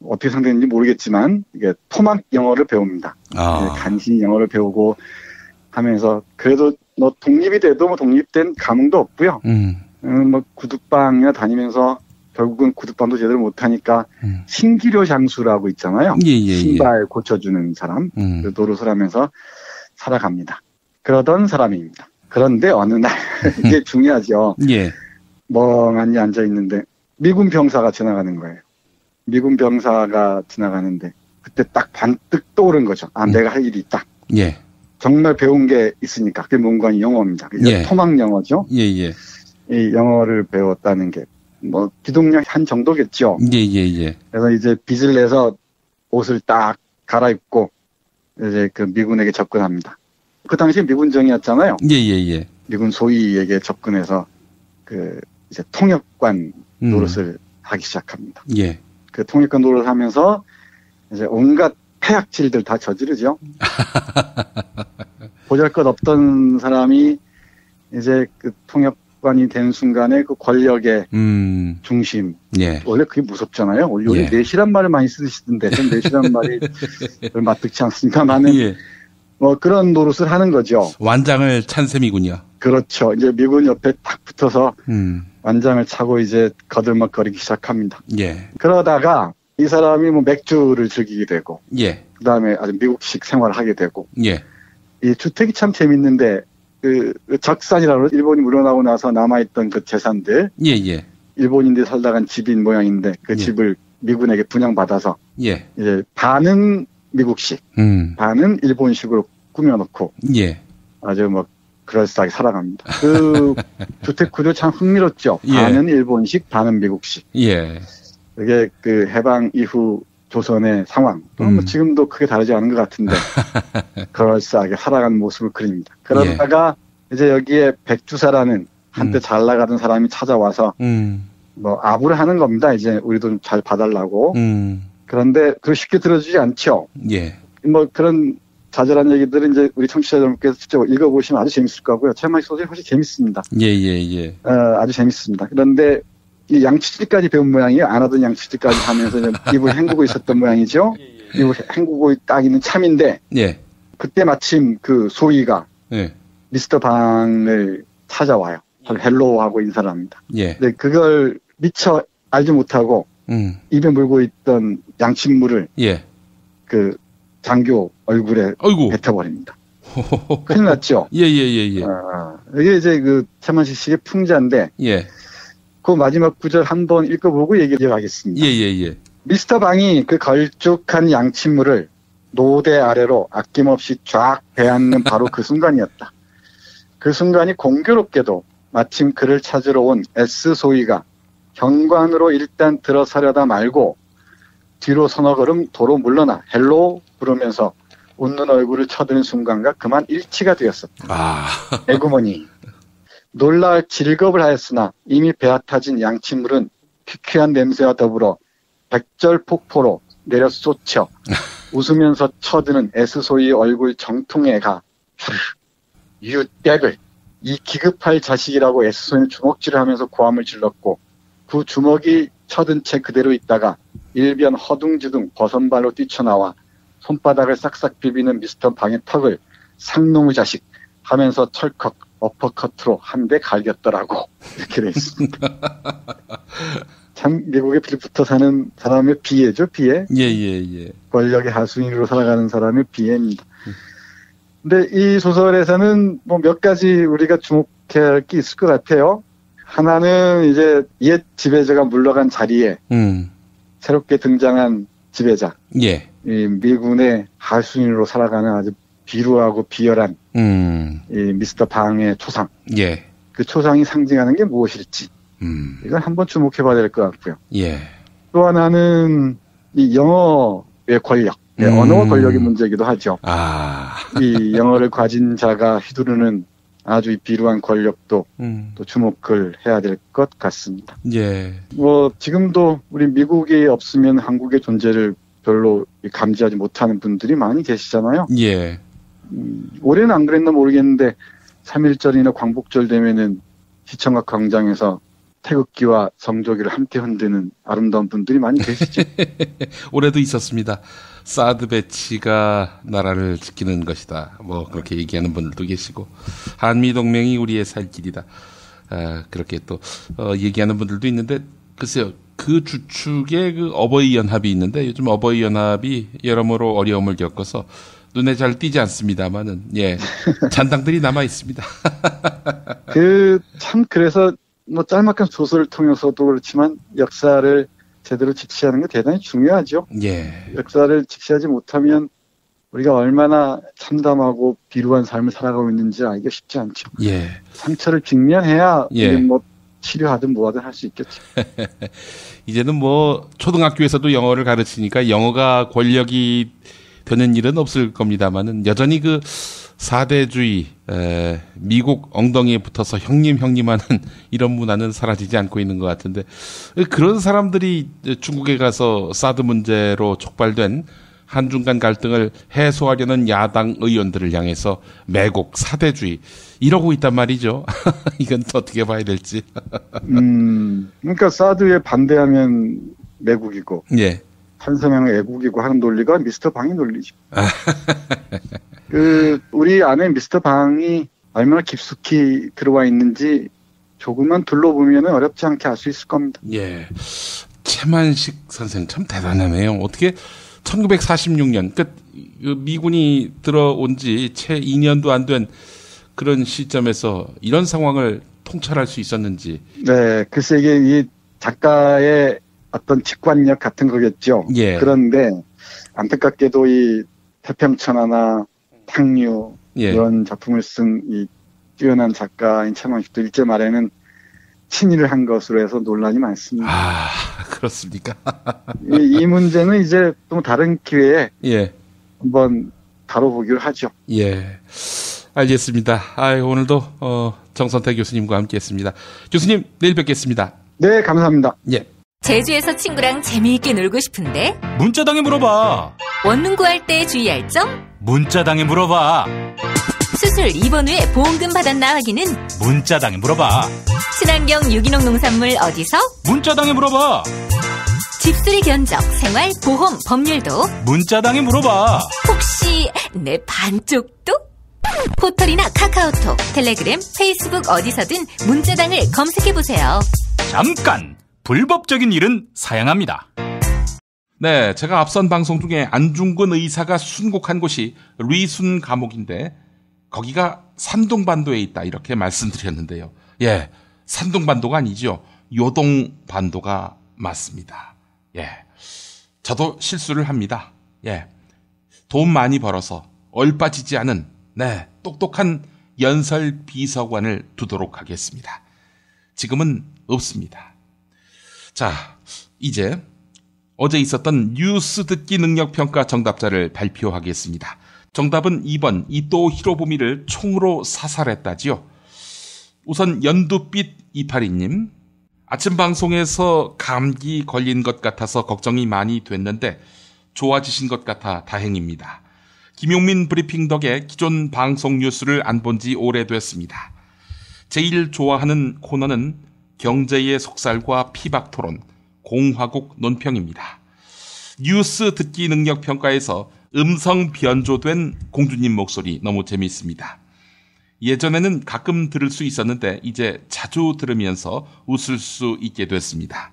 어떻게 상대했는지 모르겠지만 이게 토막 영어를 배웁니다. 간신히 영어를 배우고 하면서 그래도 독립이 돼도 독립된 감흥도 없고요. 구두방이나 다니면서 결국은 구두방도 제대로 못하니까 신기료 장수라고 있잖아요. 신발 고쳐주는 사람. 그 노릇을 하면서 살아갑니다. 그러던 사람입니다. 그런데 어느 날 이게 중요하죠. 예. 멍하니 앉아 있는데 미군 병사가 지나가는 거예요. 미군 병사가 지나가는데 그때 딱 반뜩 떠오른 거죠. 아, 내가 할 일이 있다. 예. 정말 배운 게 있으니까 그게 뭔가 영어입니다. 예. 토막 영어죠. 예예. 이 영어를 배웠다는 게 뭐 기동력 한 정도겠죠. 예예예. 그래서 이제 빚을 내서 옷을 딱 갈아입고 이제 그 미군에게 접근합니다. 그 당시 미군정이었잖아요. 예예예. 미군 소위에게 접근해서 그 이제 통역관 노릇을 하기 시작합니다. 예. 그 통역관 노릇을 하면서 이제 온갖 폐악질들 다 저지르죠. 보잘것없던 사람이 이제 그 통역관이 된 순간에 그 권력의 중심. 예. 원래 그게 무섭잖아요. 원래 예. 내시란 말을 많이 쓰시던데 전 내시란 말이 맞득치 않습니다만은 예. 뭐 그런 노릇을 하는 거죠. 완장을 찬 셈이군요. 그렇죠. 이제 미군 옆에 딱 붙어서 완장을 차고 이제 거들먹거리기 시작합니다. 예. 그러다가 이 사람이 뭐 맥주를 즐기게 되고, 예. 그 다음에 아주 미국식 생활을 하게 되고, 예. 이 주택이 참 재밌는데, 그 적산이라고 일본이 물러나고 나서 남아있던 그 재산들, 예. 일본인들이 살다간 집인 모양인데, 그 집을 미군에게 분양받아서, 예. 이제 반은 미국식, 반은 일본식으로 꾸며놓고, 예. 아주 뭐, 그럴싸하게 살아갑니다. 그 주택 구조 참 흥미롭죠. 예. 반은 일본식, 반은 미국식. 예. 이게 그 해방 이후 조선의 상황, 또는 뭐 지금도 크게 다르지 않은 것 같은데, 그럴싸하게 살아가는 모습을 그립니다. 그러다가 이제 여기에 백주사라는 한때 잘 나가던 사람이 찾아와서, 뭐 아부를 하는 겁니다. 이제 우리도 좀 잘 봐달라고. 그런데 그걸 쉽게 들어주지 않죠. 예. 뭐 그런 자잘한 얘기들은 이제 우리 청취자 여러분께서 직접 읽어보시면 아주 재밌을 거고요. 최만식 소설이 훨씬 재밌습니다. 예. 아주 재밌습니다. 그런데 이 양치질까지 배운 모양이에요. 안 하던 양치질까지 하면서 입을 헹구고 있었던 모양이죠. 입을 헹구고 딱 있는 참인데, 예. 그때 마침 그 소희가 예. 미스터 방을 찾아와요. 헬로우하고 인사를 합니다. 예. 근데 그걸 미처 알지 못하고 입에 물고 있던 양침물을 예. 그 장교 얼굴에 뱉어버립니다. 큰일 났죠. 예. 이게 이제 그 최만식 씨의 풍자인데, 예. 그 마지막 구절 한번 읽어보고 얘기를 하겠습니다. 예. 미스터 방이 그 걸쭉한 양침물을 노대 아래로 아낌없이 쫙 베앉는 바로 그 순간이었다. 그 순간이 공교롭게도 마침 그를 찾으러 온 S 소희가 현관으로 일단 들어서려다 말고 뒤로 서너 걸음 도로 물러나 헬로 부르면서 웃는 얼굴을 쳐드는 순간과 그만 일치가 되었었다. 애구머니. 놀랄 질겁을 하였으나 이미 배아타진 양침물은 퀴퀴한 냄새와 더불어 백절폭포로 내려 쏟쳐 웃으면서 쳐드는 에스소이의 얼굴 정통에가 You devil! 이 기급할 자식이라고 에스소이는 주먹질을 하면서 고함을 질렀고 그 주먹이 쳐든 채 그대로 있다가 일변 허둥지둥 버선발로 뛰쳐나와 손바닥을 싹싹 비비는 미스터 방의 턱을 상놈의 자식 하면서 철컥 어퍼커트로 한 대 갈겼더라고. 이렇게 돼 있습니다. 참 미국에 빌붙어 사는 사람의 비애죠, 비애. 예. 권력의 하수인으로 살아가는 사람의 비애입니다. 근데 이 소설에서는 뭐 몇 가지 우리가 주목해야 할 게 있을 것 같아요. 하나는 이제 옛 지배자가 물러간 자리에 새롭게 등장한 지배자. 예. 이 미군의 하수인으로 살아가는 아주 비루하고 비열한 이 미스터 방의 초상. 예. 그 초상이 상징하는 게 무엇일지. 이건 한번 주목해봐야 될 것 같고요. 예. 또 하나는 이 영어의 권력, 언어와 권력의 문제이기도 하죠. 이 영어를 가진 자가 휘두르는 아주 비루한 권력도 또 주목을 해야 될 것 같습니다. 예. 뭐 지금도 우리 미국이 없으면 한국의 존재를 별로 감지하지 못하는 분들이 많이 계시잖아요. 예. 올해는 안 그랬나 모르겠는데 3.1절이나 광복절 되면은 시청각 광장에서 태극기와 성조기를 함께 흔드는 아름다운 분들이 많이 계시죠. 올해도 있었습니다. 사드 배치가 나라를 지키는 것이다. 뭐 그렇게 얘기하는 분들도 계시고 한미 동맹이 우리의 살 길이다. 그렇게 또 얘기하는 분들도 있는데 글쎄요. 그 주축에 그 어버이 연합이 있는데 요즘 어버이 연합이 여러모로 어려움을 겪어서 눈에 잘 띄지 않습니다만은, 예. 잔당들이 남아 있습니다. 그래서 뭐 짤막한 소설을 통해서도 그렇지만 역사를 제대로 직시하는 게 대단히 중요하죠. 예. 역사를 직시하지 못하면 우리가 얼마나 참담하고 비루한 삶을 살아가고 있는지 알기가 쉽지 않죠. 예. 상처를 직면해야 예. 뭐 치료하든 뭐하든 할 수 있겠죠. 이제는 뭐 초등학교에서도 영어를 가르치니까 영어가 권력이 되는 일은 없을 겁니다만은 여전히 그 4대주의, 미국 엉덩이에 붙어서 형님 하는 이런 문화는 사라지지 않고 있는 것 같은데, 그런 사람들이 중국에 가서 사드 문제로 촉발된 한중 간 갈등을 해소하려는 야당 의원들을 향해서 매국, 4대주의 이러고 있단 말이죠. 이건 또 어떻게 봐야 될지. 그러니까 사드에 반대하면 매국이고, 예. 찬성하면 애국이고 하는 논리가 미스터 방의 논리죠. 우리 안에 미스터 방이 얼마나 깊숙이 들어와 있는지 조금만 둘러보면 어렵지 않게 알 수 있을 겁니다. 예. 최만식 선생 참 대단하네요. 어떻게 1946년, 미군이 들어온 지 채 2년도 안 된 그런 시점에서 이런 상황을 통찰할 수 있었는지. 네, 글쎄 이게 이 작가의 어떤 직관력 같은 거겠죠. 예. 그런데 안타깝게도 이 태평천하나 탕류 예. 이런 작품을 쓴 이 뛰어난 작가인 최만식도 일제 말에는 친일을 한 것으로 해서 논란이 많습니다. 아, 그렇습니까? 이 문제는 이제 또 다른 기회에 예. 한번 다뤄보기로 하죠. 예. 알겠습니다. 오늘도 정선태 교수님과 함께했습니다. 교수님, 내일 뵙겠습니다. 네, 감사합니다. 예. 제주에서 친구랑 재미있게 놀고 싶은데 문자당에 물어봐. 원룸 구할 때 주의할 점? 문자당에 물어봐. 수술 입원 후에 보험금 받았나 확인은? 문자당에 물어봐. 친환경 유기농 농산물 어디서? 문자당에 물어봐. 집수리 견적, 생활, 보험, 법률도? 문자당에 물어봐. 혹시 내 반쪽도? 포털이나 카카오톡, 텔레그램, 페이스북 어디서든 문자당을 검색해보세요. 잠깐! 불법적인 일은 사양합니다. 네, 제가 앞선 방송 중에 안중근 의사가 순국한 곳이 리순 감옥인데 거기가 산둥반도에 있다 이렇게 말씀드렸는데요. 예, 산둥반도가 아니죠. 요동반도가 맞습니다. 예, 저도 실수를 합니다. 예, 돈 많이 벌어서 얼빠지지 않은 똑똑한 연설 비서관을 두도록 하겠습니다. 지금은 없습니다. 자, 이제 어제 있었던 뉴스 듣기 능력 평가 정답자를 발표하겠습니다. 정답은 2번 이토 히로부미를 총으로 사살했다지요. 우선 연두빛 282님, 아침 방송에서 감기 걸린 것 같아서 걱정이 많이 됐는데 좋아지신 것 같아 다행입니다. 김용민 브리핑 덕에 기존 방송 뉴스를 안 본 지 오래됐습니다. 제일 좋아하는 코너는 경제의 속살과 피박토론, 공화국 논평입니다. 뉴스 듣기 능력 평가에서 음성 변조된 공주님 목소리 너무 재미있습니다. 예전에는 가끔 들을 수 있었는데 이제 자주 들으면서 웃을 수 있게 됐습니다.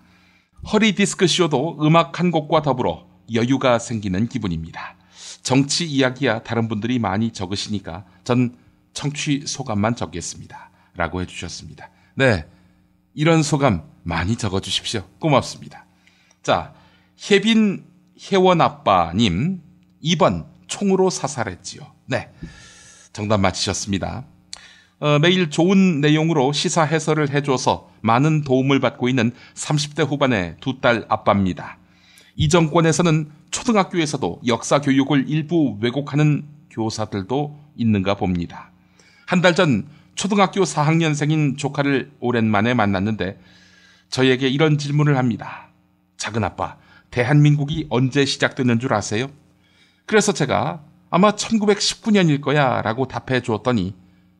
허리 디스크 쇼도 음악 한 곡과 더불어 여유가 생기는 기분입니다. 정치 이야기야 다른 분들이 많이 적으시니까 전 청취 소감만 적겠습니다. 라고 해주셨습니다. 네, 이런 소감 많이 적어주십시오. 고맙습니다. 자, 혜빈 혜원아빠님 2번 총으로 사살했지요. 네, 정답 맞히셨습니다. 매일 좋은 내용으로 시사 해설을 해줘서 많은 도움을 받고 있는 30대 후반의 두 딸 아빠입니다. 이 정권에서는 초등학교에서도 역사 교육을 일부 왜곡하는 교사들도 있는가 봅니다. 한 달 전 초등학교 4학년생인 조카를 오랜만에 만났는데 저에게 이런 질문을 합니다. 작은아빠, 대한민국이 언제 시작됐는 줄 아세요? 그래서 제가 아마 1919년일 거야 라고 답해 주었더니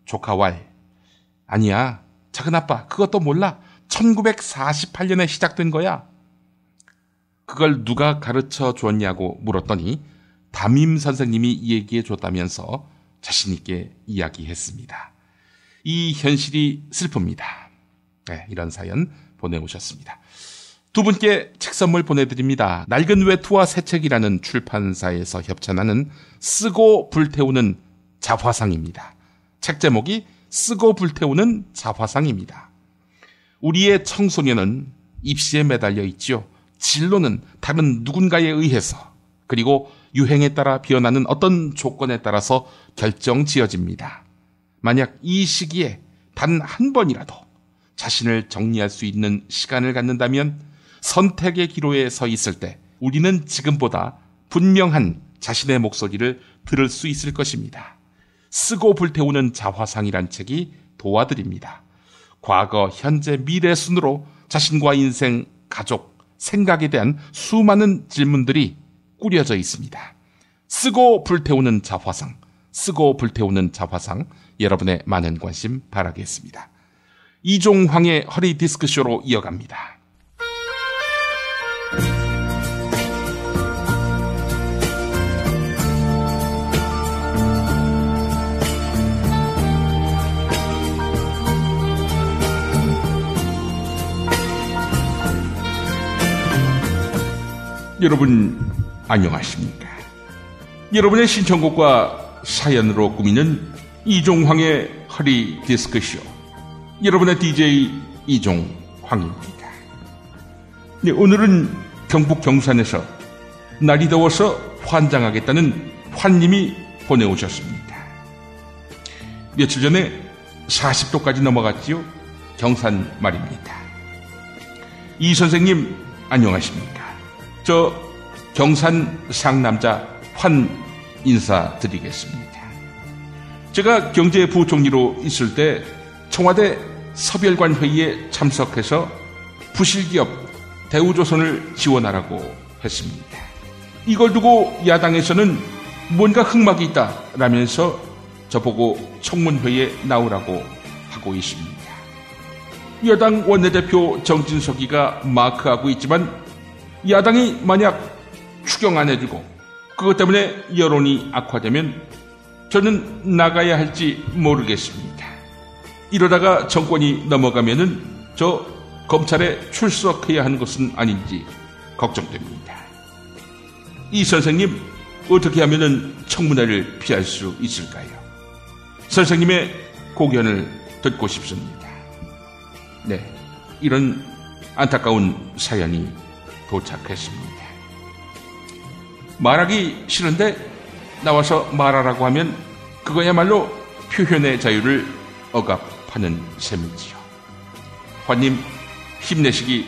조카왈, 아니야 작은아빠 그것도 몰라, 1948년에 시작된 거야. 그걸 누가 가르쳐 주었냐고 물었더니 담임 선생님이 얘기해 줬다면서 자신 있게 이야기했습니다. 이 현실이 슬픕니다. 네, 이런 사연 보내오셨습니다. 두 분께 책 선물 보내드립니다. 낡은 외투와 새 책이라는 출판사에서 협찬하는 쓰고 불태우는 자화상입니다. 책 제목이 쓰고 불태우는 자화상입니다. 우리의 청소년은 입시에 매달려 있지요. 진로는 다른 누군가에 의해서 그리고 유행에 따라 변하는 어떤 조건에 따라서 결정지어집니다. 만약 이 시기에 단 한 번이라도 자신을 정리할 수 있는 시간을 갖는다면 선택의 기로에 서 있을 때 우리는 지금보다 분명한 자신의 목소리를 들을 수 있을 것입니다. 쓰고 불태우는 자화상이란 책이 도와드립니다. 과거, 현재, 미래 순으로 자신과 인생, 가족, 생각에 대한 수많은 질문들이 꾸려져 있습니다. 쓰고 불태우는 자화상, 쓰고 불태우는 자화상, 여러분의 많은 관심 바라겠습니다. 이종황의 허리 디스크쇼로 이어갑니다. 여러분 안녕하십니까? 여러분의 신청곡과 사연으로 꾸미는 이종황의 허리 디스크쇼, 여러분의 DJ 이종황입니다. 네, 오늘은 경북 경산에서 날이 더워서 환장하겠다는 환님이 보내오셨습니다. 며칠 전에 40도까지 넘어갔지요. 경산 말입니다. 이 선생님 안녕하십니까? 저 경산 상남자 환 인사드리겠습니다. 제가 경제부총리로 있을 때 청와대 서별관 회의에 참석해서 부실기업 대우조선을 지원하라고 했습니다. 이걸 두고 야당에서는 뭔가 흑막이 있다라면서 저보고 청문회에 나오라고 하고 있습니다. 여당 원내대표 정진석이가 마크하고 있지만 야당이 만약 추경 안 해주고 그것 때문에 여론이 악화되면 저는 나가야 할지 모르겠습니다. 이러다가 정권이 넘어가면은 저 검찰에 출석해야 하는 것은 아닌지 걱정됩니다. 이 선생님 어떻게 하면은 청문회를 피할 수 있을까요? 선생님의 고견을 듣고 싶습니다. 네, 이런 안타까운 사연이 도착했습니다. 말하기 싫은데 나와서 말하라고 하면 그거야말로 표현의 자유를 억압하는 셈이지요. 환님 힘내시기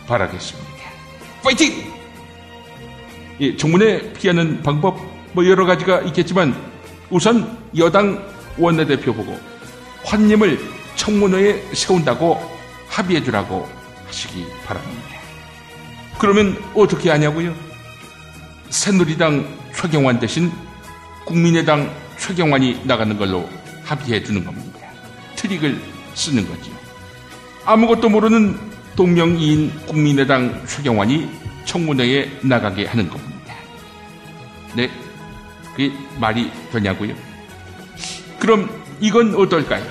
바라겠습니다. 파이팅! 예, 청문회 피하는 방법 여러 가지가 있겠지만 우선 여당 원내대표 보고 환님을 청문회에 세운다고 합의해 주라고 하시기 바랍니다. 그러면 어떻게 하냐고요? 새누리당 최경환 대신 국민의당 최경환이 나가는 걸로 합의해 주는 겁니다. 트릭을 쓰는 거죠. 아무것도 모르는 동명이인 국민의당 최경환이 청문회에 나가게 하는 겁니다. 네, 그게 말이 되냐고요? 그럼 이건 어떨까요?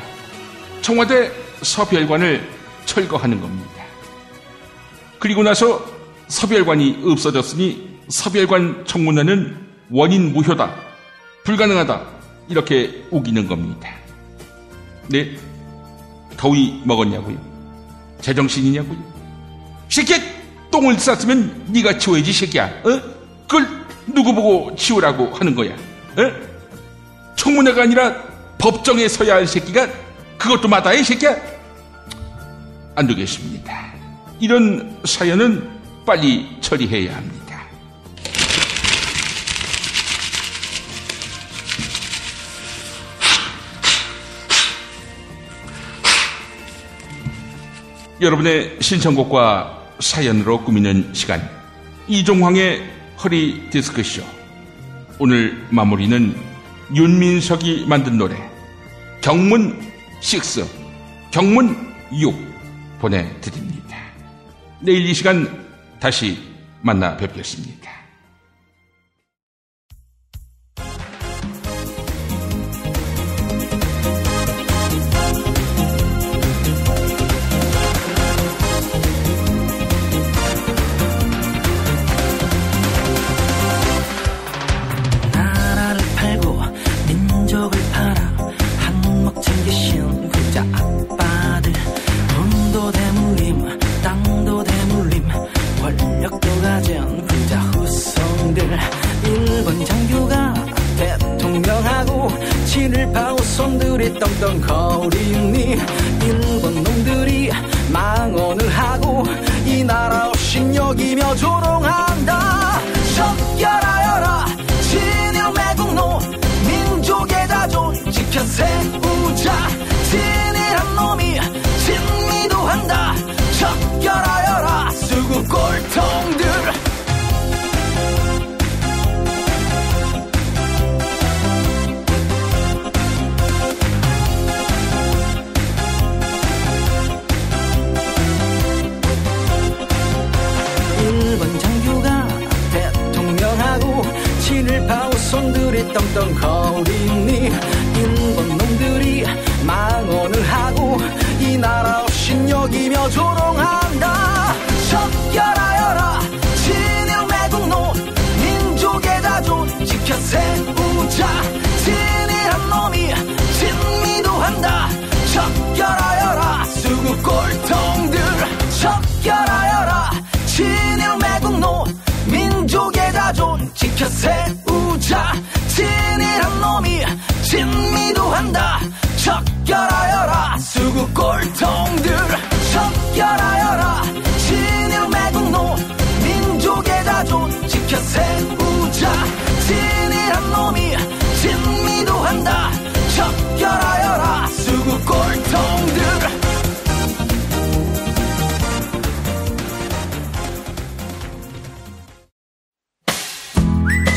청와대 서별관을 철거하는 겁니다. 그리고 나서 서별관이 없어졌으니 서별관 청문회는 원인 무효다, 불가능하다, 이렇게 우기는 겁니다. 네, 더위 먹었냐고요? 제정신이냐고요? 새끼야, 똥을 쌌으면 네가 치워야지 새끼야. 그걸 누구 보고 치우라고 하는 거야? 청문회가 아니라 법정에 서야 할 새끼가 그것도 마다해 새끼야? 안 되겠습니다. 이런 사연은 빨리 처리해야 합니다. 여러분의 신청곡과 사연으로 꾸미는 시간, 이종황의 허리 디스크쇼. 오늘 마무리는 윤민석이 만든 노래 경문 6, 경문 6 보내드립니다. 내일 이 시간 다시 만나 뵙겠습니다. 일본 장교가 대통령하고 친일파 후손들이 떵떵 거리니 일본 놈들이 망언을 하고 이 나라 없인 여기며 조롱한다. 적결하여라 진일 매국노 민족의 자존 지켜 세우자. 진일한 놈이 진미도 한다. 적결하여라 수구 꼴통들. 일본 장교가 대통령하고 친일파 후손들이 떵떵 거리니 일본 놈들이 망언을 하고 이 나라 없인 여기며 조롱한다. 적결하여라 진일 매국노 민족의 자존 지켜 세우자. 진일한 놈이 진미도 한다. 적결하여라 수구 꼴통들. 적결하여라 진일 매국노 민족의 자존 지켜 세우자. 진일한 놈이 진미도 한다. 적결하여라 수구 꼴통들. 적결하여라 진일 매국노 민족의 자존 지켜 세우자. 진일한 놈이 진미도 한다. 적결하여라 수구 꼴통들.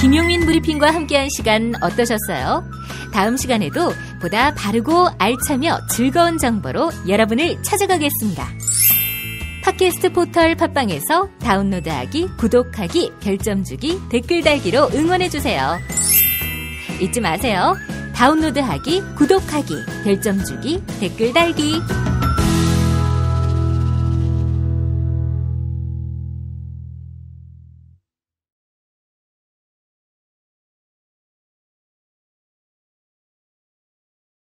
김용민 브리핑과 함께한 시간 어떠셨어요? 다음 시간에도 보다 바르고 알차며 즐거운 정보로 여러분을 찾아가겠습니다. 팟캐스트 포털 팟빵에서 다운로드하기, 구독하기, 별점 주기, 댓글 달기로 응원해주세요. 잊지 마세요. 다운로드하기, 구독하기, 별점 주기, 댓글 달기.